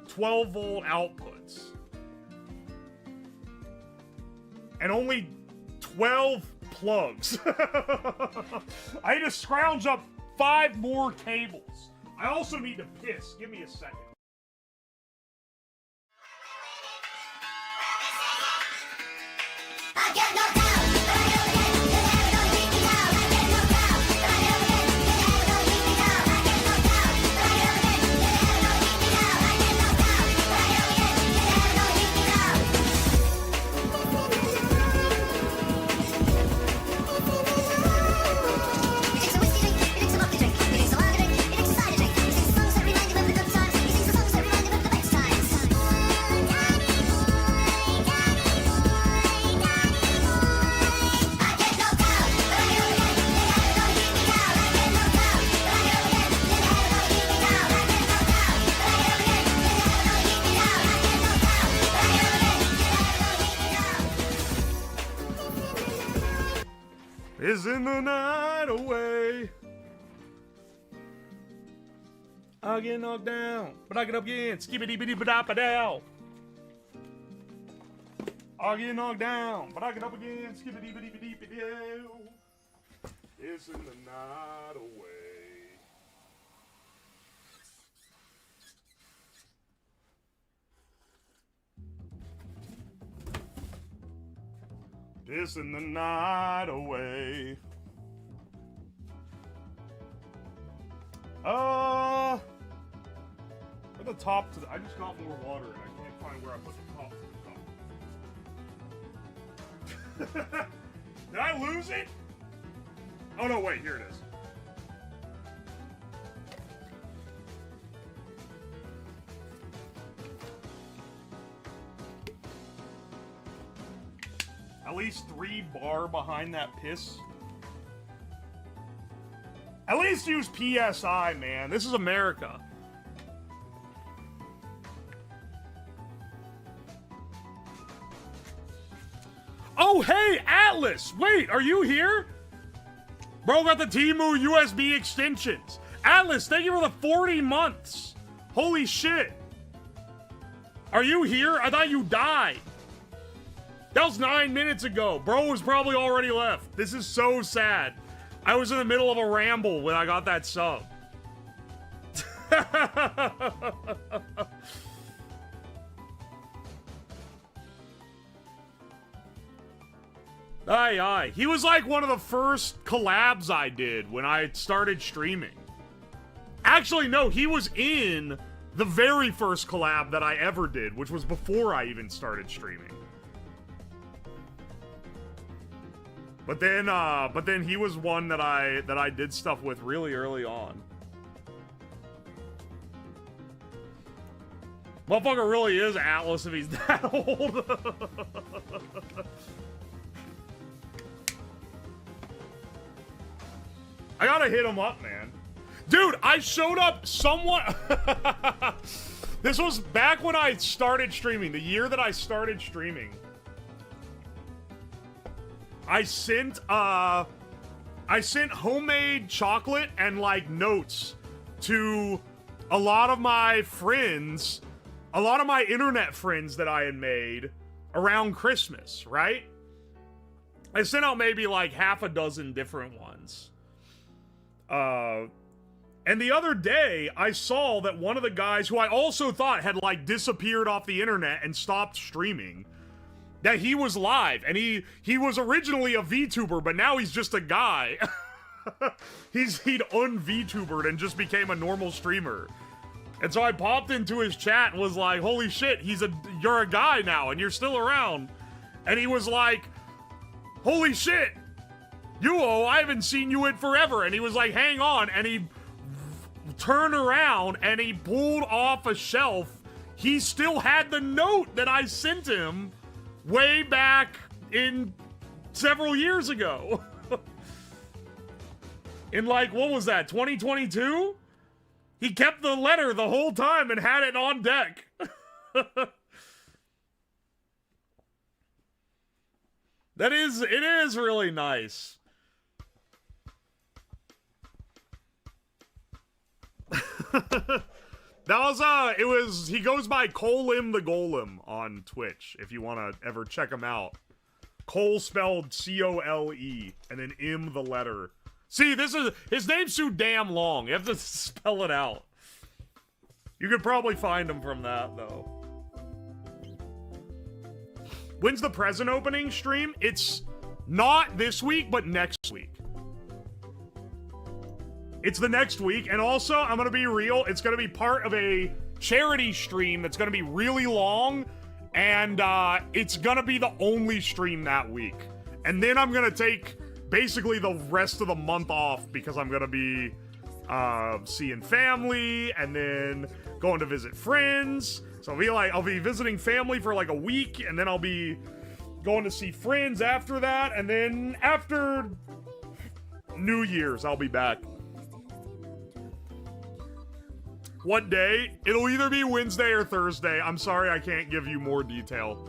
12-volt outputs. And only 12 plugs. I need to scrounge up 5 more cables. I also need to piss. Give me a second. I get knocked down, but I get up again. The heaven don't beat me down. I get knocked down, but I get up again. The heaven don't beat me down. I get knocked down, but I get up again. The heaven don't beat me down. I get knocked down, but I get up again. The heaven don't beat me down. He drinks a whiskey drink, he drinks a vodka drink, he drinks a lager drink, he drinks a cider drink. He sings the songs that remind him of the good times. He sings the songs that remind him of the best times. I get knocked down, but I get up again. The heaven don't beat me down. I get knocked down, but I get up again. The heaven don't beat me down. I get knocked down, but I get up again. The heaven don't beat me down. I get knocked down, but I get up again. The heaven don't beat me down. Isn't the night away? I get knocked down, but I get up again. Skibbity bitty ba dow. I get knocked down, but I get up again. Skibbity bitty bitty dow. Isn't the night away? Pissing the night away. At the top to the, I just got more water and I can't find where I put the top to the top. Did I lose it? Oh no, wait, here it is. At least 3 bar behind that piss. At least use PSI, man. This is America. Oh, hey, Atlas! Wait, are you here? Bro got the Temu USB extensions. Atlas, thank you for the 40 months. Holy shit. Are you here? I thought you died. That was 9 minutes ago. Bro was probably already left. This is so sad. I was in the middle of a ramble when I got that sub. Aye, aye. He was like one of the first collabs I did when I started streaming. Actually, no, he was in the very first collab that I ever did, which was before I even started streaming. But then he was one that I did stuff with really early on. Motherfucker really is Atlas if he's that old. I gotta hit him up, man. Dude, I showed up somewhat... This was back when I started streaming, the year that I started streaming. I sent homemade chocolate and, like, notes to a lot of my friends, a lot of my internet friends that I had made around Christmas, right? I sent out maybe, like, half a dozen different ones. And the other day, I saw that one of the guys who I also thought had, like, disappeared off the internet and stopped streaming, that he was live. And he was originally a VTuber, but now he's just a guy. He'd un-VTubered and just became a normal streamer. And so I popped into his chat and was like, holy shit, you're a guy now and you're still around. And he was like, holy shit, Yuo, I haven't seen you in forever. And he was like, hang on. And he turned around and he pulled off a shelf. He still had the note that I sent him way back in several years ago. In, like, what was that, 2022? He kept the letter the whole time and had it on deck. It is really nice. He goes by Colim the Golem on Twitch, if you want to ever check him out. Cole spelled C-O-L-E, and then M the letter. See, his name's too damn long. You have to spell it out. You could probably find him from that, though. When's the present opening stream? It's not this week, but next week. It's the next week, and also, I'm gonna be real, it's gonna be part of a charity stream that's gonna be really long, and it's gonna be the only stream that week. And then I'm gonna take basically the rest of the month off because I'm gonna be seeing family and then going to visit friends. So I'll be visiting family for like a week, and then I'll be going to see friends after that, and then after New Year's, I'll be back. What day? It'll either be Wednesday or Thursday. I'm sorry I can't give you more detail.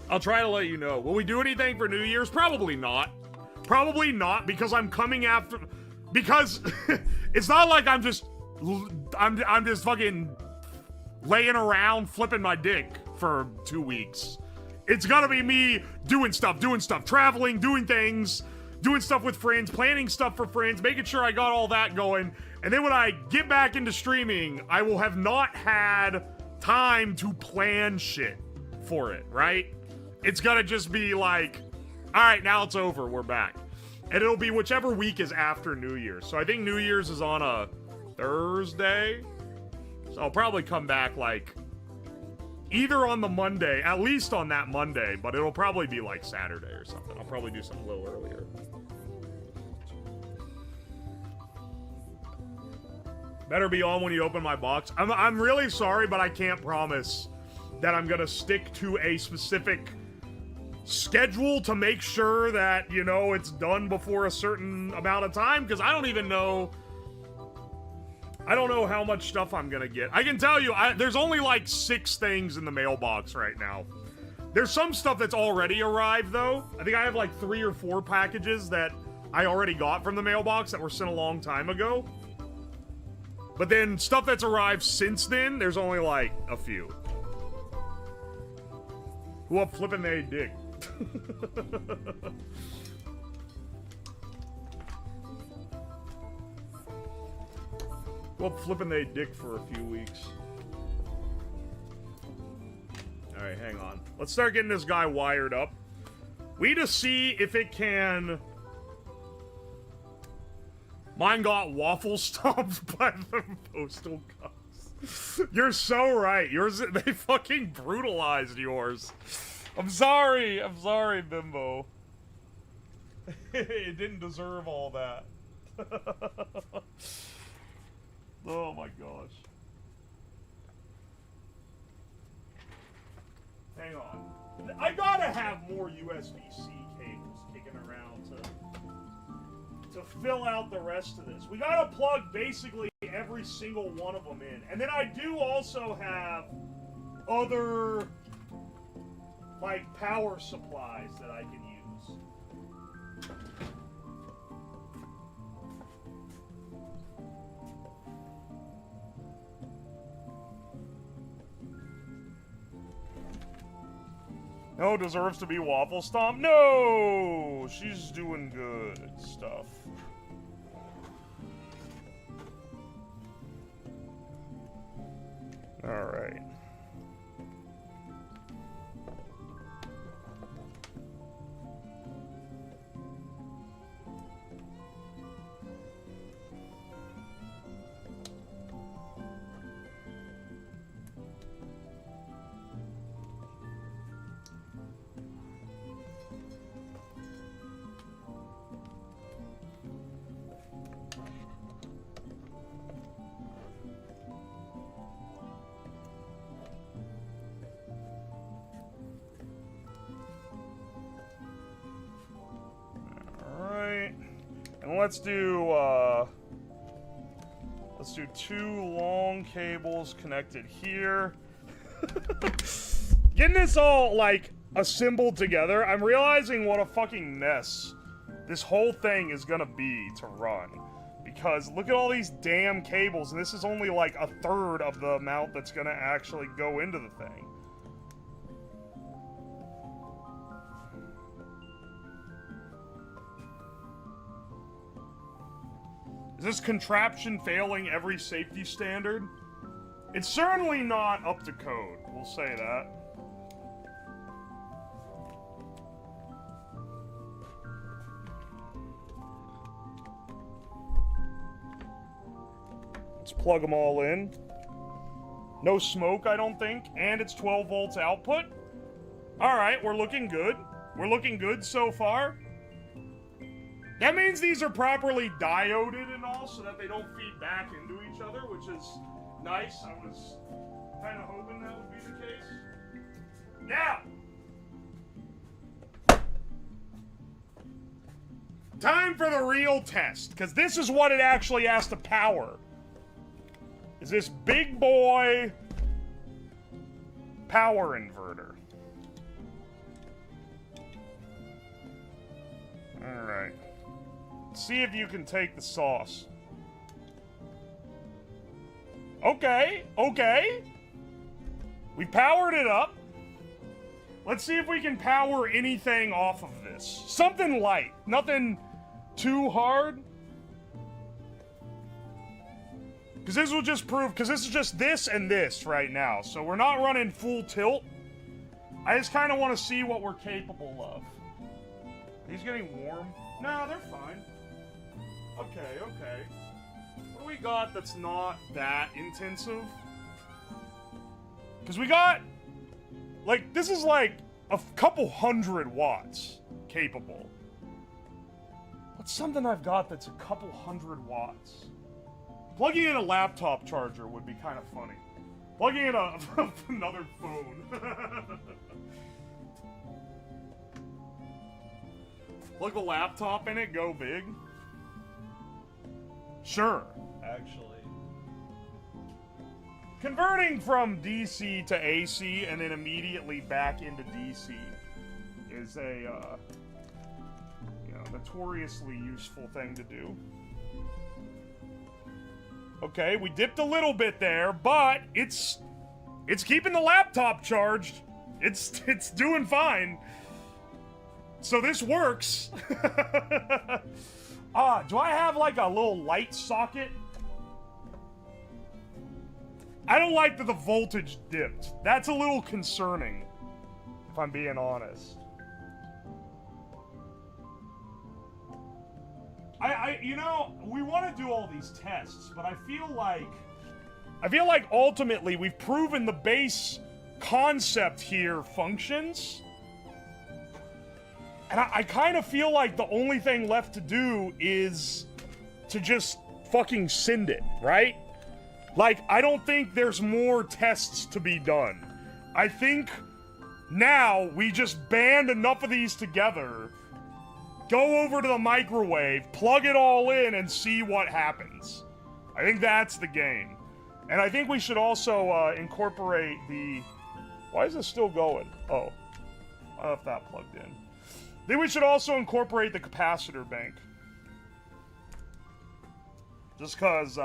I'll try to let you know. Will we do anything for New Year's? Probably not. Probably not, because I'm coming after... Because it's not like I'm just fucking laying around flipping my dick for 2 weeks. It's gonna be me doing stuff, traveling, doing things, doing stuff with friends, planning stuff for friends, making sure I got all that going. And then when I get back into streaming, I will have not had time to plan shit for it, right? It's gonna just be like, all right, now it's over, we're back. And it'll be whichever week is after New Year's. So I think New Year's is on a Thursday. So I'll probably come back like either on the Monday, at least on that Monday, but it'll probably be like Saturday or something. I'll probably do something a little earlier. Better be on when you open my box. I'm really sorry, but I can't promise that I'm gonna stick to a specific schedule to make sure that, you know, it's done before a certain amount of time, because I don't even know... I don't know how much stuff I'm gonna get. I can tell you, there's only like 6 things in the mailbox right now. There's some stuff that's already arrived, though. I think I have like 3 or 4 packages that I already got from the mailbox that were sent a long time ago. But then stuff that's arrived since then, there's only like a few. Who up flipping they dick? Well, flipping they dick for a few weeks. Alright, hang on. Let's start getting this guy wired up. We need to see if it can... Mine got waffle stomped by the postal cops. You're so right. Yours, they fucking brutalized yours. I'm sorry, Bimbo. It didn't deserve all that. Oh my gosh. Hang hang on. I gotta have more USB-C cables kicking around to fill out the rest of this. We gotta plug basically every single one of them in. And then I do also have other, like, power supplies that I can use. No, deserves to be Waffle Stomp? No! She's doing good stuff. Alright. Let's do 2 long cables connected here. Getting this all, like, assembled together, I'm realizing what a fucking mess this whole thing is gonna be to run. Because look at all these damn cables, and this is only like a third of the amount that's gonna actually go into the thing. Is this contraption failing every safety standard? It's certainly not up to code, we'll say that. Let's plug them all in. No smoke, I don't think, and it's 12 volts output. Alright, we're looking good. We're looking good so far. That means these are properly dioded and all, so that they don't feed back into each other, which is nice. I was kind of hoping that would be the case. Now! Time for the real test, because this is what it actually has to power. Is this big boy power inverter. Alright. See if you can take the sauce. Okay, okay. We powered it up. Let's see if we can power anything off of this. Something light. Nothing too hard. Because this will just prove... Because this is just this and this right now. So we're not running full tilt. I just kind of want to see what we're capable of. He's getting warm. No, they're fine. Okay, okay. What do we got that's not that intensive? Because we got... Like, this is like a couple 100 watts capable. What's something I've got that's a couple 100 watts? Plugging in a laptop charger would be kind of funny. Plugging in another phone. Plug the laptop in it, go big. Sure, actually. Converting from DC to AC and then immediately back into DC is a, you know, notoriously useful thing to do. Okay, we dipped a little bit there, but it's keeping the laptop charged. It's doing fine. So this works. Do I have like a little light socket? I don't like that the voltage dipped. That's a little concerning, if I'm being honest. You know, we want to do all these tests, but I feel like ultimately we've proven the base concept here functions. And I kind of feel like the only thing left to do is to just fucking send it, right? Like, I don't think there's more tests to be done. I think Now, we just band enough of these together, go over to the microwave, plug it all in, and see what happens. I think that's the game. And I think we should also incorporate the... Why is this still going? Oh. I don't know if that plugged in. I think we should also incorporate the capacitor bank. Just because,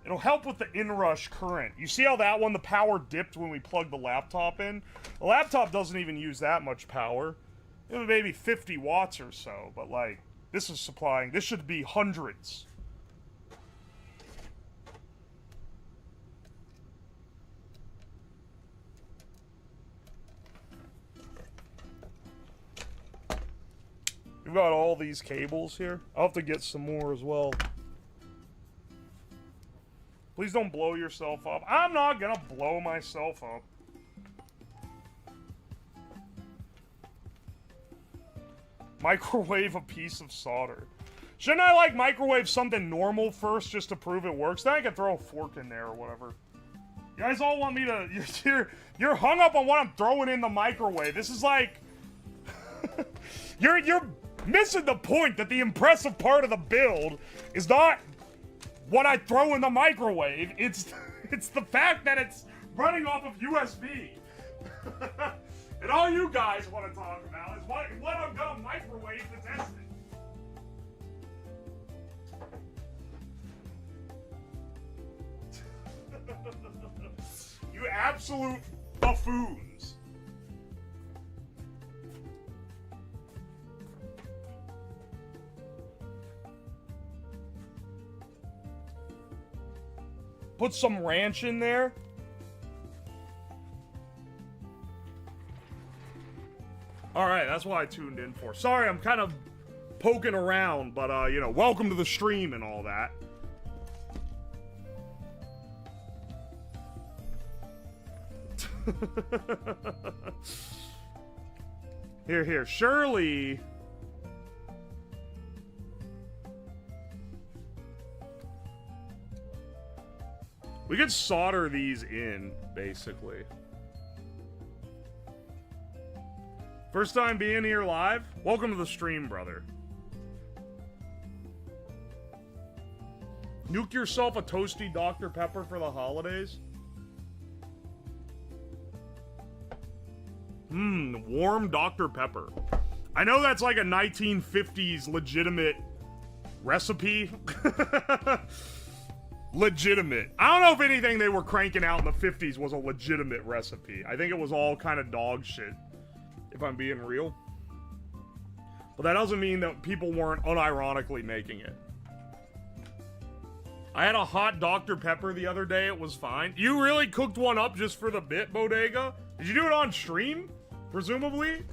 it'll help with the inrush current. You see how that one, the power dipped when we plugged the laptop in? The laptop doesn't even use that much power. It was maybe 50 watts or so, but like, this is supplying, this should be hundreds. We've got all these cables here. I'll have to get some more as well. Please don't blow yourself up. I'm not gonna blow myself up. Microwave a piece of solder. Shouldn't I like microwave something normal first just to prove it works? Then I can throw a fork in there or whatever. You guys all want me to... You're hung up on what I'm throwing in the microwave. This is like... You're missing the point that the impressive part of the build is not what I throw in the microwave. It's the fact that it's running off of USB. And all you guys want to talk about is what I'm gonna microwave to test it. You absolute buffoons. Put some ranch in there. Alright, that's what I tuned in for. Sorry, I'm kind of poking around, but, you know, welcome to the stream and all that. Here, Shirley... We could solder these in, basically. First time being here live? Welcome to the stream, brother. Nuke yourself a toasty Dr. Pepper for the holidays? Warm Dr. Pepper. I know that's like a 1950s legitimate recipe. Legitimate. I don't know if anything they were cranking out in the 50s was a legitimate recipe. I think it was all kind of dog shit, if I'm being real. But that doesn't mean that people weren't unironically making it. I had a hot Dr. Pepper the other day. It was fine. You really cooked one up just for the bit, Bodega? Did you do it on stream? Presumably?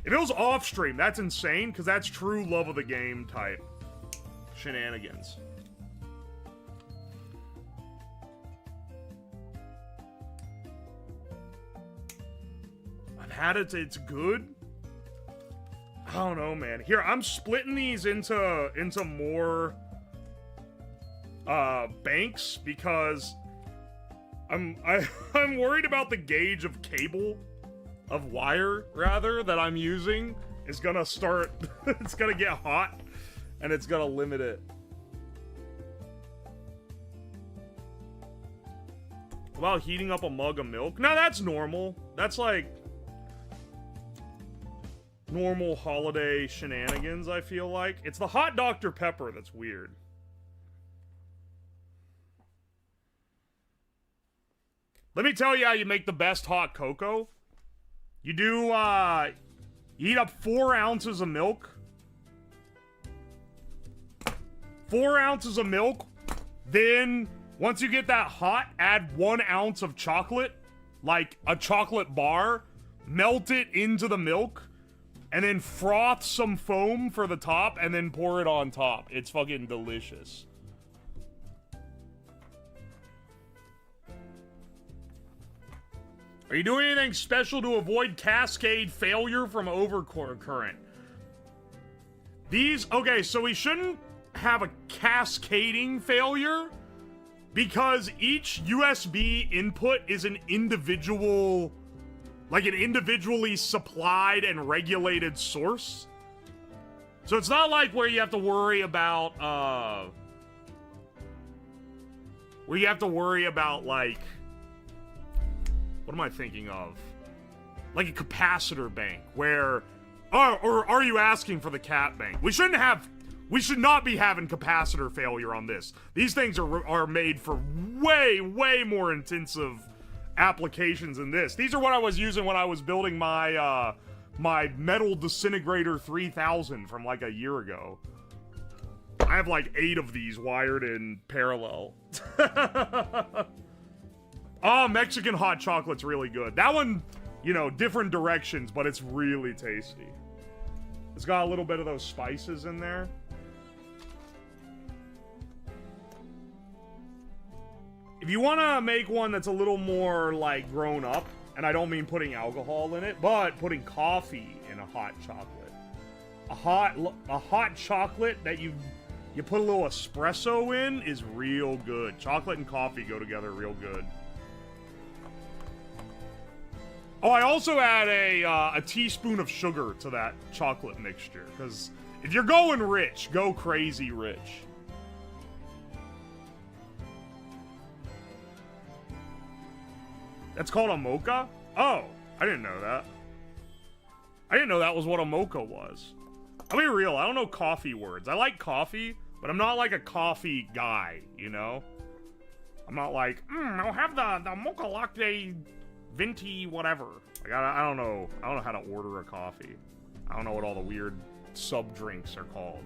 If it was off stream, that's insane, because that's true love of the game type shenanigans. Had it, it's good. I don't know, man. Here, I'm splitting these into more banks because I'm worried about the gauge of cable, of wire rather, that I'm using is gonna start. It's gonna get hot, and it's gonna limit it. About heating up a mug of milk? No, that's normal. That's like normal holiday shenanigans, I feel like. It's the hot Dr. Pepper that's weird. Let me tell you how you make the best hot cocoa. You do, you heat up 4 ounces of milk. 4 ounces of milk. Then, once you get that hot, add 1 ounce of chocolate. Like a chocolate bar. Melt it into the milk. And then froth some foam for the top, and then pour it on top. It's fucking delicious. Are you doing anything special to avoid cascade failure from overcurrent? These, okay, so we shouldn't have a cascading failure, Because each USB input is an individual, like an individually supplied and regulated source. So it's not like where you have to worry about, like, what am I thinking of? Like a capacitor bank, where, or are you asking for the cat bank? We should not be having capacitor failure on this. These things are made for way more intensive applications than this. These are what I was using when I was building my, my metal disintegrator 3000 from like a year ago. I have like 8 of these wired in parallel. Oh, Mexican hot chocolate's really good. That one, you know, different directions, but it's really tasty. It's got a little bit of those spices in there. If you want to make one that's a little more, like, grown up, and I don't mean putting alcohol in it, but putting coffee in a hot chocolate. A hot chocolate that you put a little espresso in is real good. Chocolate and coffee go together real good. Oh, I also add a teaspoon of sugar to that chocolate mixture, because if you're going rich, go crazy rich. That's called a mocha? Oh, I didn't know that. I didn't know that was what a mocha was. I'll be real, I don't know coffee words. I like coffee, but I'm not like a coffee guy, you know? I'm not like, I'll have the mocha latte venti whatever. Like, I don't know how to order a coffee. I don't know what all the weird sub-drinks are called.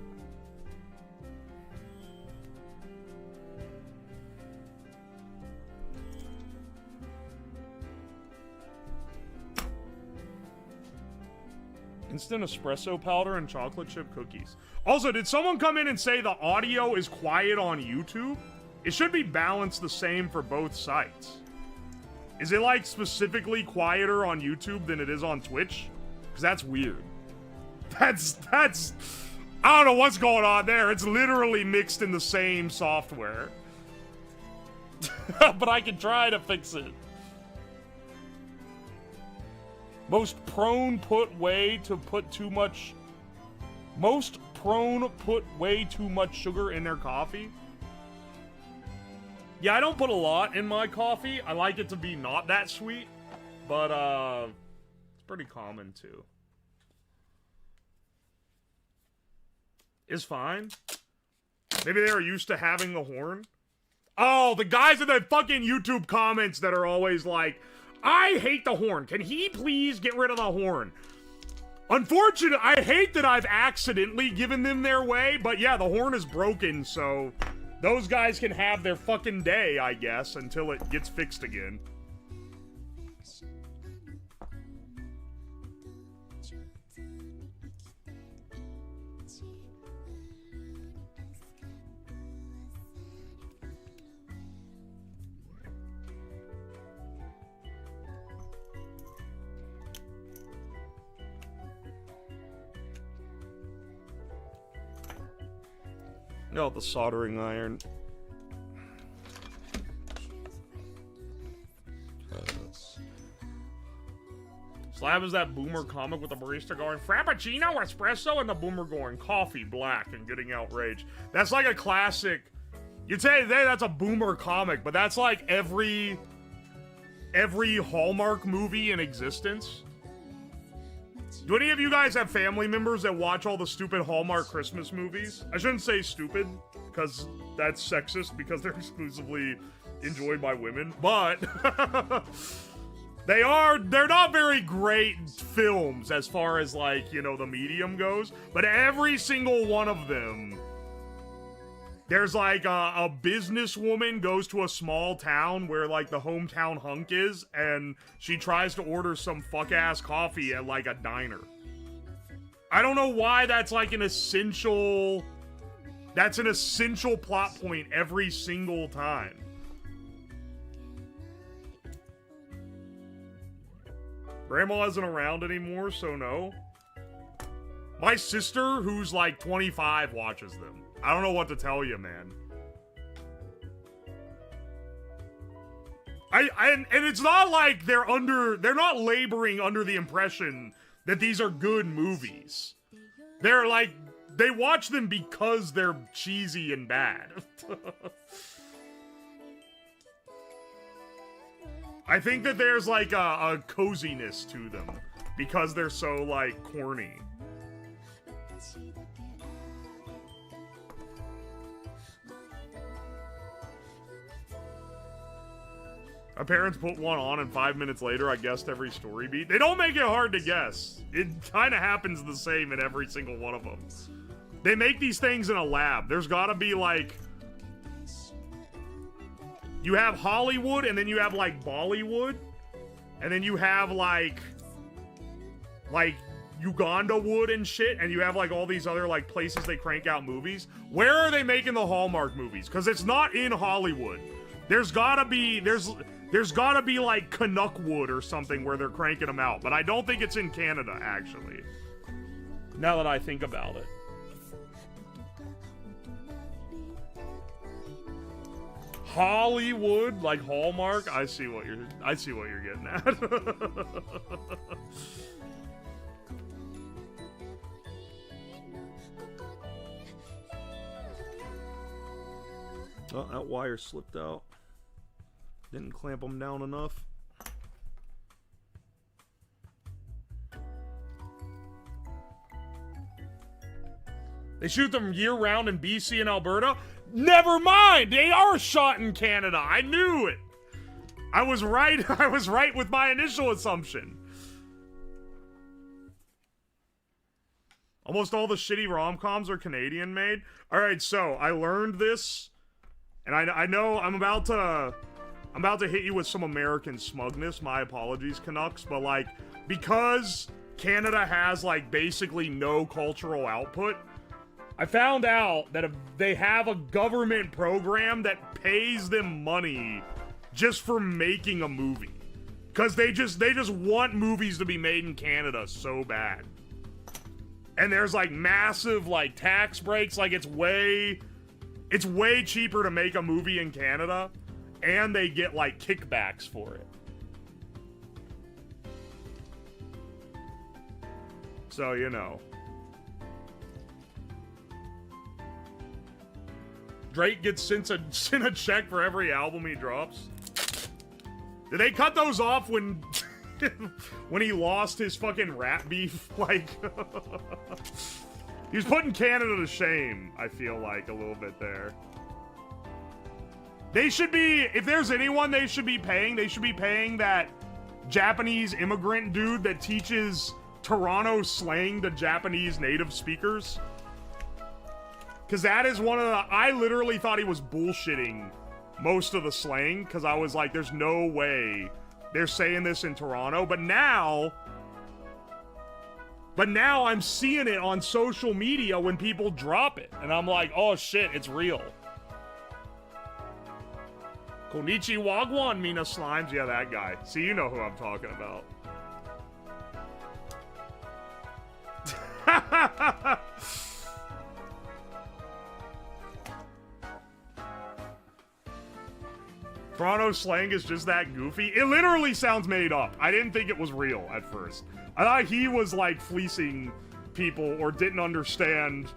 Instant espresso powder and chocolate chip cookies. Also, did someone come in and say the audio is quiet on YouTube? It should be balanced the same for both sites. Is it, like, specifically quieter on YouTube than it is on Twitch? Because that's weird. That's... I don't know what's going on there. It's literally mixed in the same software. But I can try to fix it. Most prone put too much sugar in their coffee. Yeah, I don't put a lot in my coffee. I like it to be not that sweet, but it's pretty common too. Is fine. Maybe they are used to having the horn. Oh, the guys in the fucking YouTube comments that are always like, I hate the horn. Can he please get rid of the horn? Unfortunately, I hate that I've accidentally given them their way, but yeah, the horn is broken, so those guys can have their fucking day, I guess, until it gets fixed again. Oh, the soldering iron. Slab is that boomer comic with the barista going, Frappuccino, espresso, and the boomer going, coffee, black, and getting outraged. That's like a classic. You'd say today that's a boomer comic, but that's like every Hallmark movie in existence. Do any of you guys have family members that watch all the stupid Hallmark Christmas movies? I shouldn't say stupid, because that's sexist, because they're exclusively enjoyed by women, but they're not very great films as far as, like, you know, the medium goes, but every single one of them, there's like a businesswoman goes to a small town where like the hometown hunk is, and she tries to order some fuck-ass coffee at like a diner. I don't know why that's like an essential plot point every single time. Grandma isn't around anymore, so no. My sister, who's like 25, watches them. I don't know what to tell you, man. And it's not like they're not laboring under the impression that these are good movies. They're like, they watch them because they're cheesy and bad. I think that there's like a coziness to them because they're so like corny. My parents put one on, and 5 minutes later, I guessed every story beat. They don't make it hard to guess. It kind of happens the same in every single one of them. They make these things in a lab. There's gotta be, like... You have Hollywood, and then you have, like, Bollywood. And then you have, like Uganda wood and shit, and you have, like, all these other, like, places they crank out movies. Where are they making the Hallmark movies? Because it's not in Hollywood. There's gotta be like Canuck Wood or something where they're cranking them out, but I don't think it's in Canada, actually. Now that I think about it. Hollywood, like Hallmark. I see what you're getting at. Oh, that wire slipped out. Didn't clamp them down enough. They shoot them year-round in BC and Alberta? Never mind! They are shot in Canada! I knew it! I was right. I was right with my initial assumption. Almost all the shitty rom-coms are Canadian made. Alright, so I learned this, and I know I'm about to hit you with some American smugness. My apologies, Canucks, but like, because Canada has like basically no cultural output, I found out that they have a government program that pays them money just for making a movie. Cause they just want movies to be made in Canada so bad. And there's like massive like tax breaks, like it's way cheaper to make a movie in Canada, and they get like kickbacks for it. So, you know. Drake gets sent a check for every album he drops. Did they cut those off when when he lost his fucking rap beef? Like, he was putting Canada to shame, I feel like, a little bit there. They should be, if there's anyone they should be paying that Japanese immigrant dude that teaches Toronto slang to Japanese native speakers. Because that is one of the... I literally thought he was bullshitting most of the slang, because I was like, there's no way they're saying this in Toronto. But now I'm seeing it on social media when people drop it. And I'm like, oh shit, it's real. Konichi Wagwan Mina Slimes. Yeah, that guy. See, you know who I'm talking about. Toronto slang is just that goofy. It literally sounds made up. I didn't think it was real at first. I thought he was like fleecing people or didn't understand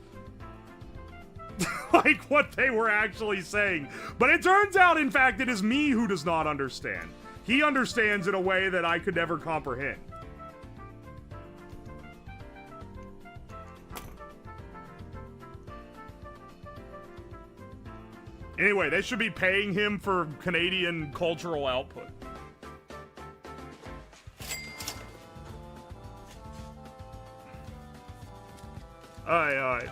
like what they were actually saying. But it turns out, in fact, it is me who does not understand. He understands in a way that I could never comprehend. Anyway, they should be paying him for Canadian cultural output. Alright.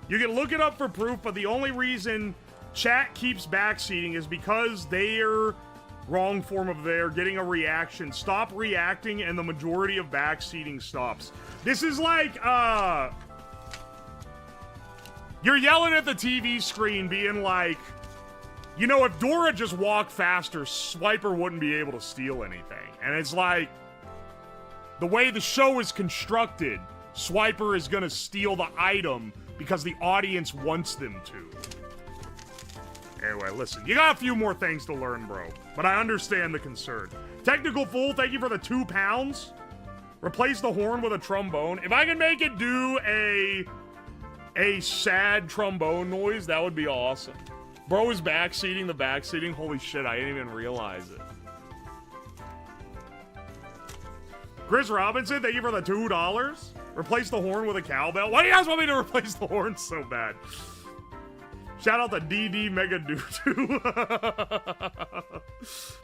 You can look it up for proof, but the only reason chat keeps backseating is because they're wrong form of they're getting a reaction. Stop reacting and the majority of backseating stops. This is like, you're yelling at the TV screen being like, you know, if Dora just walked faster, Swiper wouldn't be able to steal anything. And it's like, the way the show is constructed, Swiper is gonna steal the item because the audience wants them to. Anyway, listen, you got a few more things to learn, bro. But I understand the concern. Technical Fool, thank you for the 2 pounds. Replace the horn with a trombone. If I can make it do a sad trombone noise, that would be awesome. Bro is backseating the backseating. Holy shit, I didn't even realize it. Chris Robinson, thank you for the $2. Replace the horn with a cowbell. Why do you guys want me to replace the horn so bad? Shout out to DD Mega Doo-Doo.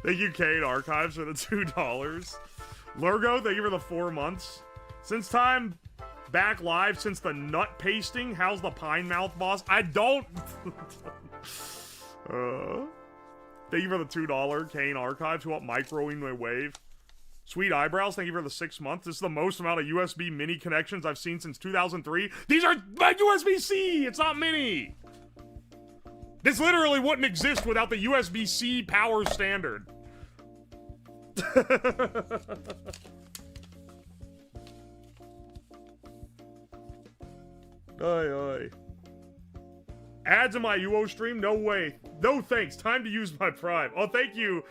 Thank you, Kane Archives, for the $2. Lurgo, thank you for the 4 months. Since time back live, since the nut pasting, how's the Pine Mouth boss? I don't... Thank you for the $2, Kane Archives. Who want microwave my wave? Sweet Eyebrows, thank you for the 6 months. This is the most amount of USB mini connections I've seen since 2003. These are my USB-C! It's not mini! This literally wouldn't exist without the USB-C power standard. Aye. Ads in my UO stream? No way. No thanks. Time to use my Prime. Oh, thank you,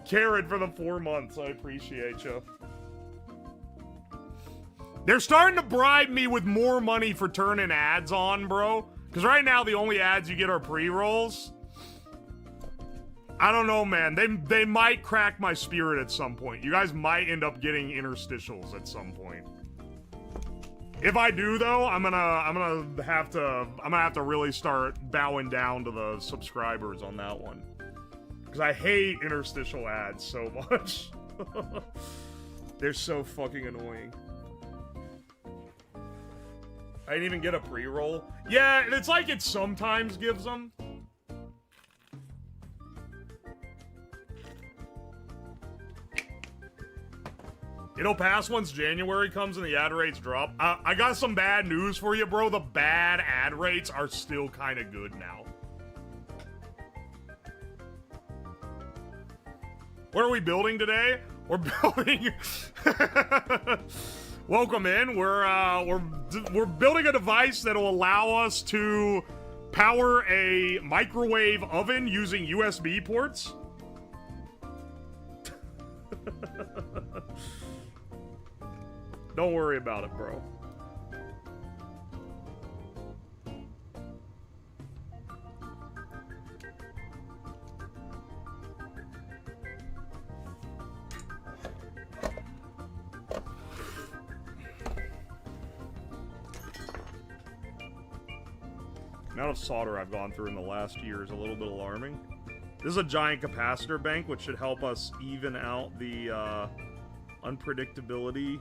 Karen, for the 4 months. I appreciate you. They're starting to bribe me with more money for turning ads on, bro. Because right now, the only ads you get are pre-rolls. I don't know, man. They might crack my spirit at some point. You guys might end up getting interstitials at some point. If I do, though, I'm gonna have to really start bowing down to the subscribers on that one. Because I hate interstitial ads so much. They're so fucking annoying. I didn't even get a pre-roll. Yeah, it's like it sometimes gives them. It'll pass once January comes and the ad rates drop. I got some bad news for you, bro. The bad ad rates are still kind of good now. What are we building today? We're building... Welcome in. We're building a device that'll allow us to power a microwave oven using USB ports. Don't worry about it, bro. The amount of solder I've gone through in the last year is a little bit alarming. This is a giant capacitor bank, which should help us even out the unpredictability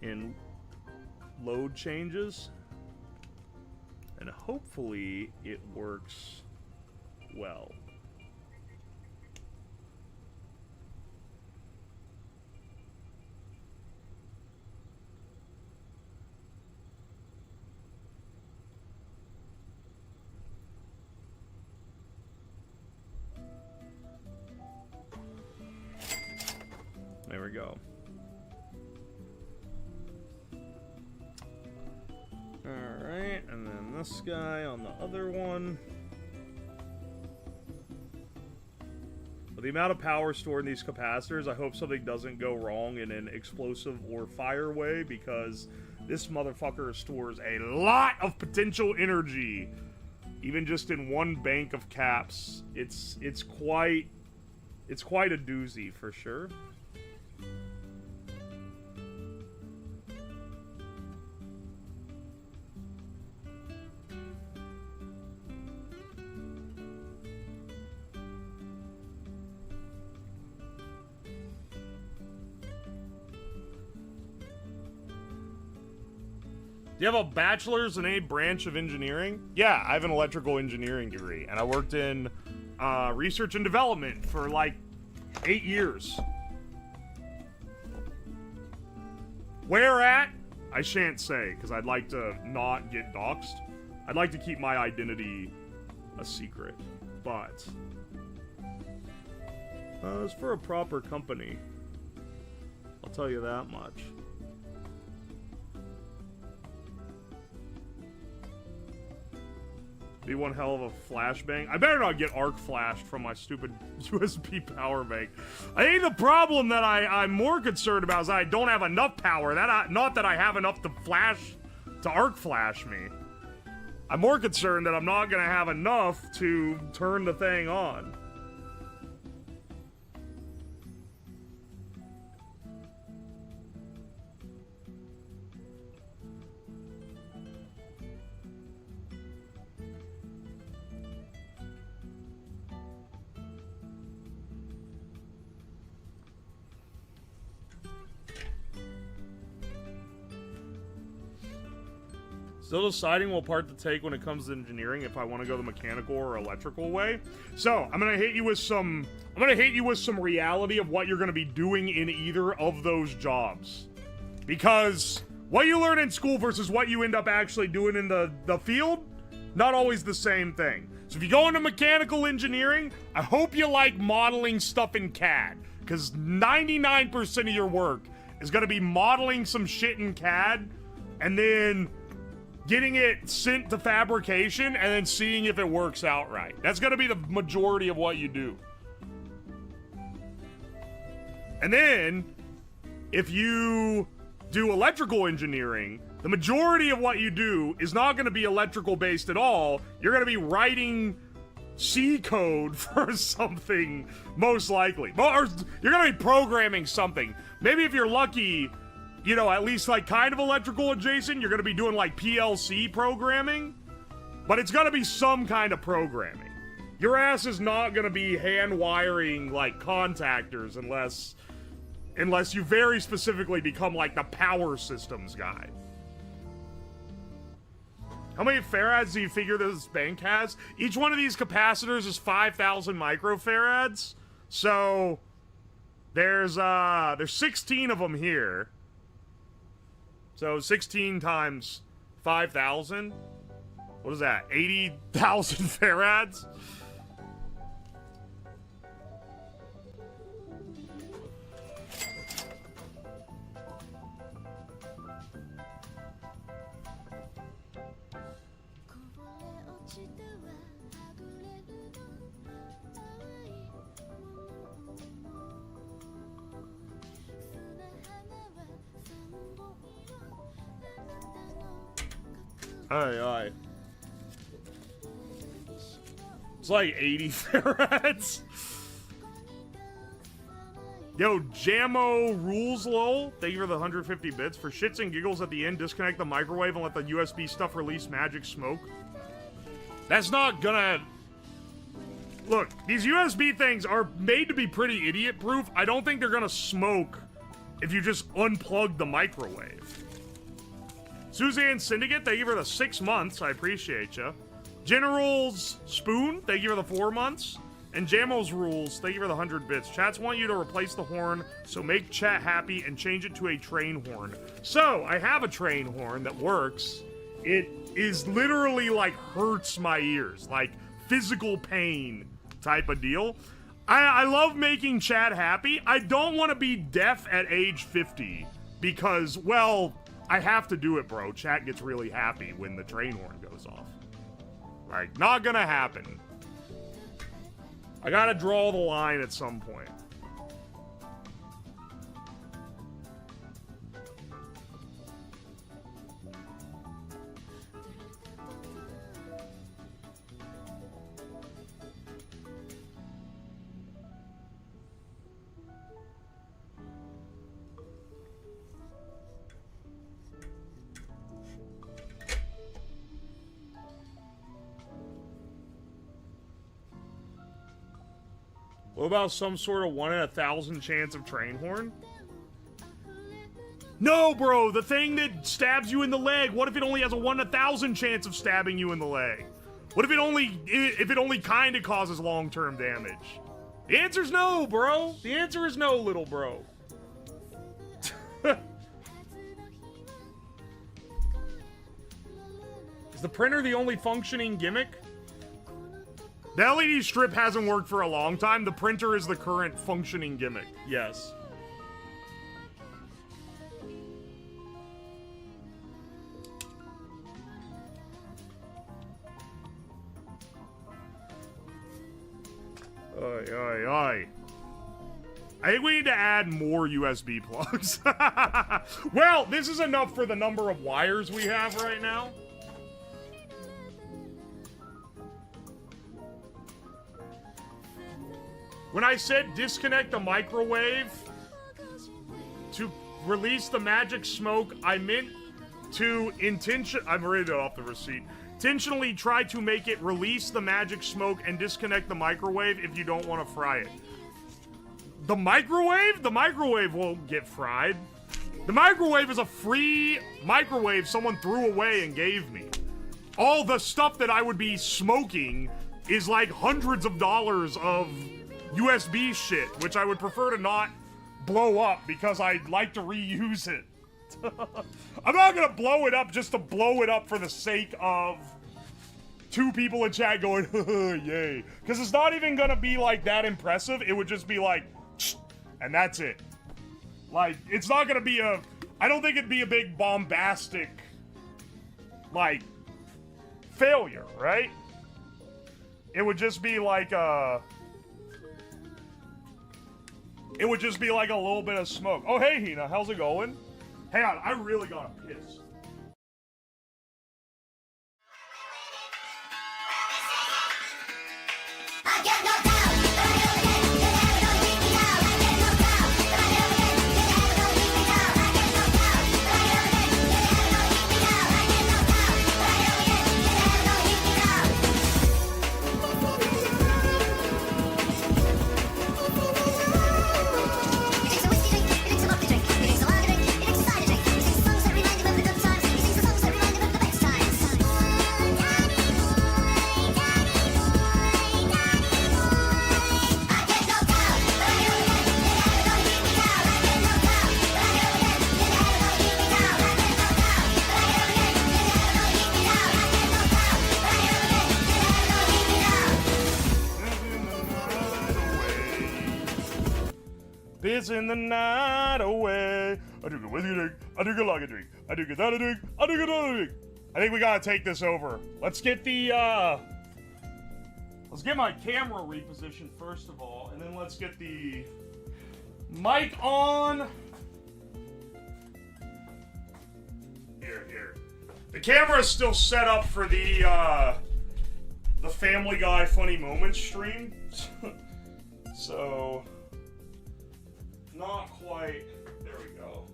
in load changes. And hopefully it works well. There we go. Alright, and then this guy on the other one. With the amount of power stored in these capacitors, I hope something doesn't go wrong in an explosive or fire way, because this motherfucker stores a lot of potential energy. Even just in one bank of caps. It's quite a doozy for sure. Do you have a bachelor's in any branch of engineering? Yeah, I have an electrical engineering degree, and I worked in research and development for like 8 years. Where at? I shan't say, because I'd like to not get doxxed. I'd like to keep my identity a secret, but it's for a proper company. I'll tell you that much. Be one hell of a flashbang. I better not get arc flashed from my stupid USB power bank. I think the problem that I'm more concerned about is that I don't have enough power. Not that I have enough to arc flash me. I'm more concerned that I'm not gonna have enough to turn the thing on. Still deciding what part to take when it comes to engineering, if I want to go the mechanical or electrical way. So, I'm gonna hit you with some reality of what you're gonna be doing in either of those jobs. Because what you learn in school versus what you end up actually doing in the field, not always the same thing. So if you go into mechanical engineering, I hope you like modeling stuff in CAD. Because 99% of your work is gonna be modeling some shit in CAD, and then getting it sent to fabrication, and then seeing if it works out right. That's gonna be the majority of what you do. And then, if you do electrical engineering, the majority of what you do is not gonna be electrical based at all. You're gonna be writing C code for something, most likely. Or you're gonna be programming something. Maybe if you're lucky, you know, at least like kind of electrical adjacent, you're gonna be doing like PLC programming, but it's gonna be some kind of programming. Your ass is not gonna be hand wiring like contactors unless you very specifically become like the power systems guy. How many farads do you figure this bank has? Each one of these capacitors is 5,000 microfarads. So there's 16 of them here. So 16 times 5,000. What is that? 80,000 farads? Aye. It's like 80 farads. Yo, Jammo rules lol. Thank you for the 150 bits. For shits and giggles at the end, disconnect the microwave and let the USB stuff release magic smoke. That's not gonna... Look, these USB things are made to be pretty idiot-proof. I don't think they're gonna smoke if you just unplug the microwave. Suzanne Syndicate, thank you for the 6 months. I appreciate you. General's Spoon, thank you for the 4 months. And Jammo's Rules, thank you for the 100 bits. Chats want you to replace the horn, so make chat happy and change it to a train horn. So, I have a train horn that works. It is literally like hurts my ears, like physical pain type of deal. I love making chat happy. I don't want to be deaf at age 50 because, well, I have to do it, bro. Chat gets really happy when the train horn goes off. Like, not gonna happen. I gotta draw the line at some point. What about some sort of 1 in 1,000 chance of train horn? No, bro, the thing that stabs you in the leg. What if it only has a 1 in 1,000 chance of stabbing you in the leg? What if it only kind of causes long-term damage? The answer's no, bro. The answer is no, little bro. Is the printer the only functioning gimmick? The LED strip hasn't worked for a long time. The printer is the current functioning gimmick. Yes. Oy, oy, oy. I think we need to add more USB plugs. Well, this is enough for the number of wires we have right now. When I said disconnect the microwave to release the magic smoke, I meant to I'm reading it off the receipt. Intentionally try to make it release the magic smoke and disconnect the microwave if you don't want to fry it. The microwave? The microwave won't get fried. The microwave is a free microwave someone threw away and gave me. All the stuff that I would be smoking is like hundreds of dollars of USB shit, which I would prefer to not blow up because I'd like to reuse it. I'm not gonna blow it up just to blow it up for the sake of two people in chat going, yay. Because it's not even gonna be like that impressive. It would just be like, and that's it. Like, it's not gonna be I don't think it'd be a big bombastic, like, failure, right? It would just be like it would just be like a little bit of smoke. Oh, hey, Hina, how's it going? Hang on, I really gotta piss. I get knocked down, but I never get, 'cause I never don't beat me down. I get knocked down, but I never get, 'cause I never don't beat me down. I get knocked down, but I never get, 'cause I never don't beat me down. I get knocked down, but I never get, 'cause I never don't beat me down. He drinks a whiskey drink, he drinks a vodka drink, he drinks a lager drink, he drinks a cider drink. He sings the songs that remind him of the good times. He sings the songs that remind him of the best times. I get knocked down, but I never get, 'cause I never don't beat me down. I get knocked down, but I never get, 'cause I never don't beat me down. I get knocked down, but I never get, 'cause I never don't beat me down. I get knocked down, but I never get, 'cause I never don't beat me down. Pissing the night away. I drink a whiskey drink. I drink a lager drink. I drink another drink. I drink another drink. I think we gotta take this over. Let's get the, let's get my camera repositioned first of all, and then let's get the mic on. Here. The camera is still set up for the Family Guy Funny Moments stream. So, not quite. There we go.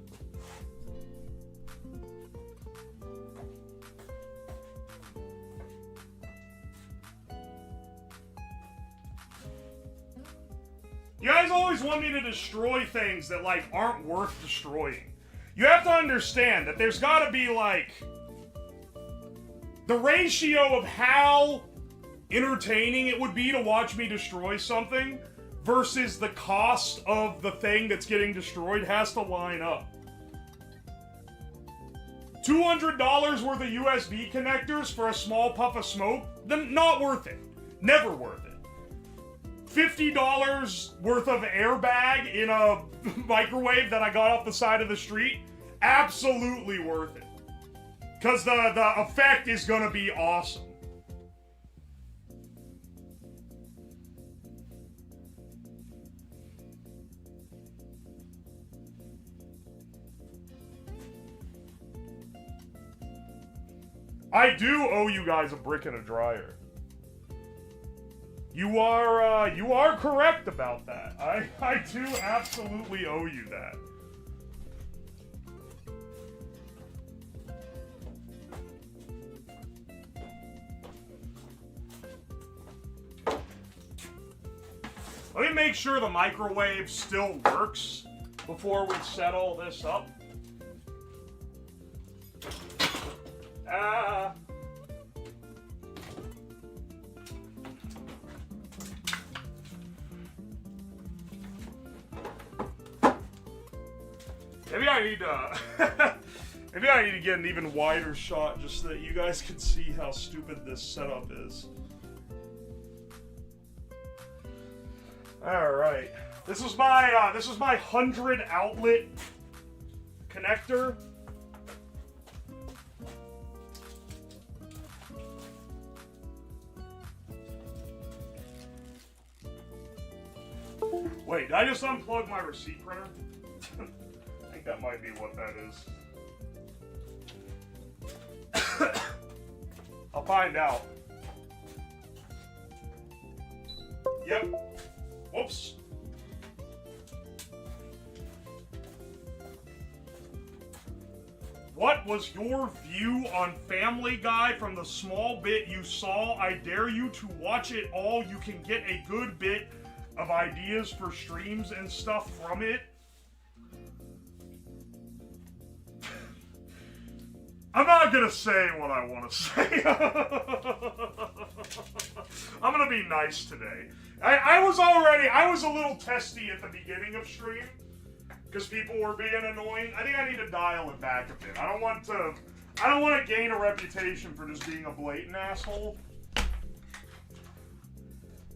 You guys always want me to destroy things that, like, aren't worth destroying. You have to understand that there's gotta be, like, the ratio of how entertaining it would be to watch me destroy something versus the cost of the thing that's getting destroyed has to line up. $200 worth of USB connectors for a small puff of smoke? Then not worth it. Never worth it. $50 worth of airbag in a microwave that I got off the side of the street? Absolutely worth it. Because the effect is gonna be awesome. I do owe you guys a brick and a dryer. You are correct about that. I do absolutely owe you that. Let me make sure the microwave still works before we set all this up. Maybe I need to maybe I need to get an even wider shot just so that you guys can see how stupid this setup is. All right, this was my 100 outlet connector. Wait, did I just unplug my receipt printer? I think that might be what that is. I'll find out. Yep. Whoops. What was your view on Family Guy from the small bit you saw? I dare you to watch it all. You can get a good bit of ideas for streams and stuff from it. I'm not gonna say what I want to say. I'm gonna be nice today. I was a little testy at the beginning of stream because people were being annoying. I think I need to dial it back a bit. I don't want to gain a reputation for just being a blatant asshole.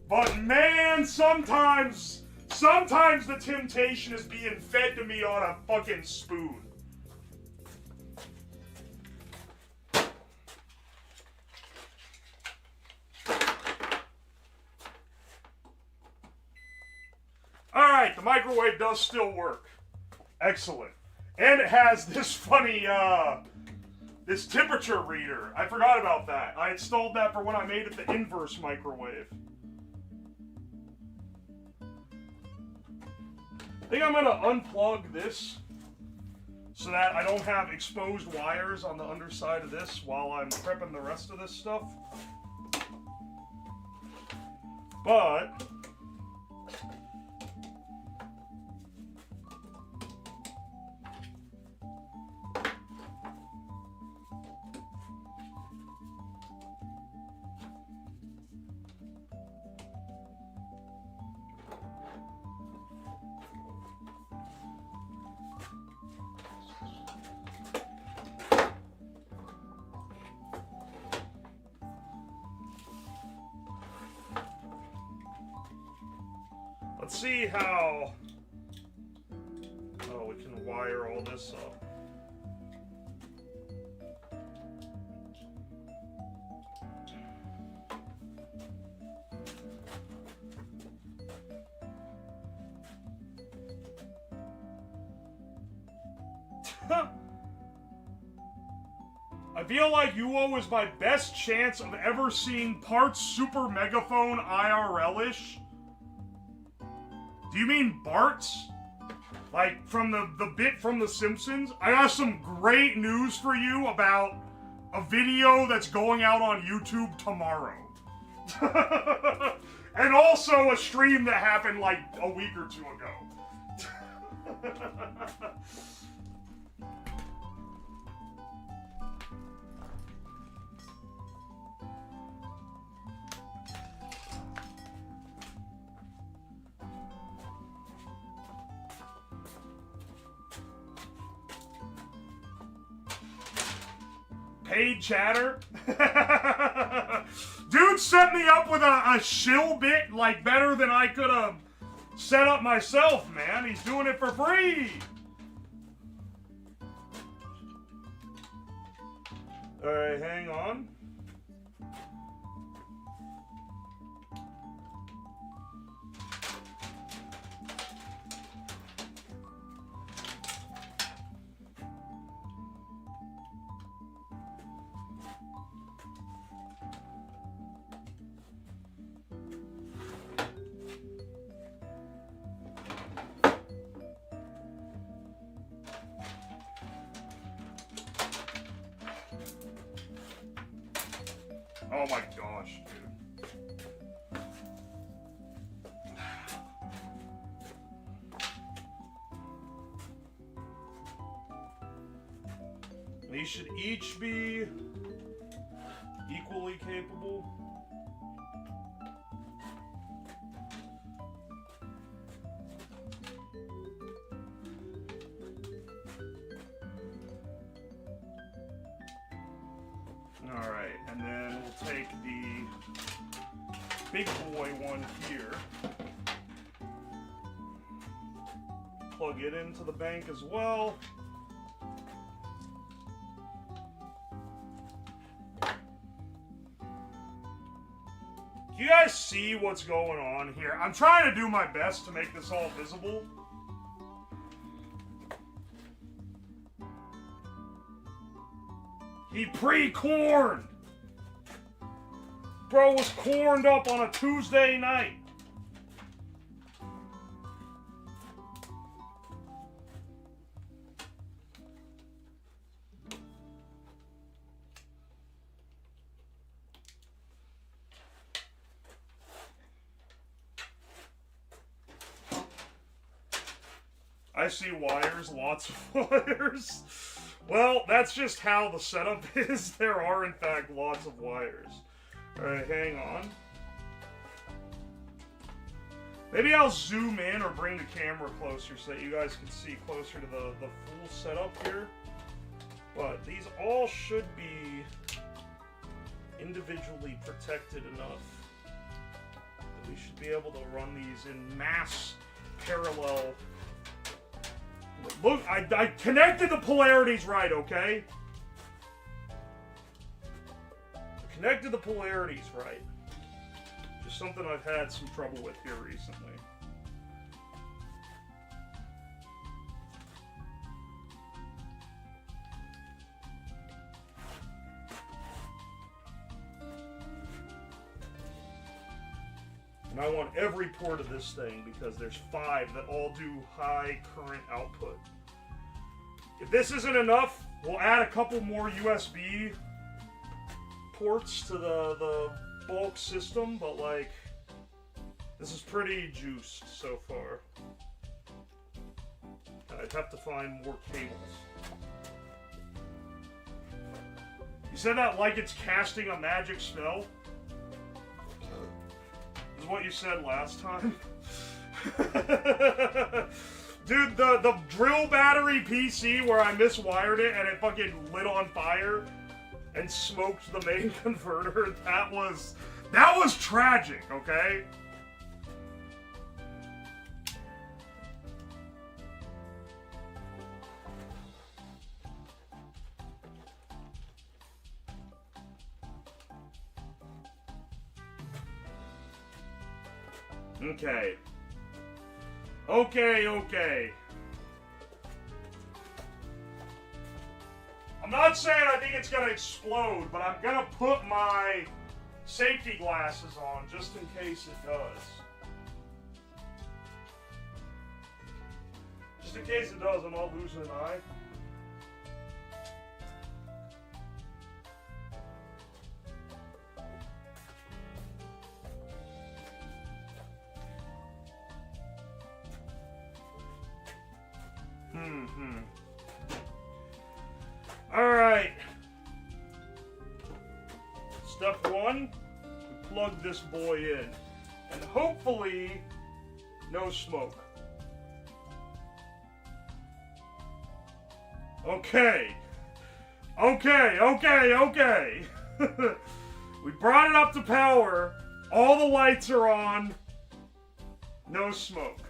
But man, sometimes the temptation is being fed to me on a fucking spoon. Alright, the microwave does still work. Excellent. And it has this funny, this temperature reader. I forgot about that. I installed that for when I made it the inverse microwave. I think I'm gonna unplug this so that I don't have exposed wires on the underside of this while I'm prepping the rest of this stuff. But let's see how... Oh, we can wire all this up. I feel like UO is my best chance of ever seeing parts Super Megaphone IRL-ish. Do you mean Bart's? Like, from the bit from The Simpsons? I got some great news for you about a video that's going out on YouTube tomorrow. And also a stream that happened like a week or two ago. Paid chatter? Dude set me up with a shill bit, like, better than I could have set up myself, man. He's doing it for free. Alright, hang on. Oh my gosh, dude. These should each be equally capable. Alright, and then we'll take the big boy one here, plug it into the bank as well. Do you guys guys see what's going on here? I'm trying to do my best to make this all visible. He pre-corned. Bro was corned up on a Tuesday night. I see wires, lots of wires. Well, that's just how the setup is. There are, in fact, lots of wires. Alright, hang on. Maybe I'll zoom in or bring the camera closer so that you guys can see closer to the full setup here. But these all should be individually protected enough that we should be able to run these in mass parallel. Look, I connected the polarities right, okay? Connected the polarities right. Just something I've had some trouble with here recently. And I want every port of this thing because there's 5 that all do high current output. If this isn't enough, we'll add a couple more USB ports to the bulk system, but like, this is pretty juiced so far. I'd have to find more cables. You said that like it's casting a magic spell? Is what you said last time? Dude, the drill battery PC where I miswired it and it fucking lit on fire and smoked the main converter, that was tragic, okay? Okay. I'm not saying I think it's gonna explode, but I'm gonna put my safety glasses on just in case it does. Just in case it does, I'm not losing an eye. Alright. Step 1, we plug this boy in. And hopefully, no smoke. Okay. We brought it up to power. All the lights are on. No smoke.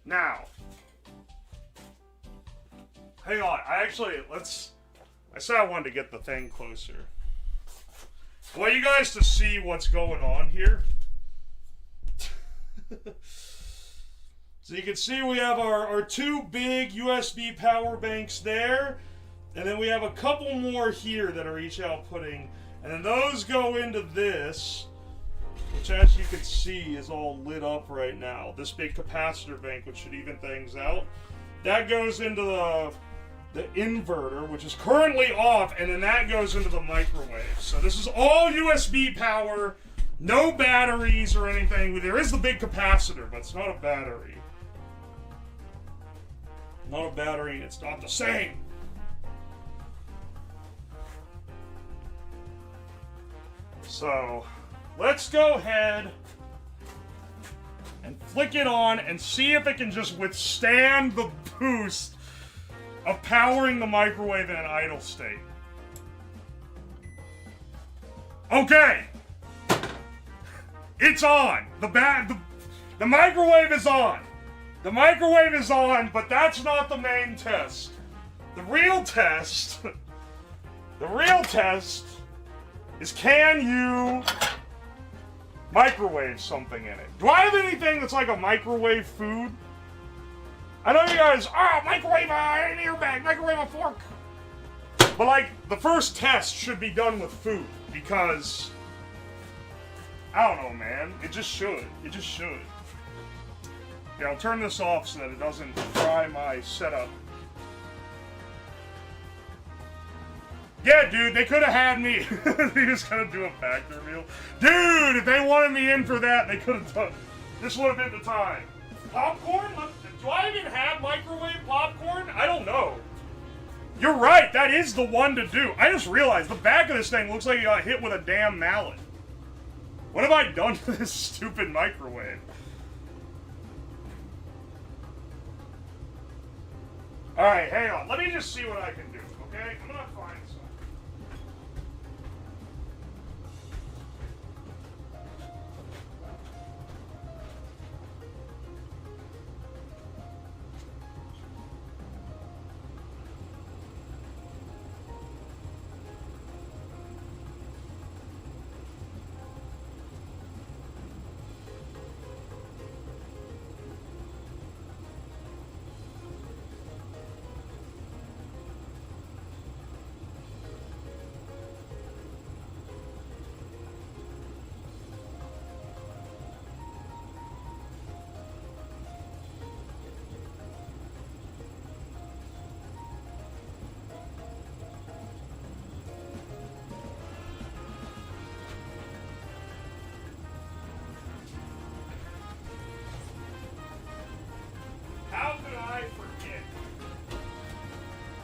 Now, hang on, I said I wanted to get the thing closer. I want you guys to see what's going on here. So you can see we have our 2 big USB power banks there, and then we have a couple more here that are each outputting, and then those go into this, which as you can see is all lit up right now. This big capacitor bank, which should even things out. That goes into the inverter, which is currently off, and then that goes into the microwave. So this is all USB power, no batteries or anything. There is the big capacitor, but it's not a battery. Not a battery, it's not the same. So let's go ahead and flick it on and see if it can just withstand the boost of powering the microwave in an idle state. Okay. It's on. The microwave is on. The microwave is on, but that's not the main test. The real test, the real test is, can you microwave something in it? Do I have anything that's like a microwave food? I know you guys, microwave an airbag, microwave a fork. But like, the first test should be done with food, because, I don't know, man, it just should. It just should. Yeah, I'll turn this off so that it doesn't fry my setup. Yeah, dude, they could have had me. They just gotta do a factor meal. Dude, if they wanted me in for that, they could have done. This would have been the time. Popcorn? Do I even have microwave popcorn? I don't know. You're right, that is the one to do. I just realized the back of this thing looks like it got hit with a damn mallet. What have I done to this stupid microwave? Alright, hang on. Let me just see what I can do, okay? I'm gonna find something.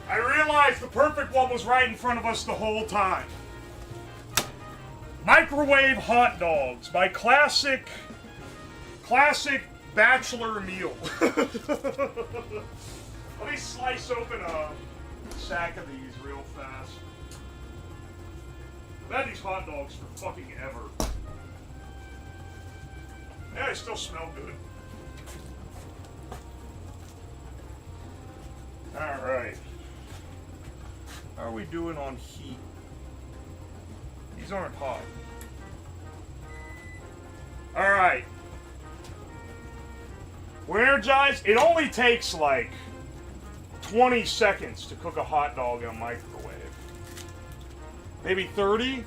I realized the perfect one was right in front of us the whole time. Microwave hot dogs, my classic bachelor meal. Let me slice open a sack of these real fast. I've had these hot dogs for fucking ever. Yeah, they still smell good. Alright. How are we doing on heat? These aren't hot. Alright. We're energized. It only takes like 20 seconds to cook a hot dog in a microwave. Maybe 30?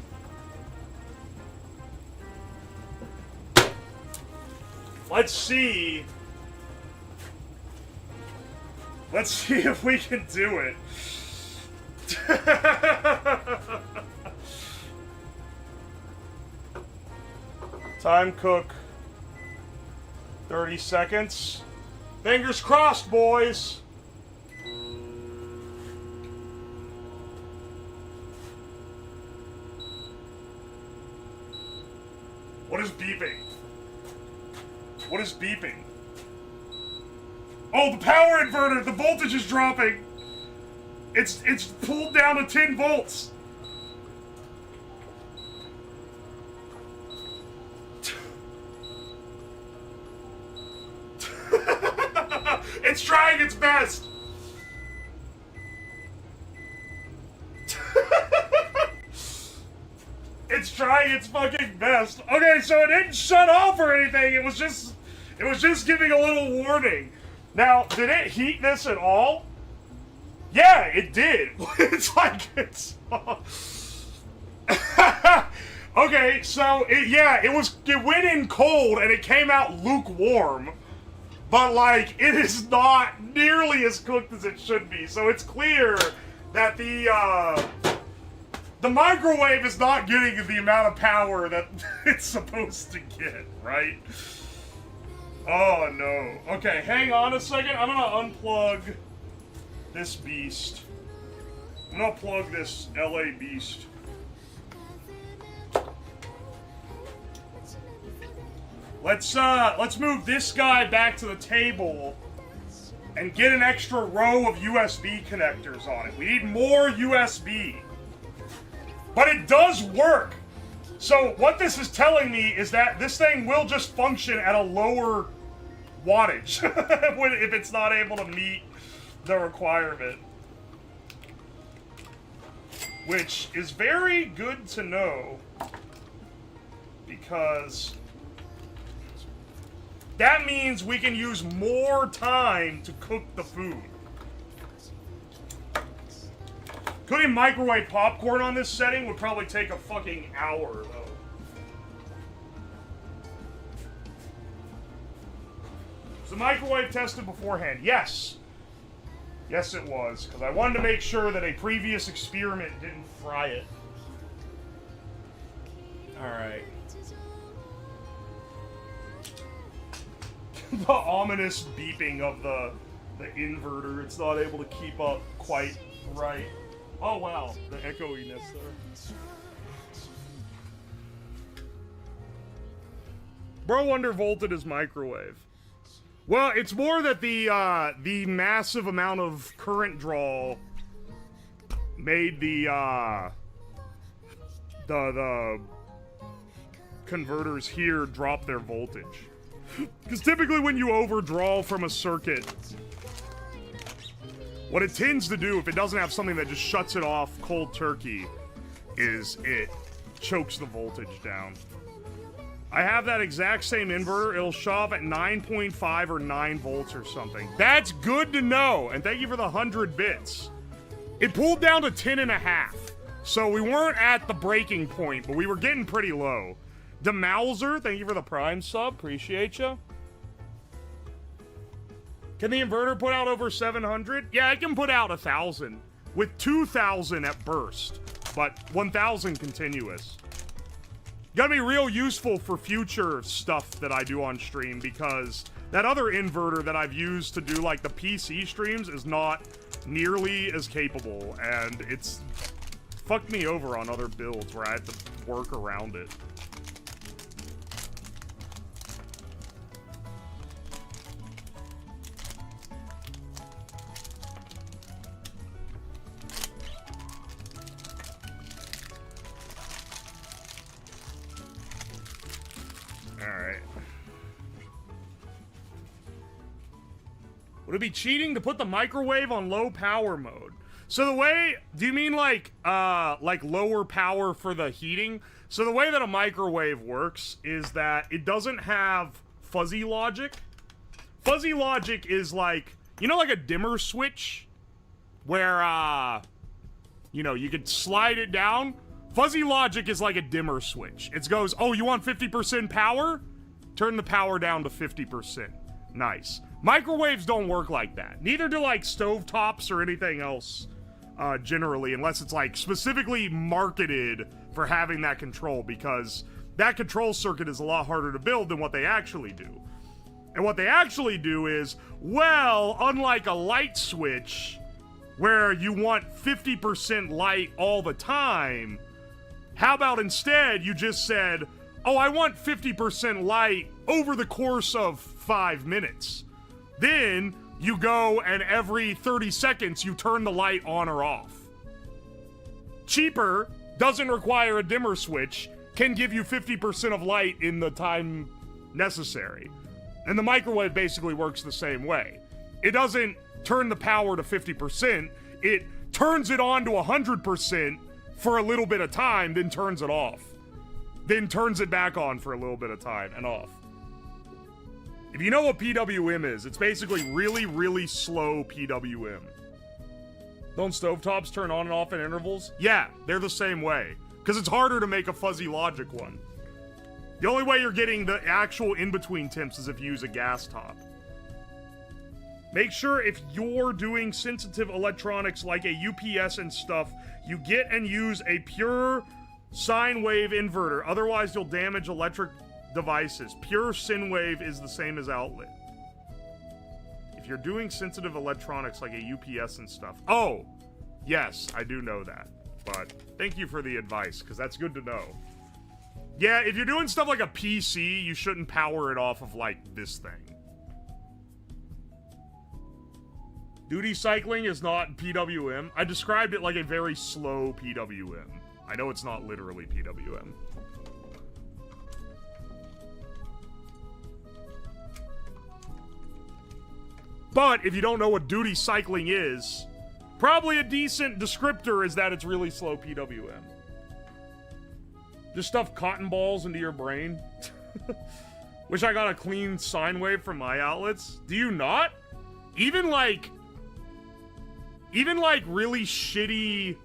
Let's see. Let's see if we can do it. Time cook 30 seconds. Fingers crossed, boys. What is beeping? What is beeping? Oh, the power inverter! The voltage is dropping! It's pulled down to 10 volts! It's trying its best! It's trying its fucking best. Okay, so it didn't shut off or anything. It was just giving a little warning. Now, did it heat this at all? Yeah, it did. It's like it's. Okay, so it went in cold and it came out lukewarm, but like it is not nearly as cooked as it should be. So it's clear that the microwave is not getting the amount of power that it's supposed to get, right? Oh no. Okay, hang on a second. I'm gonna unplug this beast. I'm gonna plug this LA beast. Let's move this guy back to the table and get an extra row of USB connectors on it. We need more USB. But it does work. So what this is telling me is that this thing will just function at a lower wattage if it's not able to meet the requirement. which is very good to know because that means we can use more time to cook the food. Cooking microwave popcorn on this setting would probably take a fucking hour, though. Was the microwave tested beforehand? Yes. Yes, it was, because I wanted to make sure that a previous experiment didn't fry it. Alright. The ominous beeping of the inverter. It's not able to keep up quite right. Oh wow, the echoiness there. Bro undervolted his microwave. Well, it's more that the massive amount of current draw made the converters here drop their voltage. Because typically when you overdraw from a circuit, what it tends to do, if it doesn't have something that just shuts it off cold turkey, is it chokes the voltage down. I have that exact same inverter. It'll show up at 9.5 or 9 volts or something. That's good to know, and thank you for the 100 bits. It pulled down to 10.5, so we weren't at the breaking point, but we were getting pretty low. DeMauser, thank you for the Prime sub. Appreciate you. Can the inverter put out over 700? Yeah, it can put out 1,000 with 2,000 at burst, but 1,000 continuous. Gotta be real useful for future stuff that I do on stream, because that other inverter that I've used to do like the PC streams is not nearly as capable, and it's fucked me over on other builds where I had to work around it. Alright. Would it be cheating to put the microwave on low power mode? So the way, do you mean like lower power for the heating? So the way that a microwave works is that it doesn't have fuzzy logic. Fuzzy logic is like, you know, like a dimmer switch where, you know, you could slide it down. Fuzzy logic is like a dimmer switch. It goes, oh, you want 50% power? Turn the power down to 50%. Nice. Microwaves don't work like that. Neither do like stovetops or anything else, generally, unless it's like specifically marketed for having that control, because that control circuit is a lot harder to build than what they actually do. And what they actually do is, well, unlike a light switch, where you want 50% light all the time, how about instead you just said, oh, I want 50% light over the course of 5 minutes. Then you go and every 30 seconds you turn the light on or off. Cheaper, doesn't require a dimmer switch, can give you 50% of light in the time necessary. And the microwave basically works the same way. It doesn't turn the power to 50%, it turns it on to 100% for a little bit of time, then turns it off. Then turns it back on for a little bit of time and off. If you know what PWM is, it's basically really, really slow PWM. Don't stovetops turn on and off in intervals? Yeah, they're the same way. Because it's harder to make a fuzzy logic one. The only way you're getting the actual in-between temps is if you use a gas top. Make sure if you're doing sensitive electronics like a UPS and stuff, you get and use a pure sine wave inverter. Otherwise, you'll damage electric devices. Pure sine wave is the same as outlet. If you're doing sensitive electronics like a UPS and stuff. Oh, yes, I do know that. But thank you for the advice, because that's good to know. Yeah, if you're doing stuff like a PC, you shouldn't power it off of, like, this thing. Duty cycling is not PWM. I described it like a very slow PWM. I know it's not literally PWM. But if you don't know what duty cycling is, Probably a decent descriptor is that it's really slow PWM. Just stuff cotton balls into your brain. Wish I got a clean sine wave from my outlets. Do you not? Even like really shitty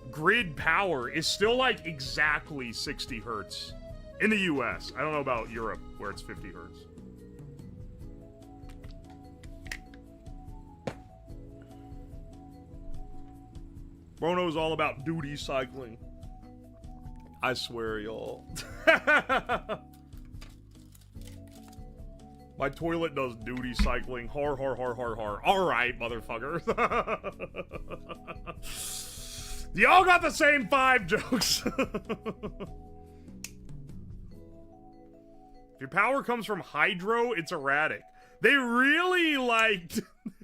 grid power is still like exactly 60 hertz in the US. I don't know about Europe where it's 50 hertz. Brono's all about duty cycling. I swear, y'all. My toilet does duty cycling. Har, har, har, har, har. Alright, motherfucker. Y'all got the same 5 jokes. If your power comes from hydro, it's erratic. They really, like...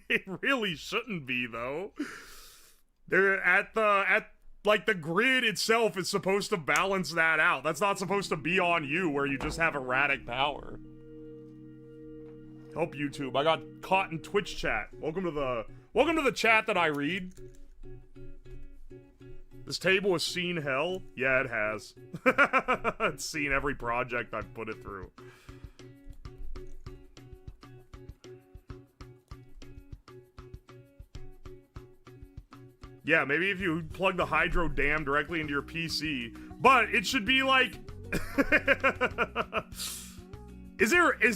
It really shouldn't be, though. They're like, the grid itself is supposed to balance that out. That's not supposed to be on you, where you just have erratic power. Help YouTube. I got caught in Twitch chat. Welcome to the chat that I read. This table has seen hell? Yeah, it has. It's seen every project I've put it through. Yeah, maybe if you plug the hydro dam directly into your PC, but it should be like... Is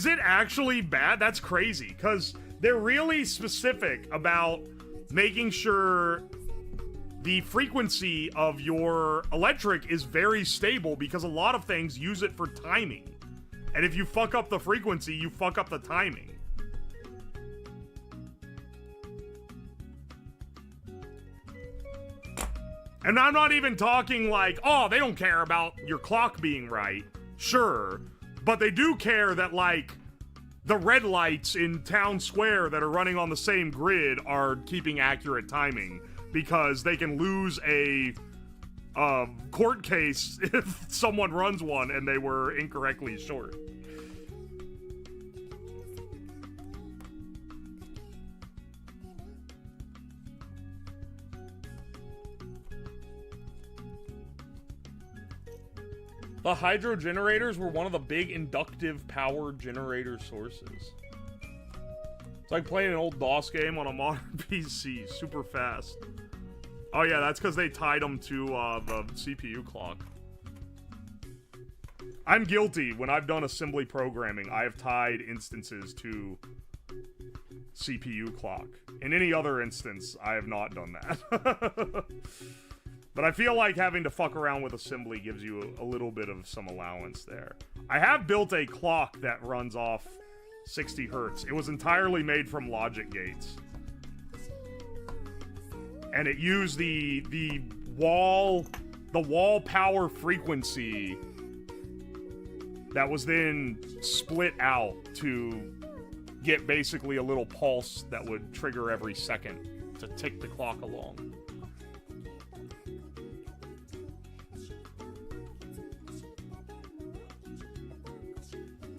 it actually bad? That's crazy, because they're really specific about making sure the frequency of your electric is very stable, because a lot of things use it for timing. And if you fuck up the frequency, you fuck up the timing. And I'm not even talking like, oh, they don't care about your clock being right. Sure. But they do care that, like, the red lights in town square that are running on the same grid are keeping accurate timing. Because they can lose a court case if someone runs one and they were incorrectly short. The hydro generators were one of the big inductive power generator sources. It's like playing an old DOS game on a modern PC, super fast. Oh yeah, that's because they tied them to the CPU clock. I'm guilty. When I've done assembly programming, I have tied instances to CPU clock. In any other instance, I have not done that. But I feel like having to fuck around with assembly gives you a little bit of some allowance there. I have built a clock that runs off 60 hertz. It was entirely made from logic gates. And it used the wall power frequency that was then split out to get basically a little pulse that would trigger every second to tick the clock along.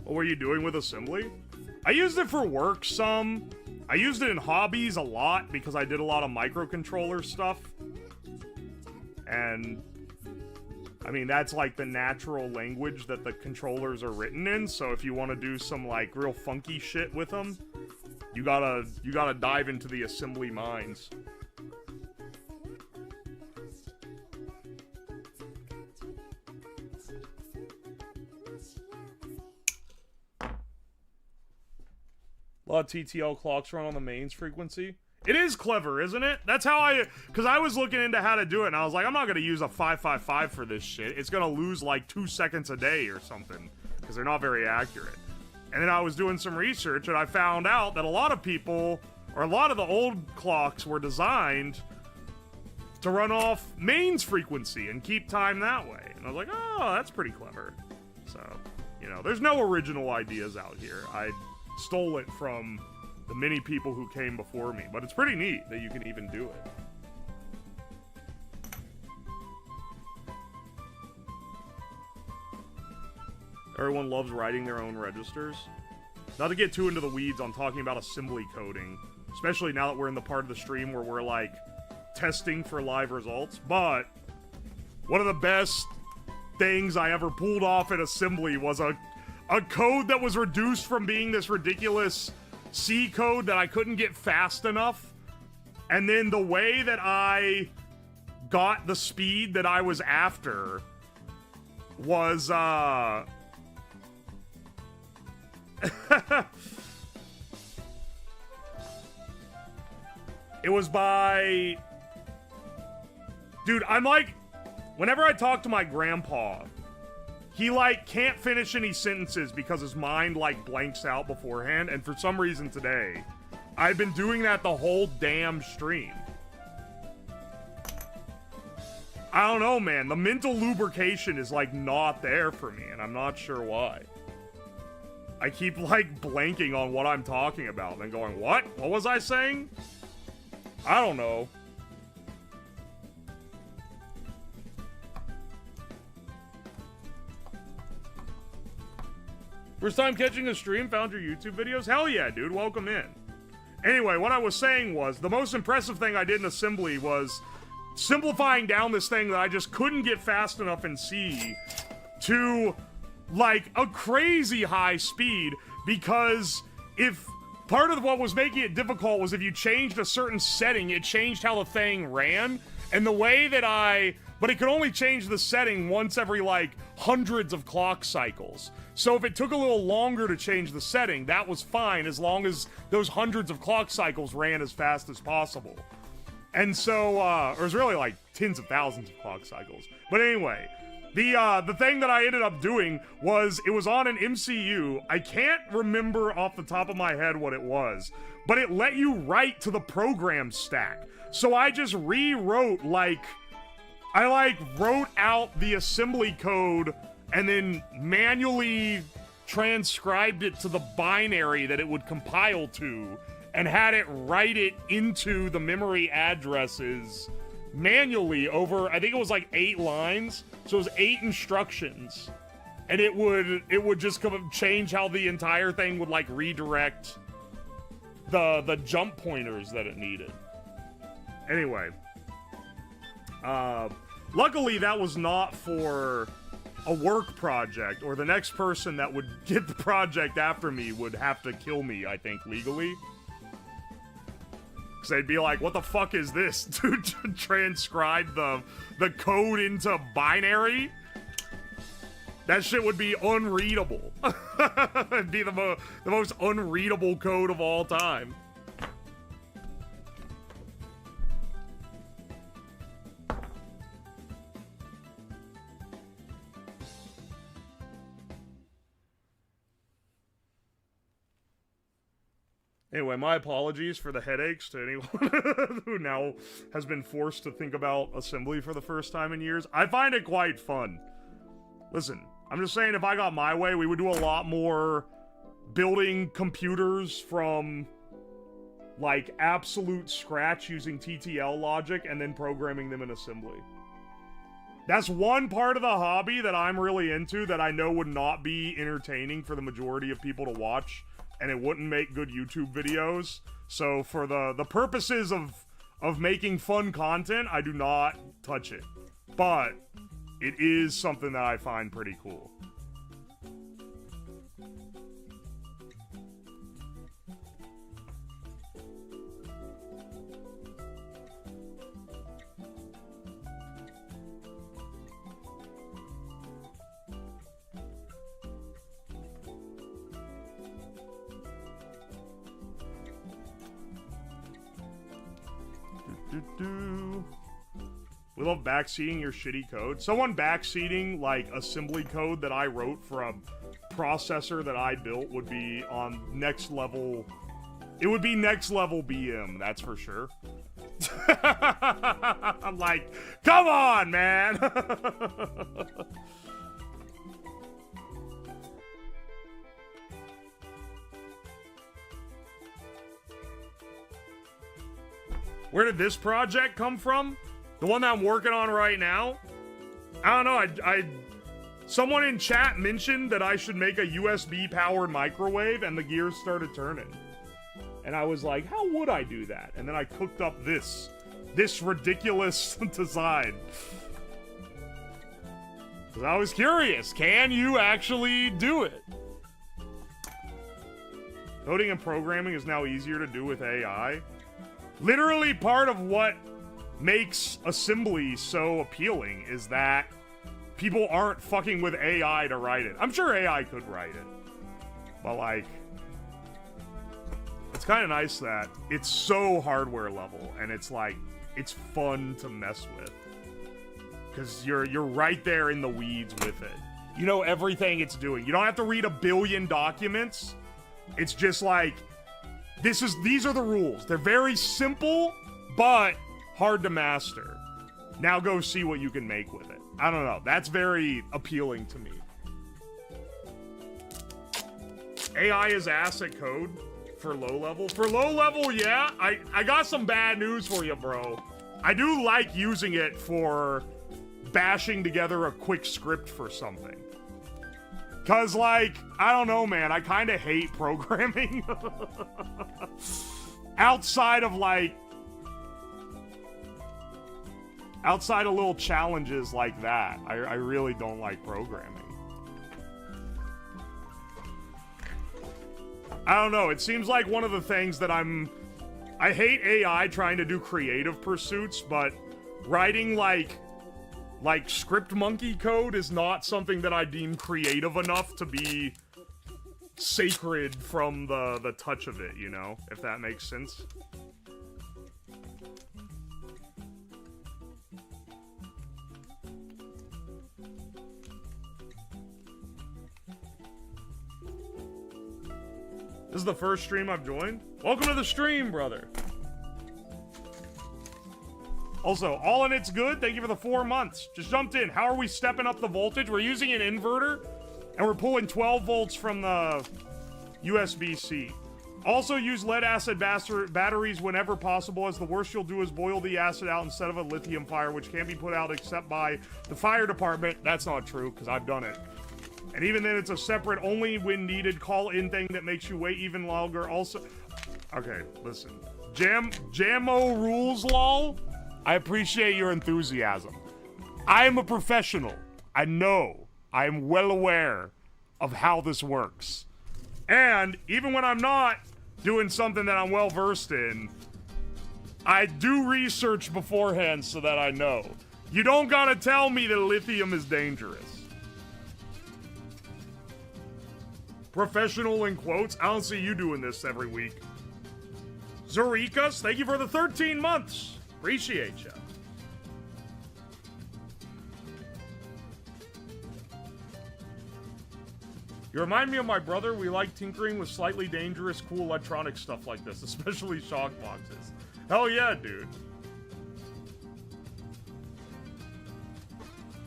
What were you doing with assembly? I used it for work some. I used it in hobbies a lot because I did a lot of microcontroller stuff. And I mean, that's like the natural language that the controllers are written in. So if you want to do some like real funky shit with them, you gotta dive into the assembly mines. A lot of TTL clocks run on the mains frequency. It is clever, isn't it? That's how because I was looking into how to do it, and I was like, I'm not going to use a 555 for this shit. It's going to lose like 2 seconds a day or something, because they're not very accurate. And then I was doing some research, and I found out that a lot of people, or a lot of the old clocks were designed to run off mains frequency and keep time that way. And I was like, oh, that's pretty clever. So, you know, there's no original ideas out here. I stole it from the many people who came before me, but it's pretty neat that you can even do it. Everyone loves writing their own registers. Not to get too into the weeds on talking about assembly coding, especially now that we're in the part of the stream where we're like testing for live results, but one of the best things I ever pulled off in assembly was a code that was reduced from being this ridiculous C code that I couldn't get fast enough. And then the way that I got the speed that I was after was, it was by... Dude, I'm like... Whenever I talk to my grandpa, he, like, can't finish any sentences because his mind, like, blanks out beforehand. And for some reason today, I've been doing that the whole damn stream. I don't know, man. The mental lubrication is, like, not there for me, and I'm not sure why. I keep, like, blanking on what I'm talking about and then going, what? What was I saying? I don't know. First time catching a stream, found your YouTube videos? Hell yeah, dude, welcome in. Anyway, what I was saying was, the most impressive thing I did in assembly was simplifying down this thing that I just couldn't get fast enough in C to, like, a crazy high speed, because if part of what was making it difficult was if you changed a certain setting, it changed how the thing ran, and the way that but it could only change the setting once every, like, hundreds of clock cycles. So if it took a little longer to change the setting, that was fine as long as those hundreds of clock cycles ran as fast as possible. And so, or it was really like tens of thousands of clock cycles. But anyway, the thing that I ended up doing was, it was on an MCU. I can't remember off the top of my head what it was, but it let you write to the program stack. So I just rewrote, like, I wrote out the assembly code and then manually transcribed it to the binary that it would compile to, and had it write it into the memory addresses manually over, I think it was like 8 lines, so it was 8 instructions, and it would just change how the entire thing would, like, redirect the jump pointers that it needed. Anyway, luckily that was not for a work project, or the next person that would get the project after me would have to kill me, I think, legally. Because they'd be like, what the fuck is this? To transcribe the code into binary? That shit would be unreadable. It'd be the most unreadable code of all time. Anyway, my apologies for the headaches to anyone who now has been forced to think about assembly for the first time in years. I find it quite fun. Listen, I'm just saying, if I got my way, we would do a lot more building computers from, like, absolute scratch using TTL logic and then programming them in assembly. That's one part of the hobby that I'm really into that I know would not be entertaining for the majority of people to watch, and it wouldn't make good YouTube videos. So for the purposes of making fun content, I do not touch it. But it is something that I find pretty cool. We love backseating your shitty code. Someone backseating, like, assembly code that I wrote for a processor that I built would be on next level. It would be next level BM, that's for sure. I'm like, come on, man! Where did this project come from? The one that I'm working on right now? I don't know, someone in chat mentioned that I should make a USB-powered microwave, and the gears started turning. And I was like, how would I do that? And then I cooked up this this ridiculous design. Because I was curious, can you actually do it? Coding and programming is now easier to do with AI. Literally part of what makes assembly so appealing is that people aren't fucking with AI to write it. I'm sure AI could write it. But like, it's kind of nice that it's so hardware level and it's like, it's fun to mess with. Because you're right there in the weeds with it. You know everything it's doing. You don't have to read a billion documents. It's just like, these are the rules. They're very simple, but hard to master. Now go see what you can make with it. I don't know. That's very appealing to me. AI is asset code for low level. For low level, yeah. I got some bad news for you, bro. I do like using it for bashing together a quick script for something. Cause like, I don't know, man, I kind of hate programming. Outside of little challenges like that, I really don't like programming. I don't know, it seems like one of the things that I hate AI trying to do creative pursuits, but writing like script monkey code is not something that I deem creative enough to be sacred from the touch of it, you know, if that makes sense. This is the first stream I've joined. Welcome to the stream, brother. Also, all in it's good. Thank you for the 4 months. Just jumped in. How are we stepping up the voltage? We're using an inverter, and we're pulling 12 volts from the USB-C. Also use lead-acid batteries whenever possible, as the worst you'll do is boil the acid out instead of a lithium fire, which can't be put out except by the fire department. That's not true, because I've done it. And even then, it's a separate, only when needed, call-in thing that makes you wait even longer. Also, okay, listen. Jammo rules, lol. I appreciate your enthusiasm. I am a professional. I know. I am well aware of how this works. And even when I'm not doing something that I'm well versed in, I do research beforehand so that I know. You don't gotta tell me that lithium is dangerous. Professional in quotes. I don't see you doing this every week. Zurikas, thank you for the 13 months. Appreciate you. You remind me of my brother. We like tinkering with slightly dangerous, cool electronic stuff like this, especially shock boxes. Hell yeah, dude.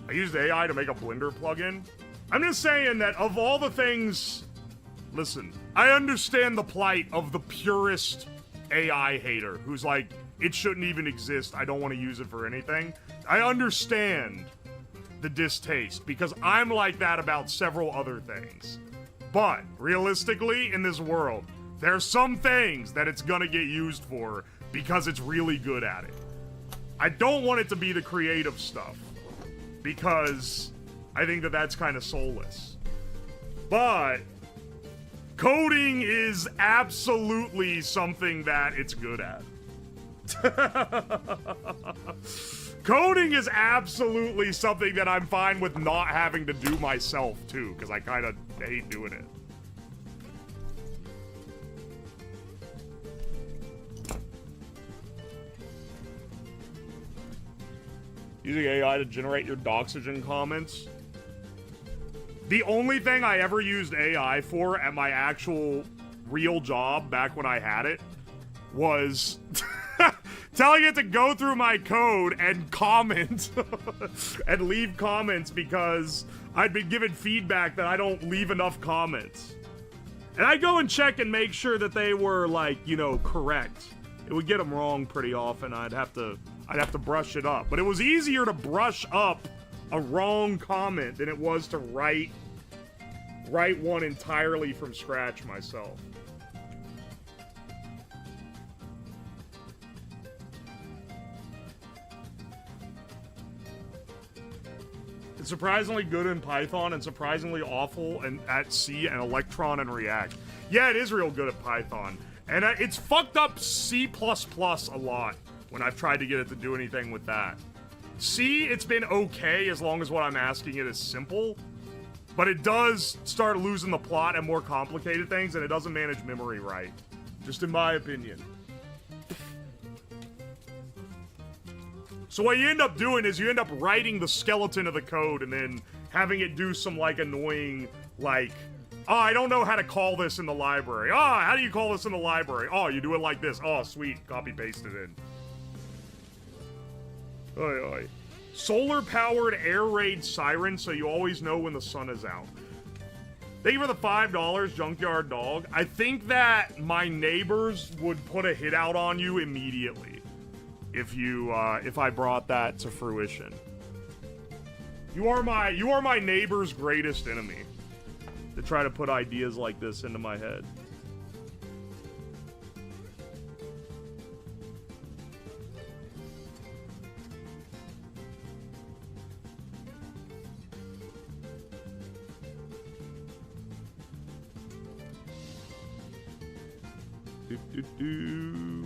I used AI to make a Blender plugin. I'm just saying that of all the things... Listen, I understand the plight of the purest AI hater who's like, it shouldn't even exist. I don't want to use it for anything. I understand the distaste because I'm like that about several other things. But realistically, in this world, there's some things that it's gonna get used for because it's really good at it. I don't want it to be the creative stuff because I think that that's kind of soulless. But coding is absolutely something that it's good at. Coding is absolutely something that I'm fine with not having to do myself, too, because I kind of hate doing it. Using AI to generate your Doxygen comments. The only thing I ever used AI for at my actual real job back when I had it was telling it to go through my code and comment and leave comments because I'd been given feedback that I don't leave enough comments. And I'd go and check and make sure that they were, like, you know, correct. It would get them wrong pretty often. I'd have to brush it up. But it was easier to brush up a wrong comment than it was to write one entirely from scratch myself. It's surprisingly good in Python and surprisingly awful at C and Electron and React. Yeah, it is real good at Python. And it's fucked up C++ a lot when I've tried to get it to do anything with that. C, it's been okay as long as what I'm asking it is simple. But it does start losing the plot and more complicated things, and it doesn't manage memory right. Just in my opinion. So what you end up doing is you end up writing the skeleton of the code and then having it do some, like, annoying, like, oh, I don't know how to call this in the library. Oh, how do you call this in the library? Oh, you do it like this. Oh, sweet. Copy-paste it in. Oi, oi. Solar-powered air raid siren, so you always know when the sun is out. Thank you for the $5, Junkyard Dog. I think that my neighbors would put a hit out on you immediately if I brought that to fruition. You are my neighbor's greatest enemy. To try to put ideas like this into my head. Do.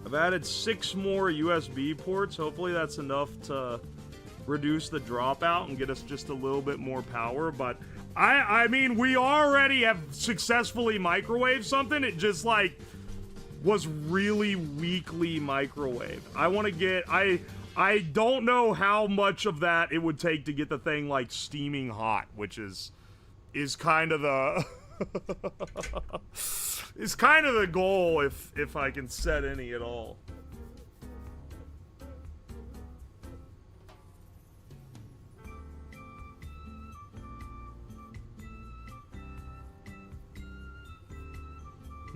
I've added 6 more USB ports. Hopefully that's enough to reduce the dropout and get us just a little bit more power, but I mean, we already have successfully microwaved something. It just, like, was really weakly microwaved. I want to get... I don't know how much of that it would take to get the thing, like, steaming hot, which is kind of the... is kind of the goal, if I can set any at all.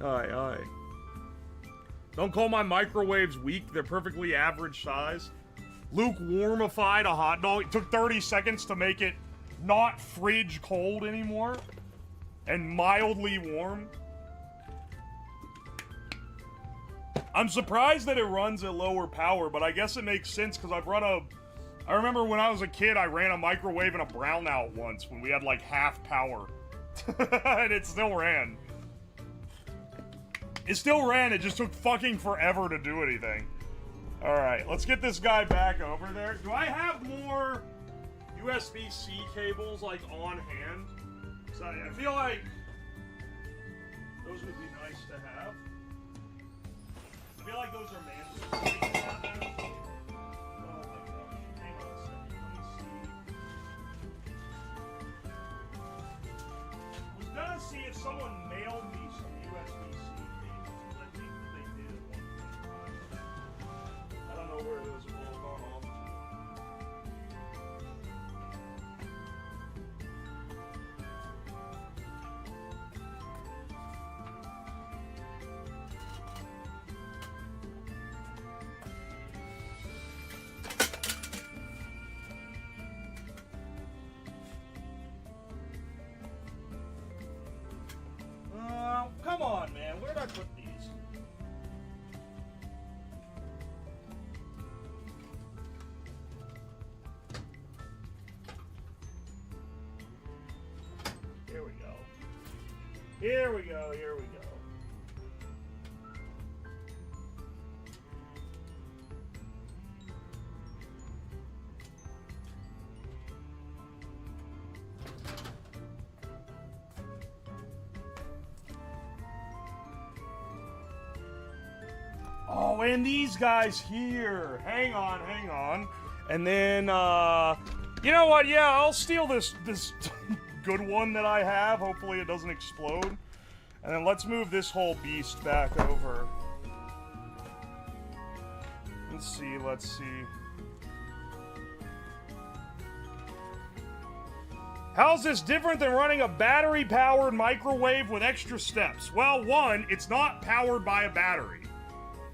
Aye, aye. Don't call my microwaves weak. They're perfectly average size. Lukewarmified a hot dog. It took 30 seconds to make it not fridge cold anymore. And mildly warm. I'm surprised that it runs at lower power, but I guess it makes sense because I remember when I was a kid, I ran a microwave and a brownout once when we had like half power. And it still ran. It still ran, it just took fucking forever to do anything. Alright, let's get this guy back over there. Do I have more USB-C cables, like, on hand? So I feel like those would be nice to have. I feel like those are mandatory to have now. Oh my gosh, hang on a second, let me see. I was gonna see if someone mailed me some USB-C. I don't know where those have all gone off come on, man. Where'd I put these? Here we go. Here we go, here we go. Oh, and these guys here. Hang on, hang on. And then, you know what? Yeah, I'll steal this good one that I have. Hopefully it doesn't explode. And then let's move this whole beast back over. Let's see, let's see. How's this different than running a battery-powered microwave with extra steps? Well, one, it's not powered by a battery.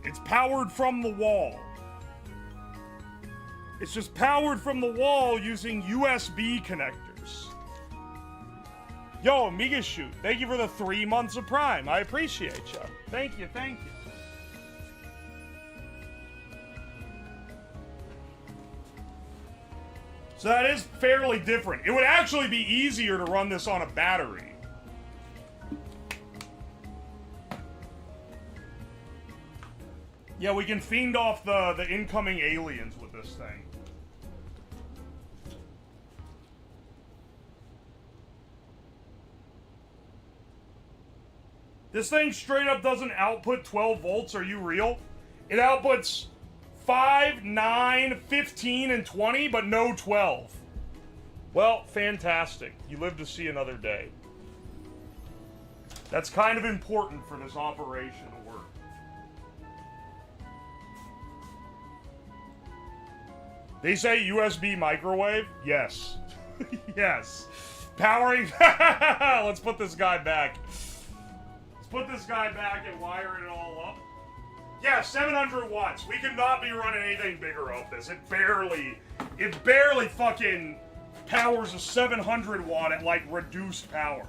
It's powered from the wall. It's just powered from the wall using USB connectors. Yo, Amiga Shoot, thank you for the 3 months of Prime. I appreciate you. Thank you, thank you. So that is fairly different. It would actually be easier to run this on a battery. Yeah, we can fiend off the incoming aliens with this thing. This thing straight up doesn't output 12 volts. Are you real? It outputs 5, 9, 15, and 20, but no 12. Well, fantastic. You live to see another day. That's kind of important for this operation to work. They say USB microwave? Yes. Yes. Powering... Let's put this guy back. Let's put this guy back and wire it all up. Yeah, 700 watts. We could not be running anything bigger off this. It barely fucking powers a 700 watt at, like, reduced power.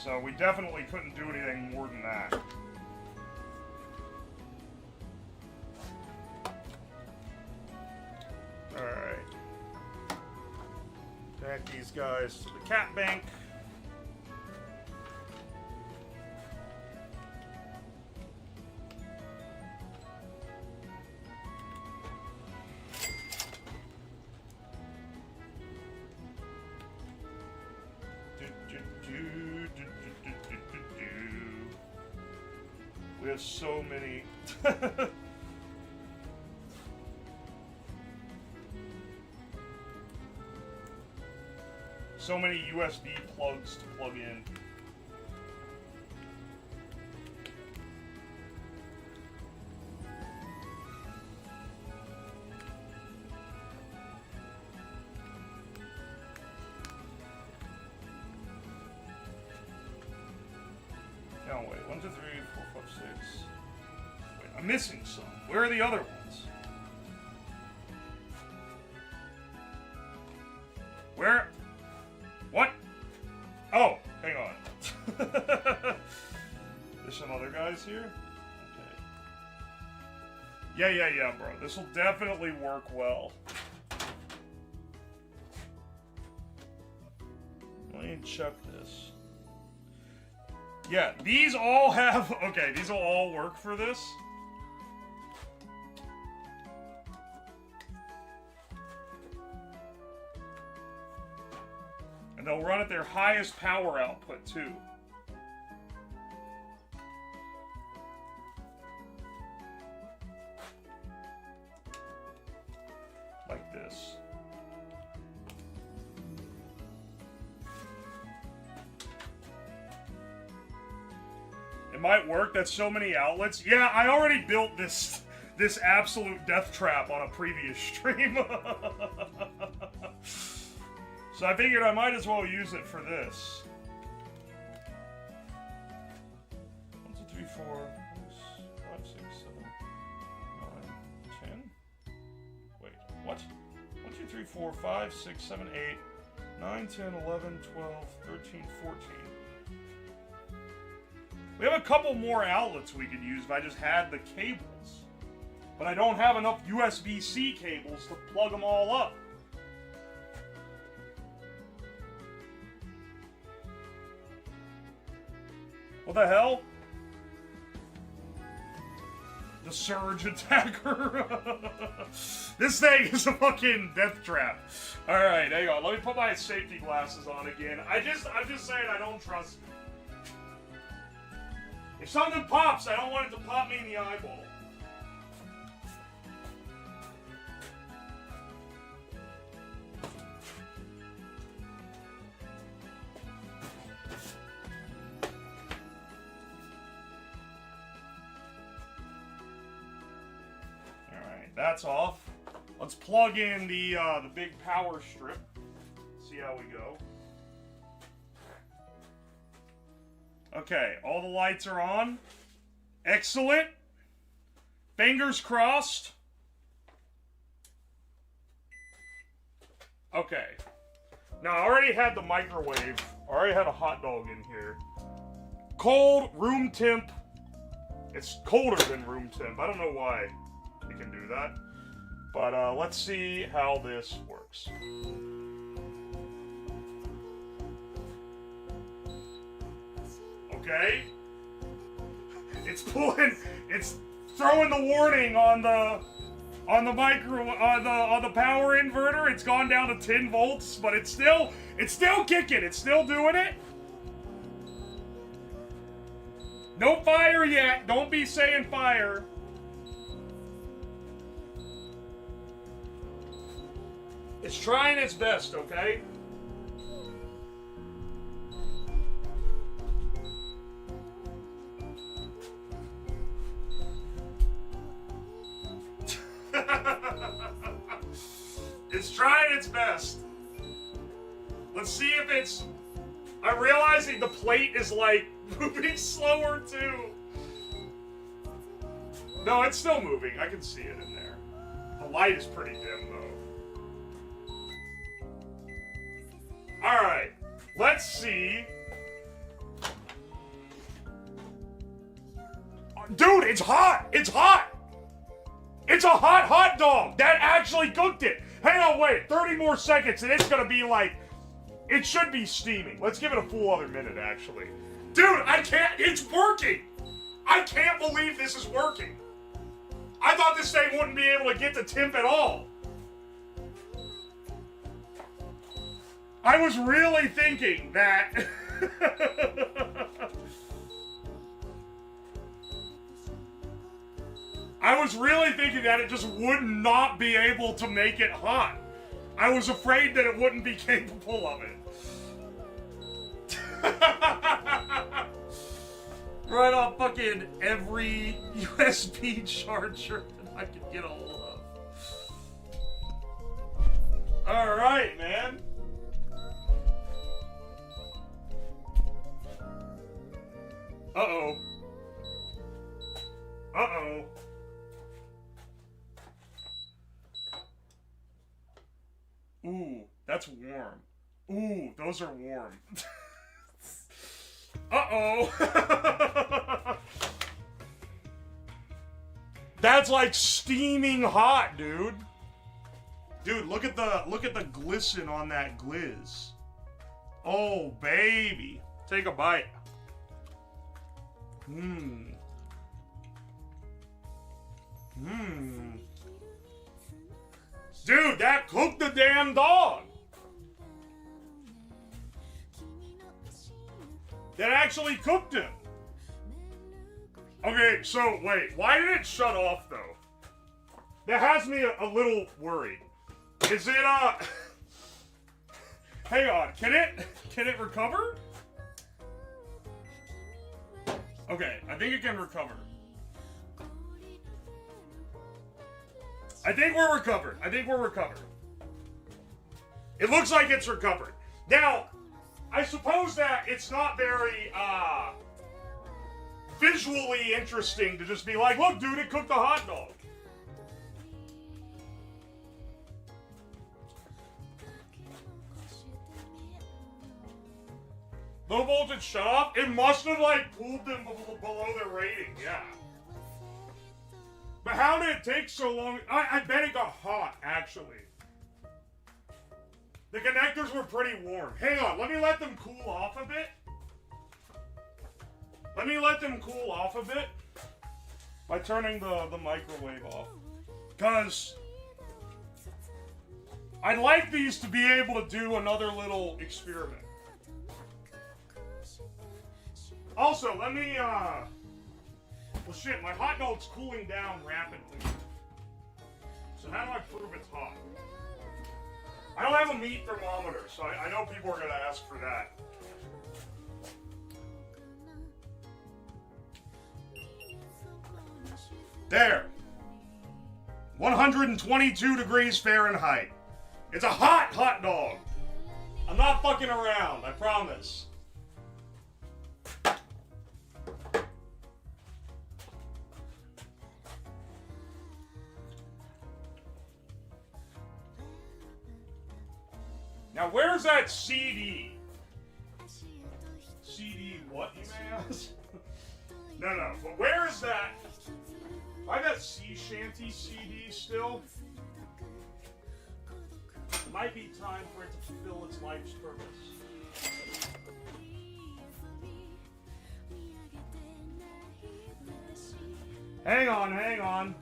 So we definitely couldn't do anything more than that. Alright. Back these guys to the cat bank. We have so many. So many USB plugs to plug in. No, wait. 1, 2, 3, 4, 5, 6. Wait, I'm missing some. Where are the other ones? Where? What? Oh, hang on. There's some other guys here? Okay. Yeah, bro. This will definitely work well. Let me check this. Yeah, these all have... Okay, these will all work for this. And they'll run at their highest power output, too. Like this. It might work. That's so many outlets. Yeah, I already built this absolute death trap on a previous stream. So I figured I might as well use it for this. 1, 2, 3, 4, 5, 6, 7, 9, 10. Wait, what? 1, 2, 3, 4, 5, 6, 7, 8, 9, 10, 11, 12, 13, 14. We have a couple more outlets we could use if I just had the cables. But I don't have enough USB-C cables to plug them all up. What the hell? The Surge Attacker. This thing is a fucking death trap. Alright, hang on. Let me put my safety glasses on again. I'm just saying I don't trust it. If something pops, I don't want it to pop me in the eyeball. Alright, that's off. Let's plug in the big power strip. See how we go. Okay, all the lights are on. Excellent. Fingers crossed. Okay. Now, I already had the microwave. I already had a hot dog in here. Cold, room temp. It's colder than room temp. I don't know why it can do that. But let's see how this works. Okay. It's pulling. It's throwing the warning on the power inverter. It's gone down to 10 volts, but it's still kicking. It's still doing it. No fire yet. Don't be saying fire. It's trying its best, okay? It's trying its best. Let's see if it's... I'm realizing the plate is like moving slower too. No, it's still moving. I can see it in there. The light is pretty dim though. Alright. Let's see. Dude, it's hot! It's hot! It's a hot dog! That actually cooked it! Hang on, wait. 30 more seconds and it's gonna be like... It should be steaming. Let's give it a full other minute, actually. Dude, I can't... It's working! I can't believe this is working. I thought this thing wouldn't be able to get the temp at all. I was really thinking that... I was really thinking that it just would not be able to make it hot. I was afraid that it wouldn't be capable of it. Right off fucking every USB charger that I could get a hold of. Alright, man. Uh-oh. Uh-oh. Ooh, that's warm. Ooh, those are warm. Uh-oh. That's like steaming hot, dude. Dude, look at the glisten on that glizz. Oh, baby. Take a bite. Mmm. Mmm. Dude, that cooked the damn dog. That actually cooked him. Okay, so wait, why did it shut off though? That has me a little worried. Is it hang on, can it recover? Okay, I think it can recover. I think we're recovered. It looks like it's recovered. Now, I suppose that it's not very, visually interesting to just be like, look, dude, it cooked a hot dog. Low voltage shut off? It must have, like, pulled them below their rating, yeah. But how did it take so long? I bet it got hot, actually. The connectors were pretty warm. Hang on, let me let them cool off a bit. By turning the microwave off. Because I'd like these to be able to do another little experiment. Also, let me, well shit, my hot dog's cooling down rapidly. So how do I prove it's hot? I don't have a meat thermometer, so I know people are gonna ask for that. There. 122 degrees Fahrenheit. It's a hot dog. I'm not fucking around, I promise. Now, where's that CD? CD what, you may ask? No, but where is that? I got Sea Shanty CD still. It might be time for it to fulfill its life's purpose. Hang on.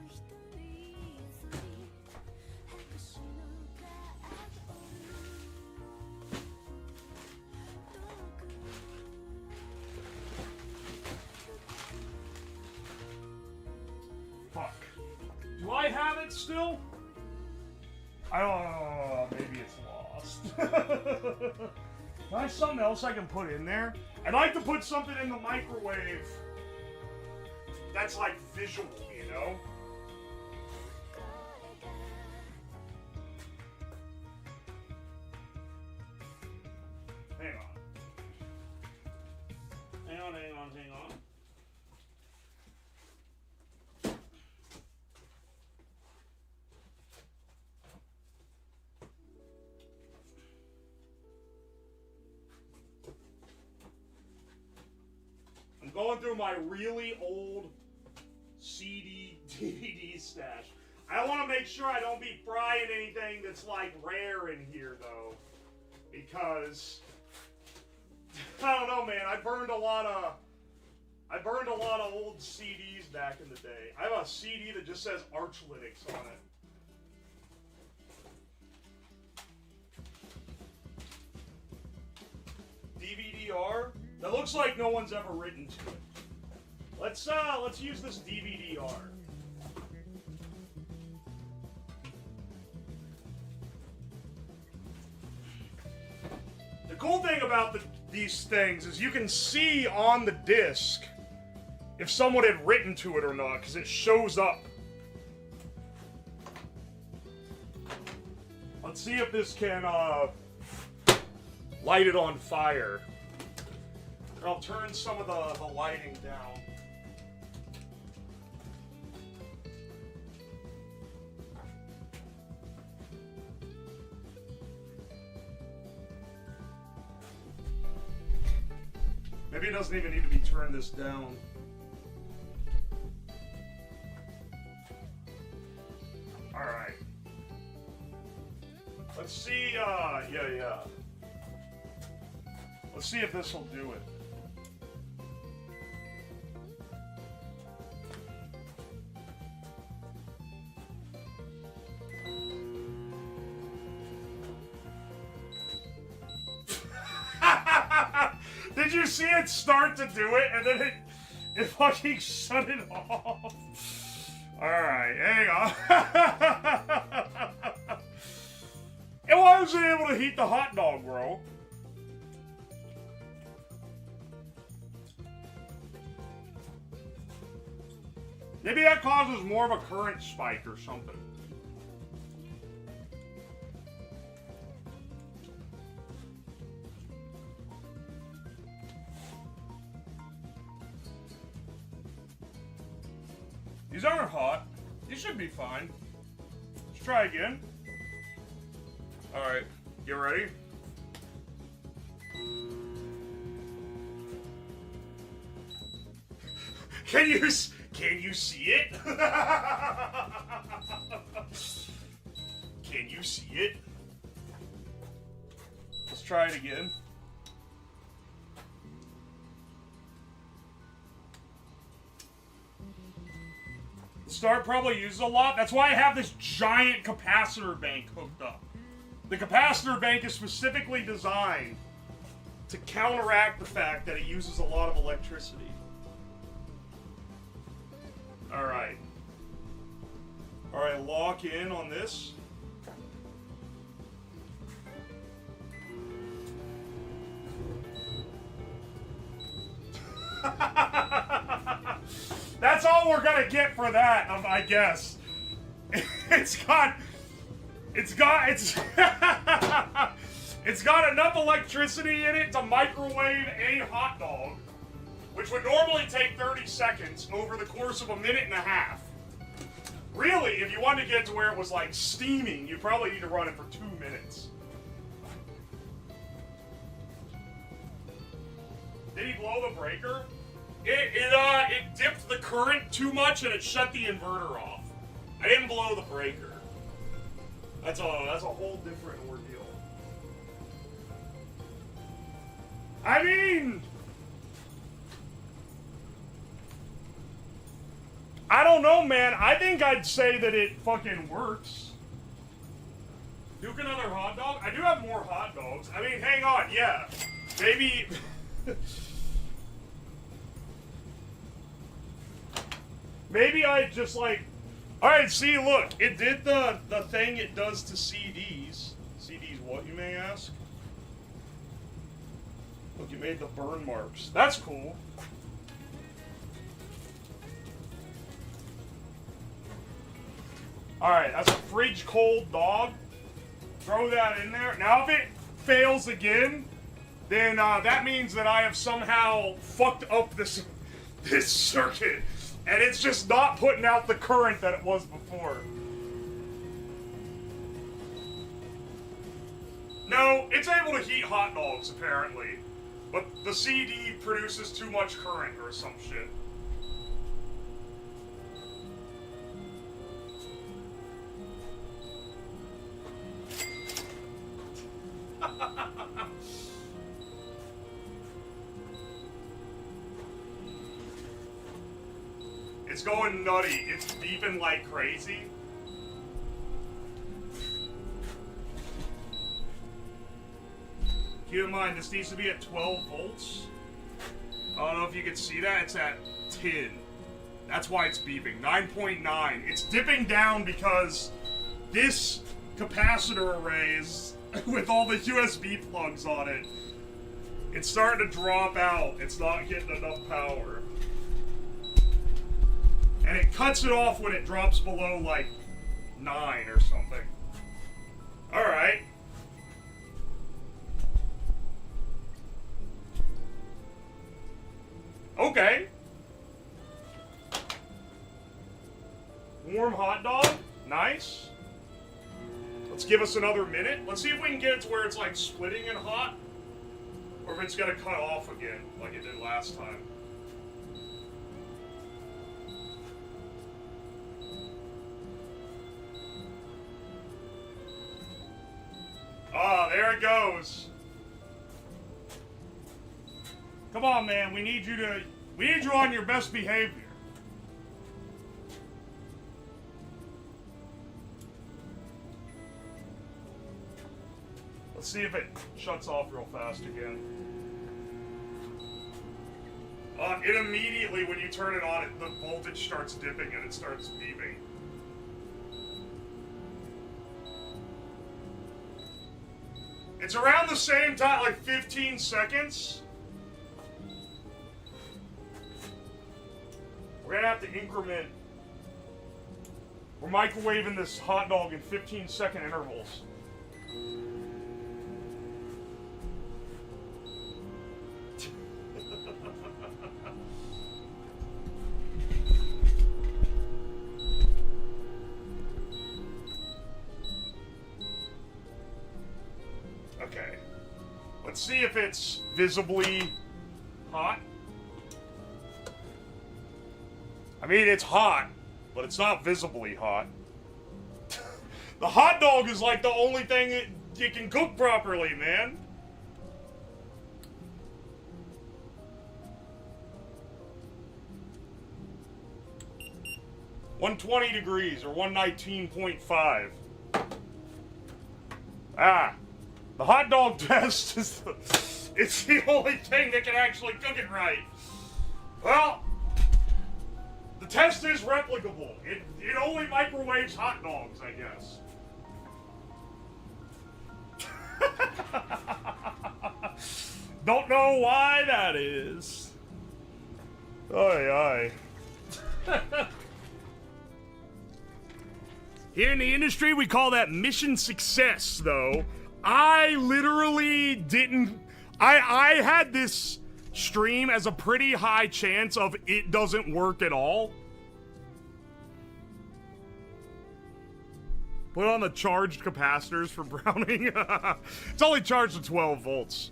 Fuck. Do I have it still? I don't know. Maybe it's lost. Can I have something else I can put in there? I'd like to put something in the microwave that's like visual, you know? Hang on. I'm going through my really old CD, DVD stash. I want to make sure I don't be frying anything that's like rare in here though, because I don't know, man. I burned a lot of old CDs back in the day. I have a CD that just says Arch Linux on it. DVD-R? That looks like no one's ever written to it. Let's use this DVD-R. The cool thing about these things is you can see on the disc if someone had written to it or not, because it shows up. Let's see if this can light it on fire. I'll turn some of the lighting down. Maybe it doesn't even need to be turned this down. Alright. Let's see, yeah. Let's see if this will do it. Did you see it start to do it and then it fucking shut it off? Alright, hang on. It wasn't able to heat the hot dog, bro. Maybe that causes more of a current spike or something. These aren't hot. These should be fine. Let's try again. Alright, get ready. Can you see it? Can you see it? Let's try it again. The start probably uses a lot. That's why I have this giant capacitor bank hooked up. The capacitor bank is specifically designed to counteract the fact that it uses a lot of electricity. Alright. Alright, lock in on this. That's all we're gonna get for that, I guess. It's got enough electricity in it to microwave a hot dog, which would normally take 30 seconds over the course of a minute and a half. Really, if you wanted to get to where it was like steaming, you probably need to run it for 2 minutes. Did he blow the breaker? It dipped the current too much and it shut the inverter off. I didn't blow the breaker. That's a whole different ordeal. I mean, I don't know, man. I think I'd say that it fucking works. Duke another hot dog? I do have more hot dogs. I mean, hang on, yeah. Maybe... Maybe I just like... Alright, see, look. It did the thing it does to CDs. CDs what, you may ask? Look, you made the burn marks. That's cool. Alright, that's a fridge cold dog. Throw that in there. Now, if it fails again, then that means that I have somehow fucked up this circuit. And it's just not putting out the current that it was before. No, it's able to heat hot dogs, apparently. But the CD produces too much current or some shit. It's going nutty. It's beeping like crazy. Keep in mind, this needs to be at 12 volts. I don't know if you can see that. It's at 10. That's why it's beeping. 9.9. It's dipping down because this capacitor array is, with all the USB plugs on it, it's starting to drop out. It's not getting enough power. And it cuts it off when it drops below, like, 9 or something. Alright. Okay. Warm hot dog. Nice. Let's give us another minute. Let's see if we can get it to where it's, like, splitting and hot. Or if it's gonna cut off again, like it did last time. Ah, there it goes. Come on, man. We need you on your best behavior. Let's see if it shuts off real fast again. It immediately, when you turn it on, the voltage starts dipping and it starts beeping. It's around the same time, like 15 seconds. We're gonna have to increment. We're microwaving this hot dog in 15-second intervals. Okay. Let's see if it's visibly hot. I mean, it's hot, but it's not visibly hot. The hot dog is like the only thing that you can cook properly, man. (120 degrees or 119.5). Ah. The hot dog test is it's the only thing that can actually cook it right. Well, the test is replicable. It only microwaves hot dogs, I guess. Don't know why that is. Aye, aye. Here in the industry, we call that mission success, though. I literally didn't... I had this stream as a pretty high chance of it doesn't work at all. Put on the charged capacitors for browning. It's only charged to 12 volts.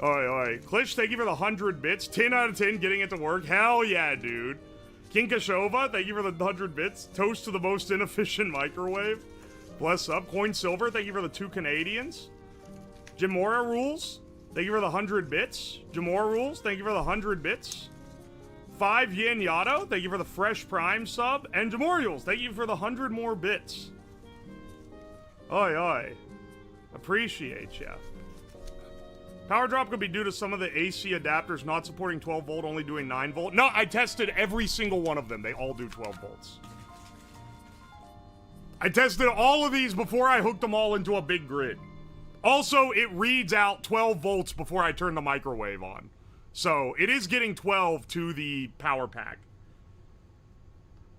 Oi. Klish, thank you for the 100 bits. 10 out of 10 getting it to work. Hell yeah, dude. Kinkashova, thank you for the 100 bits. Toast to the most inefficient microwave. Bless up. Coin Silver, thank you for the 2 Canadians. Jamora Rules, thank you for the 100 bits. Jamora Rules, thank you for the 100 bits. 5 Yen Yato, thank you for the Fresh Prime sub. And Jamorials, thank you for the 100 more bits. Oi. Appreciate ya. Power drop could be due to some of the AC adapters not supporting 12 volt, only doing 9 volt. No, I tested every single one of them. They all do 12 volts. I tested all of these before I hooked them all into a big grid. Also, it reads out 12 volts before I turn the microwave on. So, it is getting 12 to the power pack.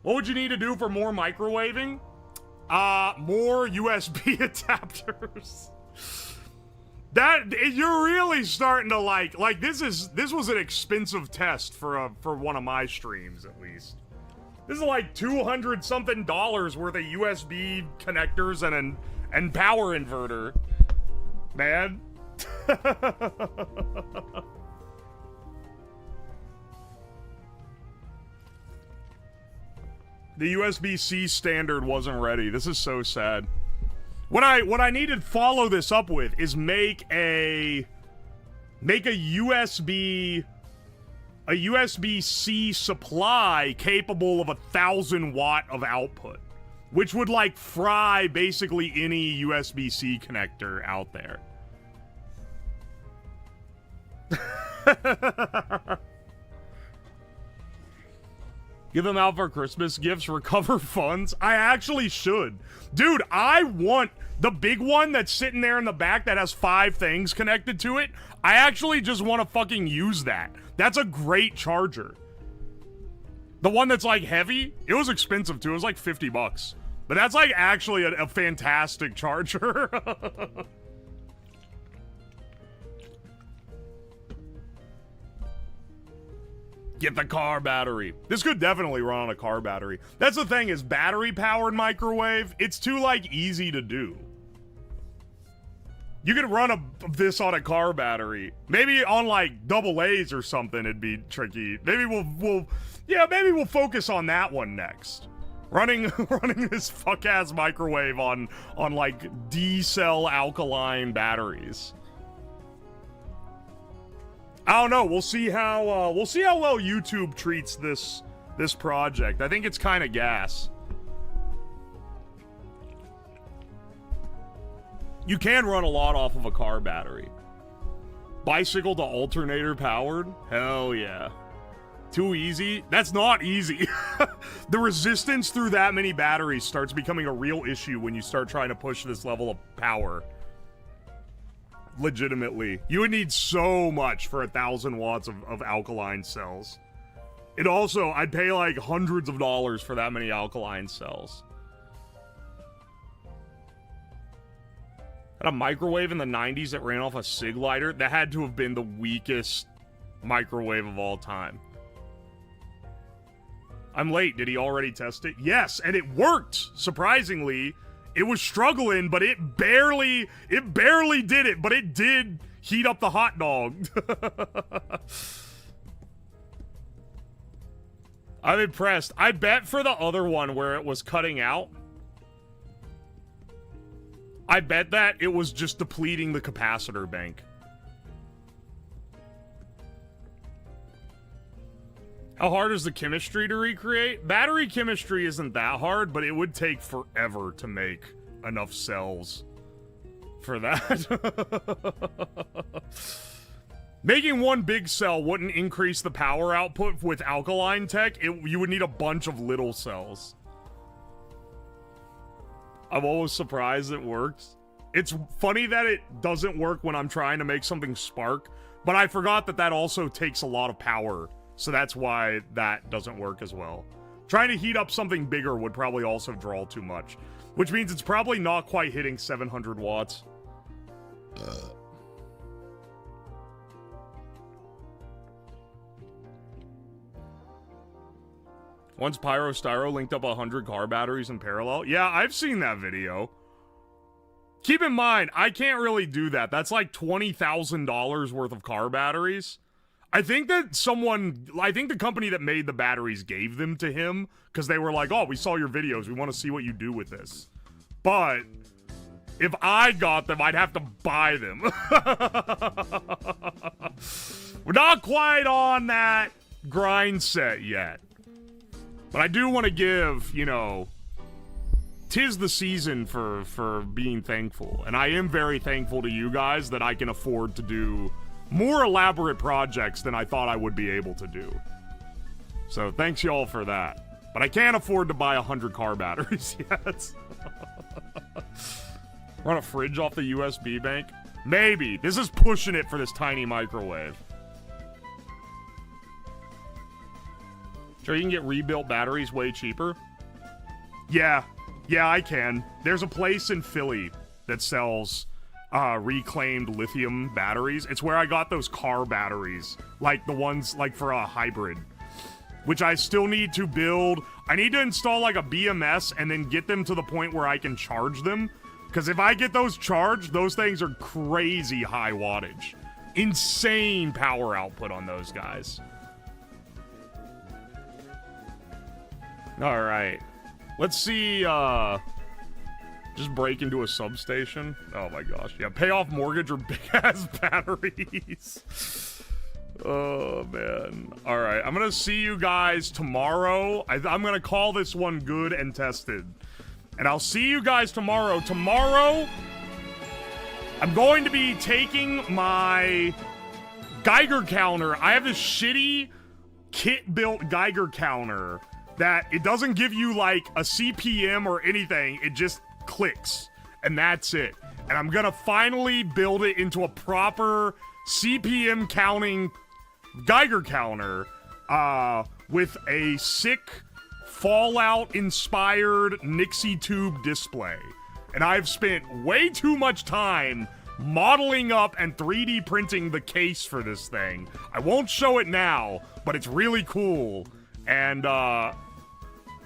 What would you need to do for more microwaving? More USB adapters. That you're really starting to like this was an expensive test for one of my streams, at least. This is like $200 something worth of USB connectors and power inverter. Man. The USB-C standard wasn't ready. This is so sad. What I need to follow this up with is make a USB-C supply capable of 1,000 watt of output, which would like fry basically any USB-C connector out there. Give them out for Christmas gifts, recover funds. I actually should. Dude, I want the big one that's sitting there in the back that has 5 things connected to it. I actually just want to fucking use that. That's a great charger. The one that's like heavy, it was expensive too. It was like $50. But that's like actually a fantastic charger. Get the car battery. This could definitely run on a car battery. That's the thing, is battery-powered microwave, it's too, like, easy to do. You could run this on a car battery. Maybe on, like, AA's or something it'd be tricky. Maybe we'll focus on that one next. Running this fuck-ass microwave on like, D-cell alkaline batteries. I don't know. We'll see how well YouTube treats this project. I think it's kind of gas. You can run a lot off of a car battery. Bicycle to alternator powered? Hell yeah. Too easy? That's not easy. The resistance through that many batteries starts becoming a real issue when you start trying to push this level of power. Legitimately. You would need so much for 1,000 watts of alkaline cells. It also, I'd pay like hundreds of dollars for that many alkaline cells. Had a microwave in the 90s that ran off a cig lighter. That had to have been the weakest microwave of all time. I'm late. Did he already test it? Yes, and it worked, surprisingly. It was struggling, but it barely did it, but it did heat up the hot dog. I'm impressed. I bet for the other one where it was cutting out, I bet that it was just depleting the capacitor bank. How hard is the chemistry to recreate? Battery chemistry isn't that hard, but it would take forever to make enough cells for that. Making one big cell wouldn't increase the power output with alkaline tech. You would need a bunch of little cells. I'm always surprised it works. It's funny that it doesn't work when I'm trying to make something spark, but I forgot that also takes a lot of power. So that's why that doesn't work as well. Trying to heat up something bigger would probably also draw too much, which means it's probably not quite hitting 700 watts. Once Pyrostyro linked up 100 car batteries in parallel. Yeah, I've seen that video. Keep in mind, I can't really do that. That's like $20,000 worth of car batteries. I think the company that made the batteries gave them to him because they were like, oh, we saw your videos. We want to see what you do with this. But if I got them, I'd have to buy them. We're not quite on that grind set yet. But I do want to give, you know, 'tis the season for being thankful. And I am very thankful to you guys that I can afford to do more elaborate projects than I thought I would be able to do. So thanks y'all for that. But I can't afford to buy 100 car batteries yet. Run a fridge off the USB bank? Maybe. This is pushing it for this tiny microwave. Sure you can get rebuilt batteries way cheaper? Yeah, I can. There's a place in Philly that sells reclaimed lithium batteries. It's where I got those car batteries, like the ones like for a hybrid, which I still need to build. I need to install like a BMS and then get them to the point where I can charge them. Because if I get those charged, those things are crazy high wattage. Insane power output on those guys. All right. Let's see, just break into a substation. Oh my gosh. Yeah, pay off mortgage or big-ass batteries. Oh, man. All right, I'm gonna see you guys tomorrow. I'm gonna call this one good and tested. And I'll see you guys tomorrow. Tomorrow, I'm going to be taking my Geiger counter. I have this shitty kit-built Geiger counter that it doesn't give you like a CPM or anything. It just clicks and that's it. And I'm gonna finally build it into a proper CPM counting Geiger counter with a sick Fallout inspired Nixie tube display. And I've spent way too much time modeling up and 3D printing the case for this thing. I won't show it now, but it's really cool. And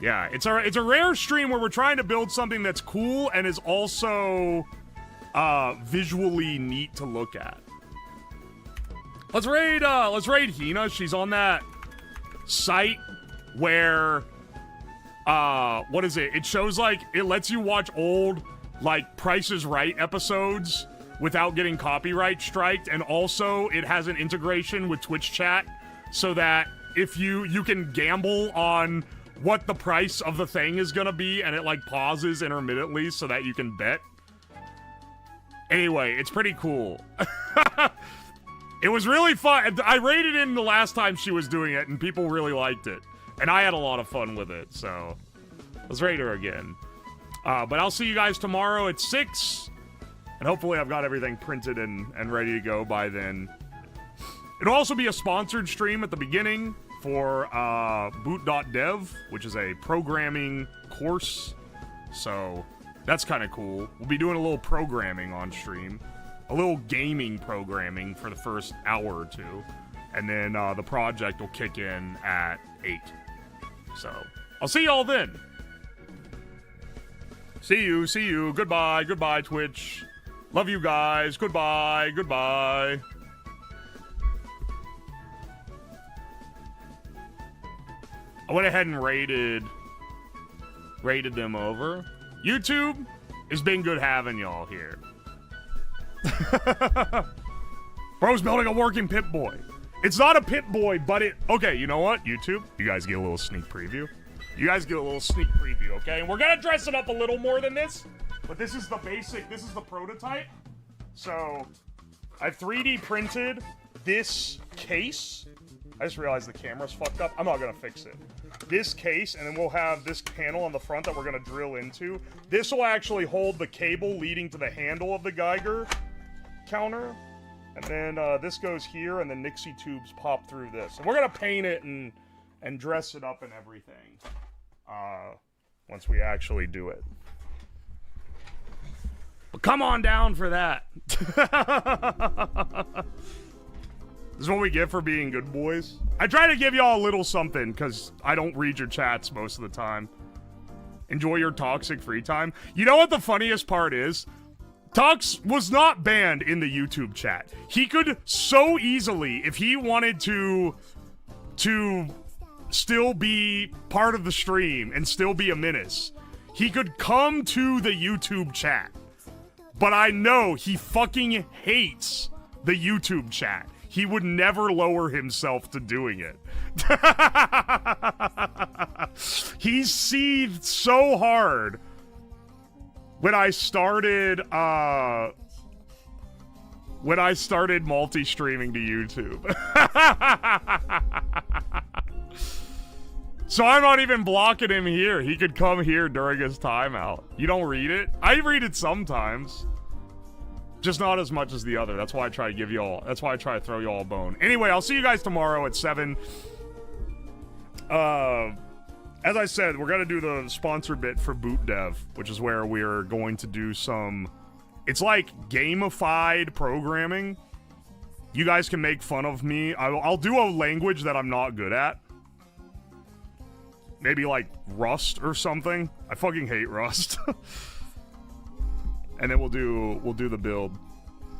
yeah, it's a rare stream where we're trying to build something that's cool and is also visually neat to look at. Let's raid Hina. She's on that site where what is it? It shows like it lets you watch old like Price is Right episodes without getting copyright striked, and also it has an integration with Twitch chat so that if you can gamble on what the price of the thing is gonna be, and it like pauses intermittently so that you can bet. Anyway, it's pretty cool. It was really fun. I rated in the last time she was doing it, and people really liked it. And I had a lot of fun with it, so let's rate her again. But I'll see you guys tomorrow at 6, and hopefully I've got everything printed and ready to go by then. It'll also be a sponsored stream at the beginning for boot.dev, which is a programming course. So that's kind of cool. We'll be doing a little programming on stream. A little gaming programming for the first hour or two. And then the project will kick in at 8. So I'll see y'all then. See you. Goodbye, Twitch. Love you guys. Goodbye. I went ahead and rated them over. YouTube, it's been good having y'all here. Bro's building a working Pip-Boy. It's not a Pip-Boy, but it... Okay, you know what? YouTube, you guys get a little sneak preview. Okay? And we're gonna dress it up a little more than this, but this is the basic, this is the prototype. So, I've 3D printed this case. I just realized the camera's fucked up. I'm not gonna fix it. This case, and then we'll have this panel on the front that we're gonna drill into. This will actually hold the cable leading to the handle of the Geiger counter. And then this goes here, and the Nixie tubes pop through this. And we're gonna paint it and dress it up and everything once we actually do it. But come on down for that. This is what we get for being good boys. I try to give y'all a little something because I don't read your chats most of the time. Enjoy your toxic free time. You know what the funniest part is? Tux was not banned in the YouTube chat. He could so easily, if he wanted to still be part of the stream and still be a menace, he could come to the YouTube chat. But I know he fucking hates the YouTube chat. He would never lower himself to doing it. He seethed so hard when I started multi-streaming to YouTube. So I'm not even blocking him here. He could come here during his timeout. You don't read it? I read it sometimes. Just not as much as the other. That's why I try to give y'all. That's why I try to throw y'all a bone. Anyway, I'll see you guys tomorrow at 7. As I said, we're gonna do the sponsor bit for Boot Dev, which is where we're going to do some. It's like gamified programming. You guys can make fun of me. I'll do a language that I'm not good at. Maybe like Rust or something. I fucking hate Rust. And then we'll do the build.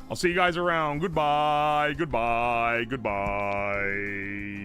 I'll see you guys around. Goodbye. Goodbye. Goodbye.